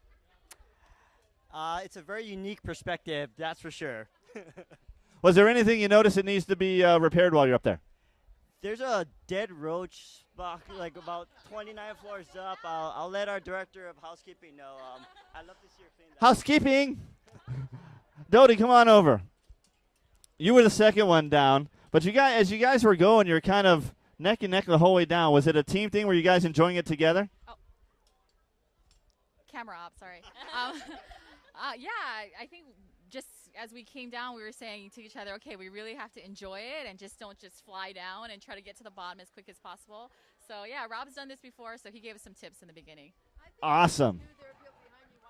It's a very unique perspective, that's for sure. Was there anything you noticed that needs to be repaired while you're up there? There's a dead roach spot, like about 29 floors up. I'll let our director of housekeeping know. I'd love to see her clean that. Housekeeping. Doty, come on over. You were the second one down, but you guys, as you guys were going, you're kind of neck and neck the whole way down. Was it a team thing? Were you guys enjoying it together? Oh. Camera op, sorry. Yeah, I think just as we came down, we were saying to each other, okay, we really have to enjoy it and just don't just fly down and try to get to the bottom as quick as possible. So, yeah, Rob's done this before, so he gave us some tips in the beginning. Awesome.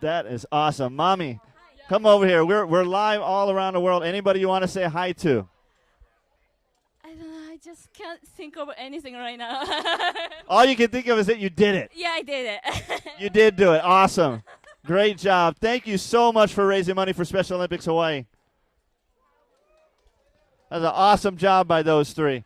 That is awesome. Mommy, come over here. We're live all around the world. Anybody you want to say hi to? I don't know. I just can't think of anything right now. All you can think of is that you did it. Yeah, I did it. You did do it. Awesome. Great job. Thank you so much for raising money for Special Olympics Hawaii. That's an awesome job by those three.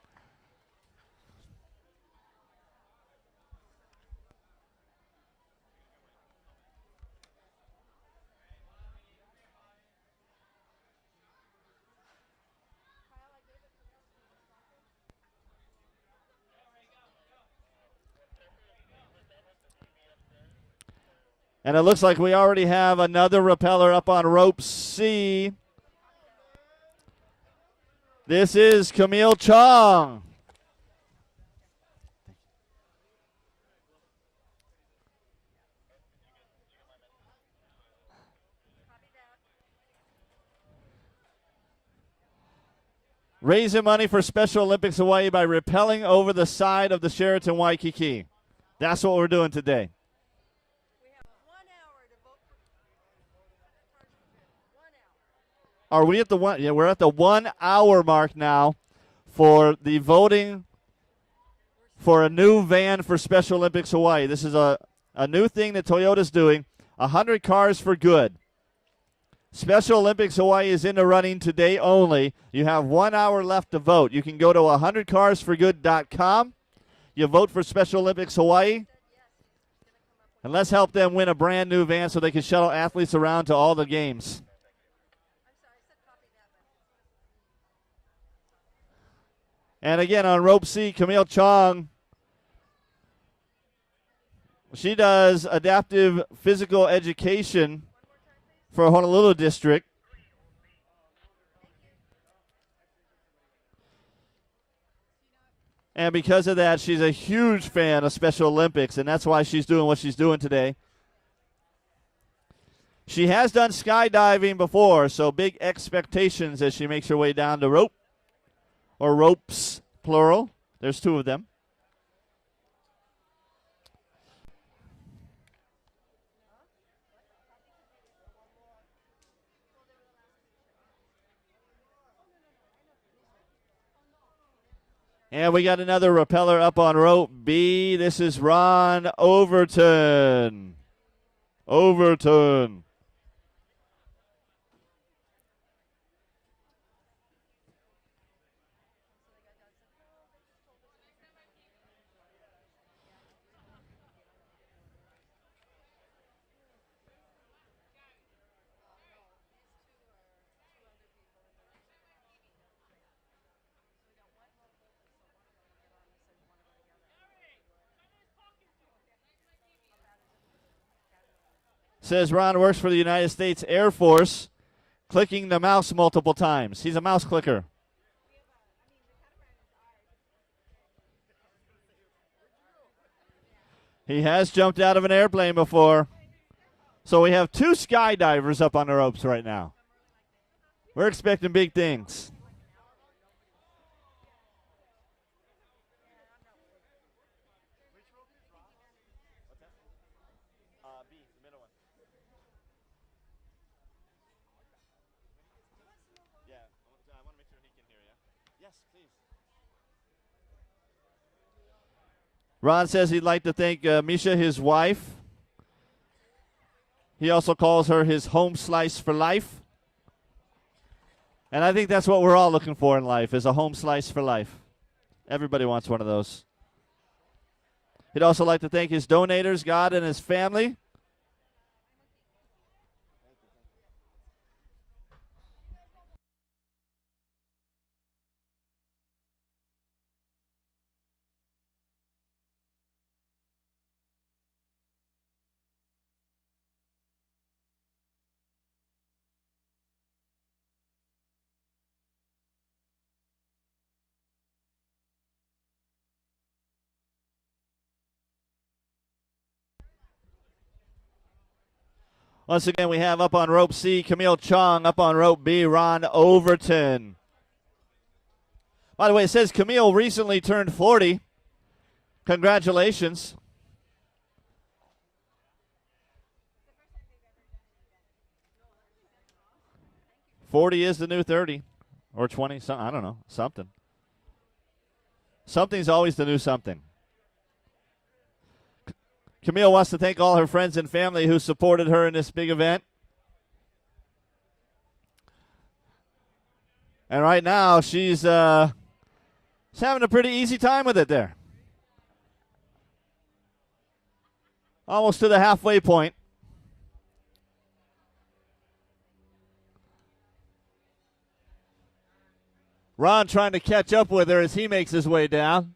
And it looks like we already have another repeller up on rope C. This is Camille Chong. Raising money for Special Olympics Hawaii by rappelling over the side of the Sheraton Waikiki. That's what we're doing today. Are we at the one? Yeah, we're at the 1 hour mark now for the voting for a new van for Special Olympics Hawaii. This is a new thing that Toyota's doing. 100 cars for good. Special Olympics Hawaii is in the running today only. You have 1 hour left to vote. You can go to 100carsforgood.com. You vote for Special Olympics Hawaii. And let's help them win a brand new van so they can shuttle athletes around to all the games. And again, on rope C, Camille Chong She does adaptive physical education for Honolulu District. And because of that, she's a huge fan of Special Olympics, and that's why she's doing what she's doing today. She has done skydiving before, so big expectations as she makes her way down the rope, or ropes, plural. There's two of them. And we got another repeller up on rope B. This is Ron Overton. Overton. Says Ron works for the United States Air Force, clicking the mouse multiple times. He's a mouse clicker. He has jumped out of an airplane before. So we have two skydivers up on the ropes right now. We're expecting big things. Ron says he'd like to thank Misha, his wife. He also calls her his home slice for life. And I think that's what we're all looking for in life, is a home slice for life. Everybody wants one of those. He'd also like to thank his donators, God, and his family. Once again, we have up on rope C, Camille Chong. Up on rope B, Ron Overton. By the way, it says Camille recently turned 40. Congratulations. $40 is the new 30. Or 20, I don't know, something. Something's always the new something. Camille wants to thank all her friends and family who supported her in this big event. And right now, she's having a pretty easy time with it there. Almost to the halfway point. Ron trying to catch up with her as he makes his way down.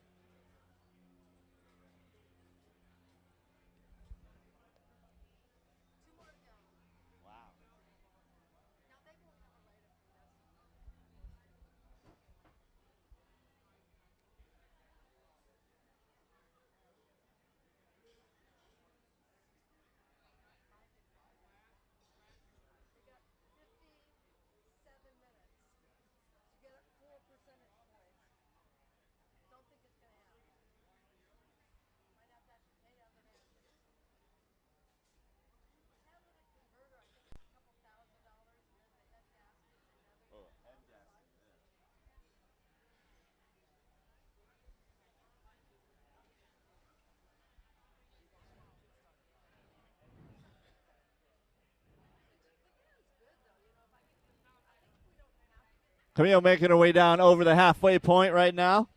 Camille making her way down over the halfway point right now.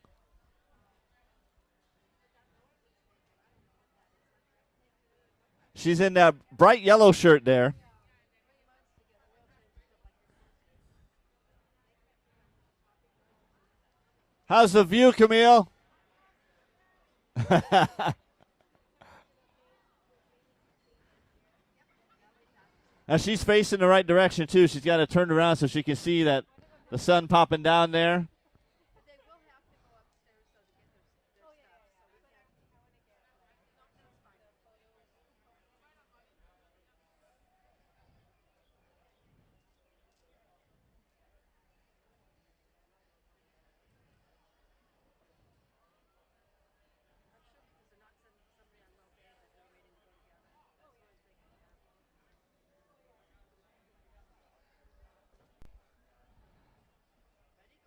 She's in that bright yellow shirt there. How's the view, Camille? Now she's facing the right direction, too. She's got to turn around so she can see that the sun popping down there.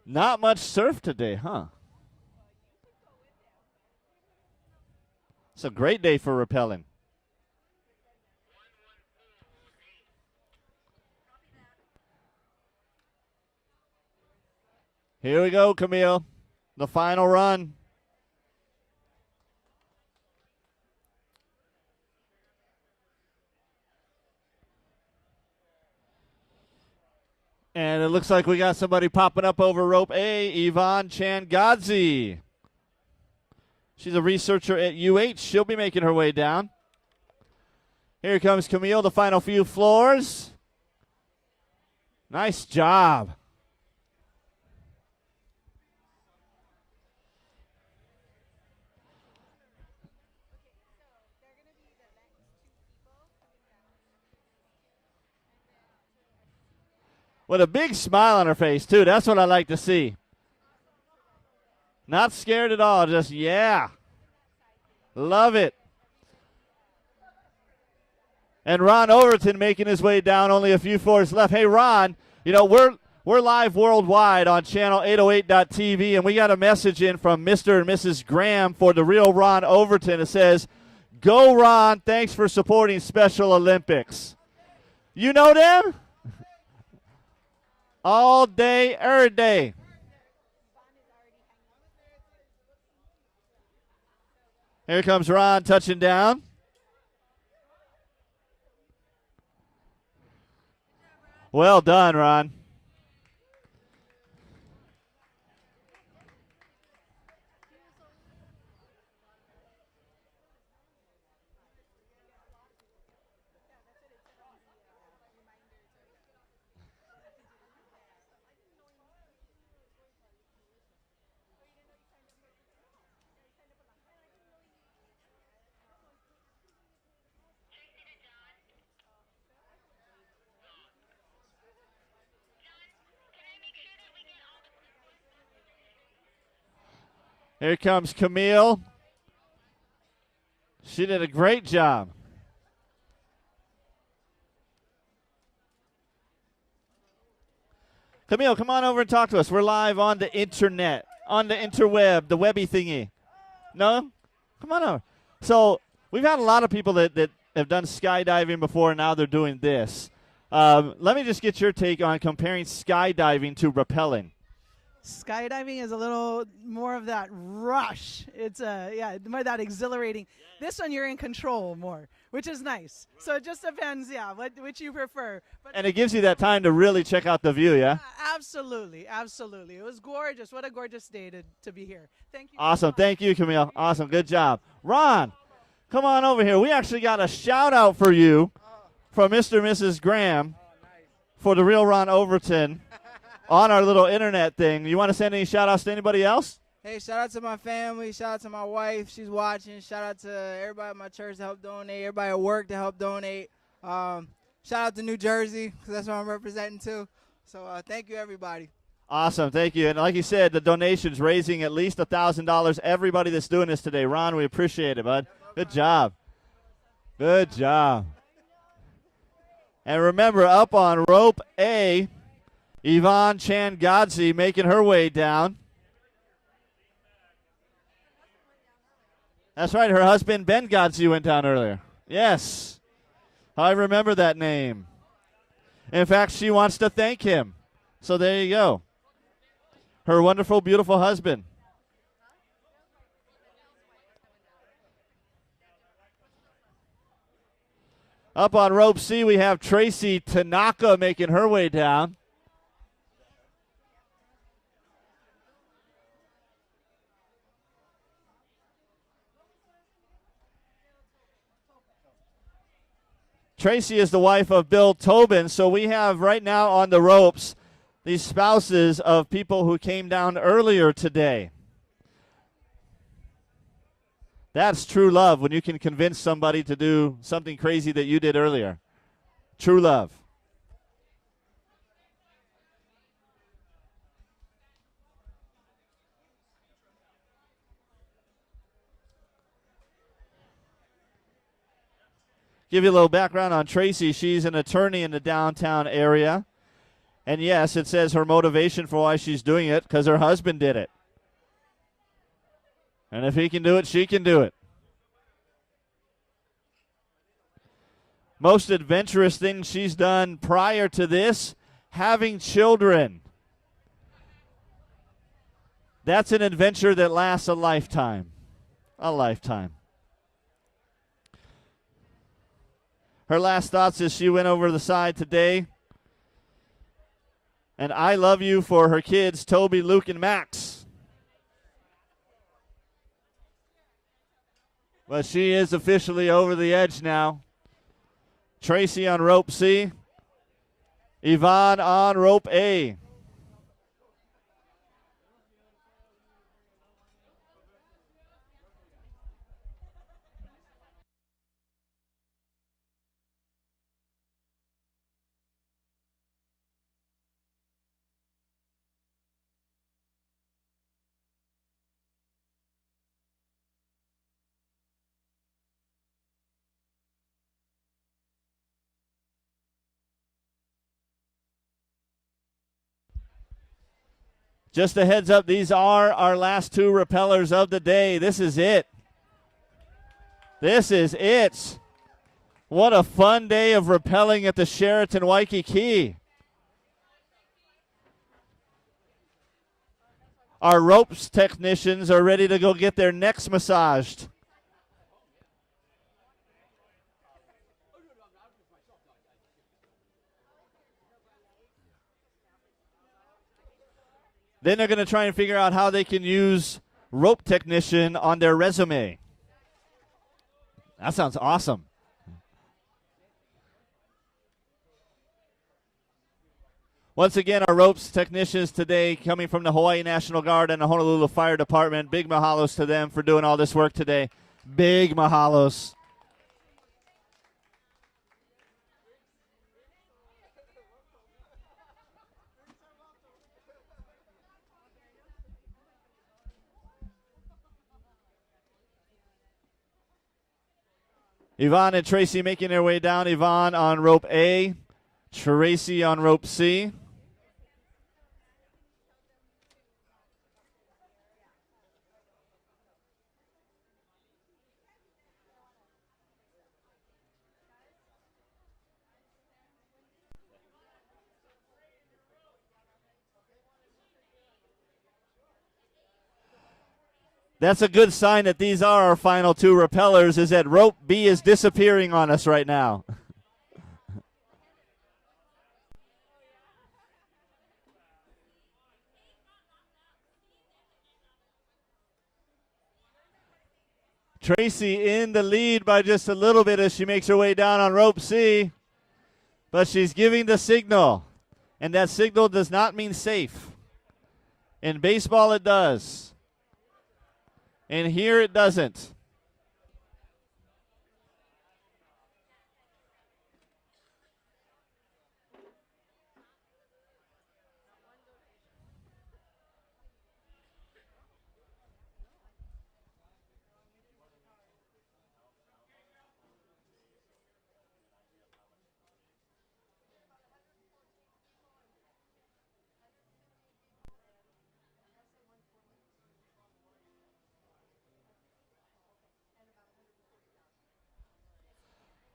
Not much surf today, huh? It's a great day for rappelling. Here we go, Camille. The final run. And it looks like we got somebody popping up over rope A, Yvonne Changadzi. She's a researcher at UH. She'll be making her way down. Here comes Camille, the final few floors. Nice job. With a big smile on her face, too. That's what I like to see. Not scared at all. Just, yeah. Love it. And Ron Overton making his way down. Only a few floors left. Hey, Ron, you know, we're live worldwide on channel 808.tv, and we got a message in from Mr. and Mrs. Graham for the real Ron Overton. It says, "Go, Ron. Thanks for supporting Special Olympics." You know them? All day, every day. Here comes Ron touching down. Well done, Ron. Here comes Camille. She did a great job. Camille, come on over and talk to us. We're live on the internet, on the interweb, the webby thingy. No? Come on over. So we've had a lot of people that have done skydiving before, and now they're doing this. Let me just get your take on comparing skydiving to rappelling. Skydiving is a little more of that rush. It's more that exhilarating. This one you're in control more, which is nice. So it just depends, which you prefer. But And it gives you that time to really check out the view, yeah? Absolutely, absolutely. It was gorgeous. What a gorgeous day to be here. Thank you. Awesome. Thank you, Camille. Awesome. Good job. Ron, come on over here. We actually got a shout-out for you from Mr. and Mrs. Graham for the real Ron Overton on our little internet thing. You want to send any shout-outs to anybody else? Hey, shout out to my family. Shout out to my wife. She's watching. Shout out to everybody at my church to help donate. Everybody at work to help donate. Shout out to New Jersey because that's what I'm representing too. So thank you, everybody. Awesome. Thank you. And like you said, the donation's raising at least $1,000. Everybody that's doing this today. Ron, we appreciate it, bud. Good job. Good job. And remember, up on rope A, Yvonne Changadzi making her way down. That's right. Her husband, Ben Godzi, went down earlier. Yes. I remember that name. In fact, she wants to thank him. So there you go. Her wonderful, beautiful husband. Up on rope C, we have Tracy Tanaka making her way down. Tracy is the wife of Bill Tobin, so we have right now on the ropes these spouses of people who came down earlier today. That's true love, when you can convince somebody to do something crazy that you did earlier. True love. Give you a little background on Tracy. She's an attorney in the downtown area. And yes, it says her motivation for why she's doing it, because her husband did it. And if he can do it, she can do it. Most adventurous thing she's done prior to this, having children. That's an adventure that lasts a lifetime. A lifetime. Her last thoughts as she went over the side today. And I love you for her kids, Toby, Luke, and Max. But she is officially over the edge now. Tracy on rope C. Yvonne on rope A. Just a heads up, these are our last two rappellers of the day. This is it. This is it. What a fun day of rappelling at the Sheraton Waikiki. Our ropes technicians are ready to go get their necks massaged. Then they're going to try and figure out how they can use rope technician on their resume. That sounds awesome. Once again, our ropes technicians today coming from the Hawaii National Guard and the Honolulu Fire Department. Big mahalos to them for doing all this work today. Big mahalos. Yvonne and Tracy making their way down. Yvonne on rope A. Tracy on rope C. That's a good sign that these are our final two rappellers, is that rope B is disappearing on us right now. Tracy in the lead by just a little bit as she makes her way down on rope C. But she's giving the signal. And that signal does not mean safe. In baseball, it does. And here it doesn't.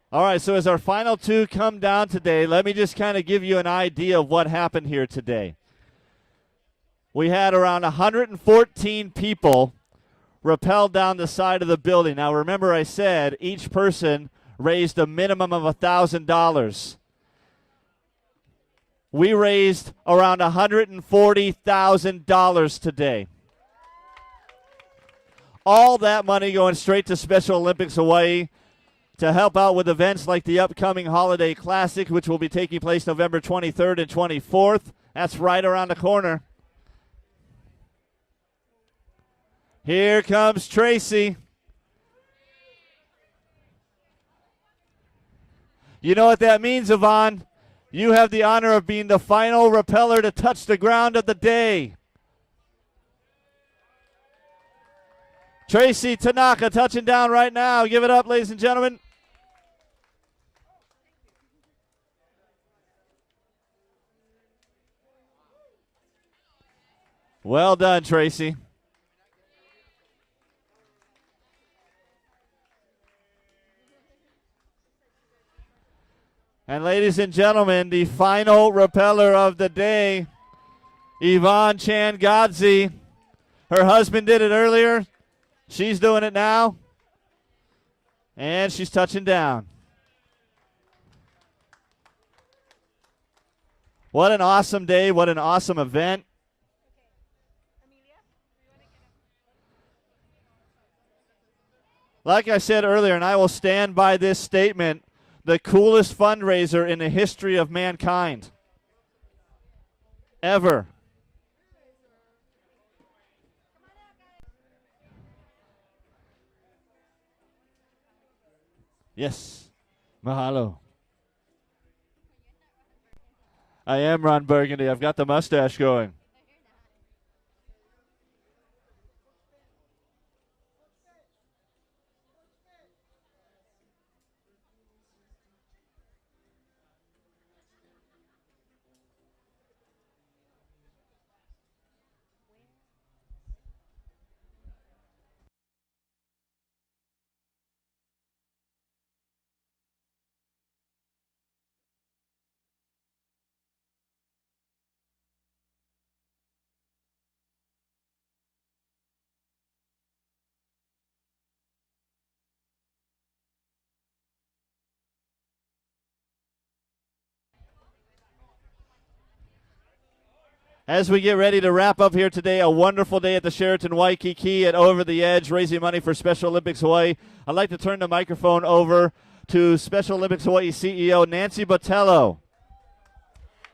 All right, so as our final two come down today, let me just kind of give you an idea of what happened here today. We had around 114 people rappel down the side of the building. Now, remember I said each person raised a minimum of $1,000. We raised around $140,000 today. All that money going straight to Special Olympics Hawaii. to help out with events like the upcoming Holiday Classic, which will be taking place November 23rd and 24th. That's right around the corner. Here comes Tracy. You know what that means, Yvonne? You have the honor of being the final rappeller to touch the ground of the day. Tracy Tanaka touching down right now. Give it up, ladies and gentlemen. Well done, Tracy. And ladies and gentlemen, the final rappeller of the day, Yvonne Changadze. Her husband did it earlier. She's doing it now. And she's touching down. What an awesome day. What an awesome event. Like I said earlier, and I will stand by this statement, the coolest fundraiser in the history of mankind. Ever. Yes. Mahalo. I am Ron Burgundy. I've got the mustache going. As we get ready to wrap up here today, a wonderful day at the Sheraton Waikiki at Over the Edge, raising money for Special Olympics Hawaii. I'd like to turn the microphone over to Special Olympics Hawaii CEO Nancy Botello.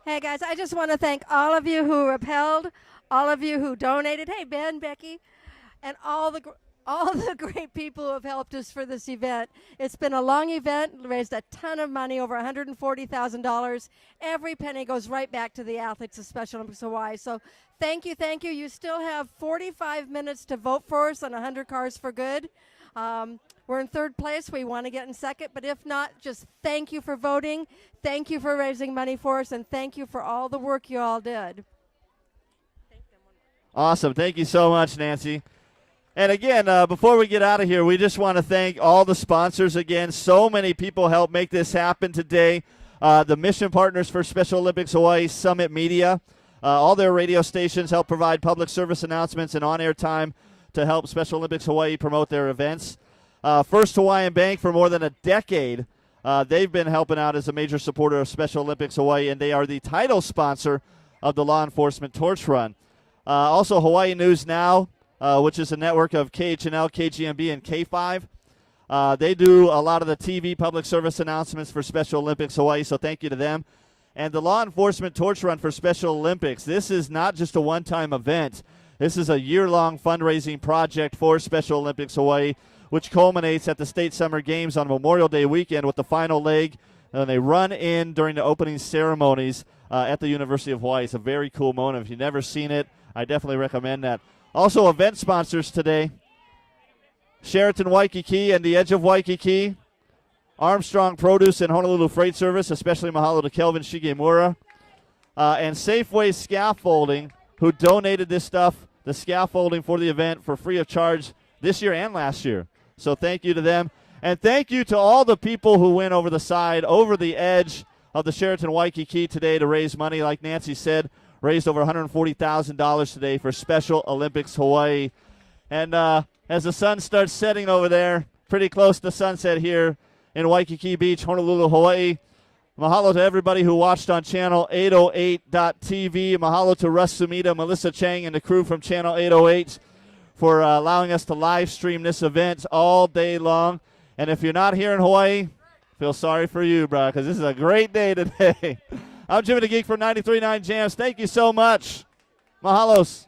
Hey, guys, I just want to thank all of you who rappelled, all of you who donated. Hey, Ben, Becky, and all the great people who have helped us for this event. It's been a long event, raised a ton of money, over $140,000. Every penny goes right back to the athletes of Special Olympics Hawaii. So thank you, thank you. You still have 45 minutes to vote for us on 100 Cars for Good. We're in third place. We want to get in second, but if not, just thank you for voting. Thank you for raising money for us, and thank you for all the work you all did. Awesome. Thank you so much, Nancy. And again, before we get out of here, we just want to thank all the sponsors again. So many people helped make this happen today. The mission partners for Special Olympics Hawaii, Summit Media. All their radio stations help provide public service announcements and on-air time to help Special Olympics Hawaii promote their events. First Hawaiian Bank for more than a decade. They've been helping out as a major supporter of Special Olympics Hawaii, and they are the title sponsor of the Law Enforcement Torch Run. Also, Hawaii News Now, which is a network of KHNL, KGMB, and K5. They do a lot of the TV public service announcements for Special Olympics Hawaii, so thank you to them. And the Law Enforcement Torch Run for Special Olympics. This is not just a one-time event. This is a year-long fundraising project for Special Olympics Hawaii, which culminates at the State Summer Games on Memorial Day weekend with the final leg. And they run in during the opening ceremonies at the University of Hawaii. It's a very cool moment. If you've never seen it, I definitely recommend that. Also, event sponsors today, Sheraton Waikiki and the Edge of Waikiki, Armstrong Produce and Honolulu Freight Service, especially mahalo to Kelvin Shigemura, and Safeway Scaffolding, who donated this stuff, the scaffolding for the event for free of charge this year and last year. So thank you to them. And thank you to all the people who went over the side, over the edge of the Sheraton Waikiki today to raise money. Like Nancy said, raised over $140,000 today for Special Olympics Hawaii. And as the sun starts setting over there, pretty close to sunset here in Waikiki Beach, Honolulu, Hawaii, mahalo to everybody who watched on Channel 808.tv. Mahalo to Russ Sumida, Melissa Chang, and the crew from Channel 808 for allowing us to live stream this event all day long. And if you're not here in Hawaii, feel sorry for you, bro, because this is a great day today. I'm Jimmy the Geek from 93.9 Jams. Thank you so much. Mahalos.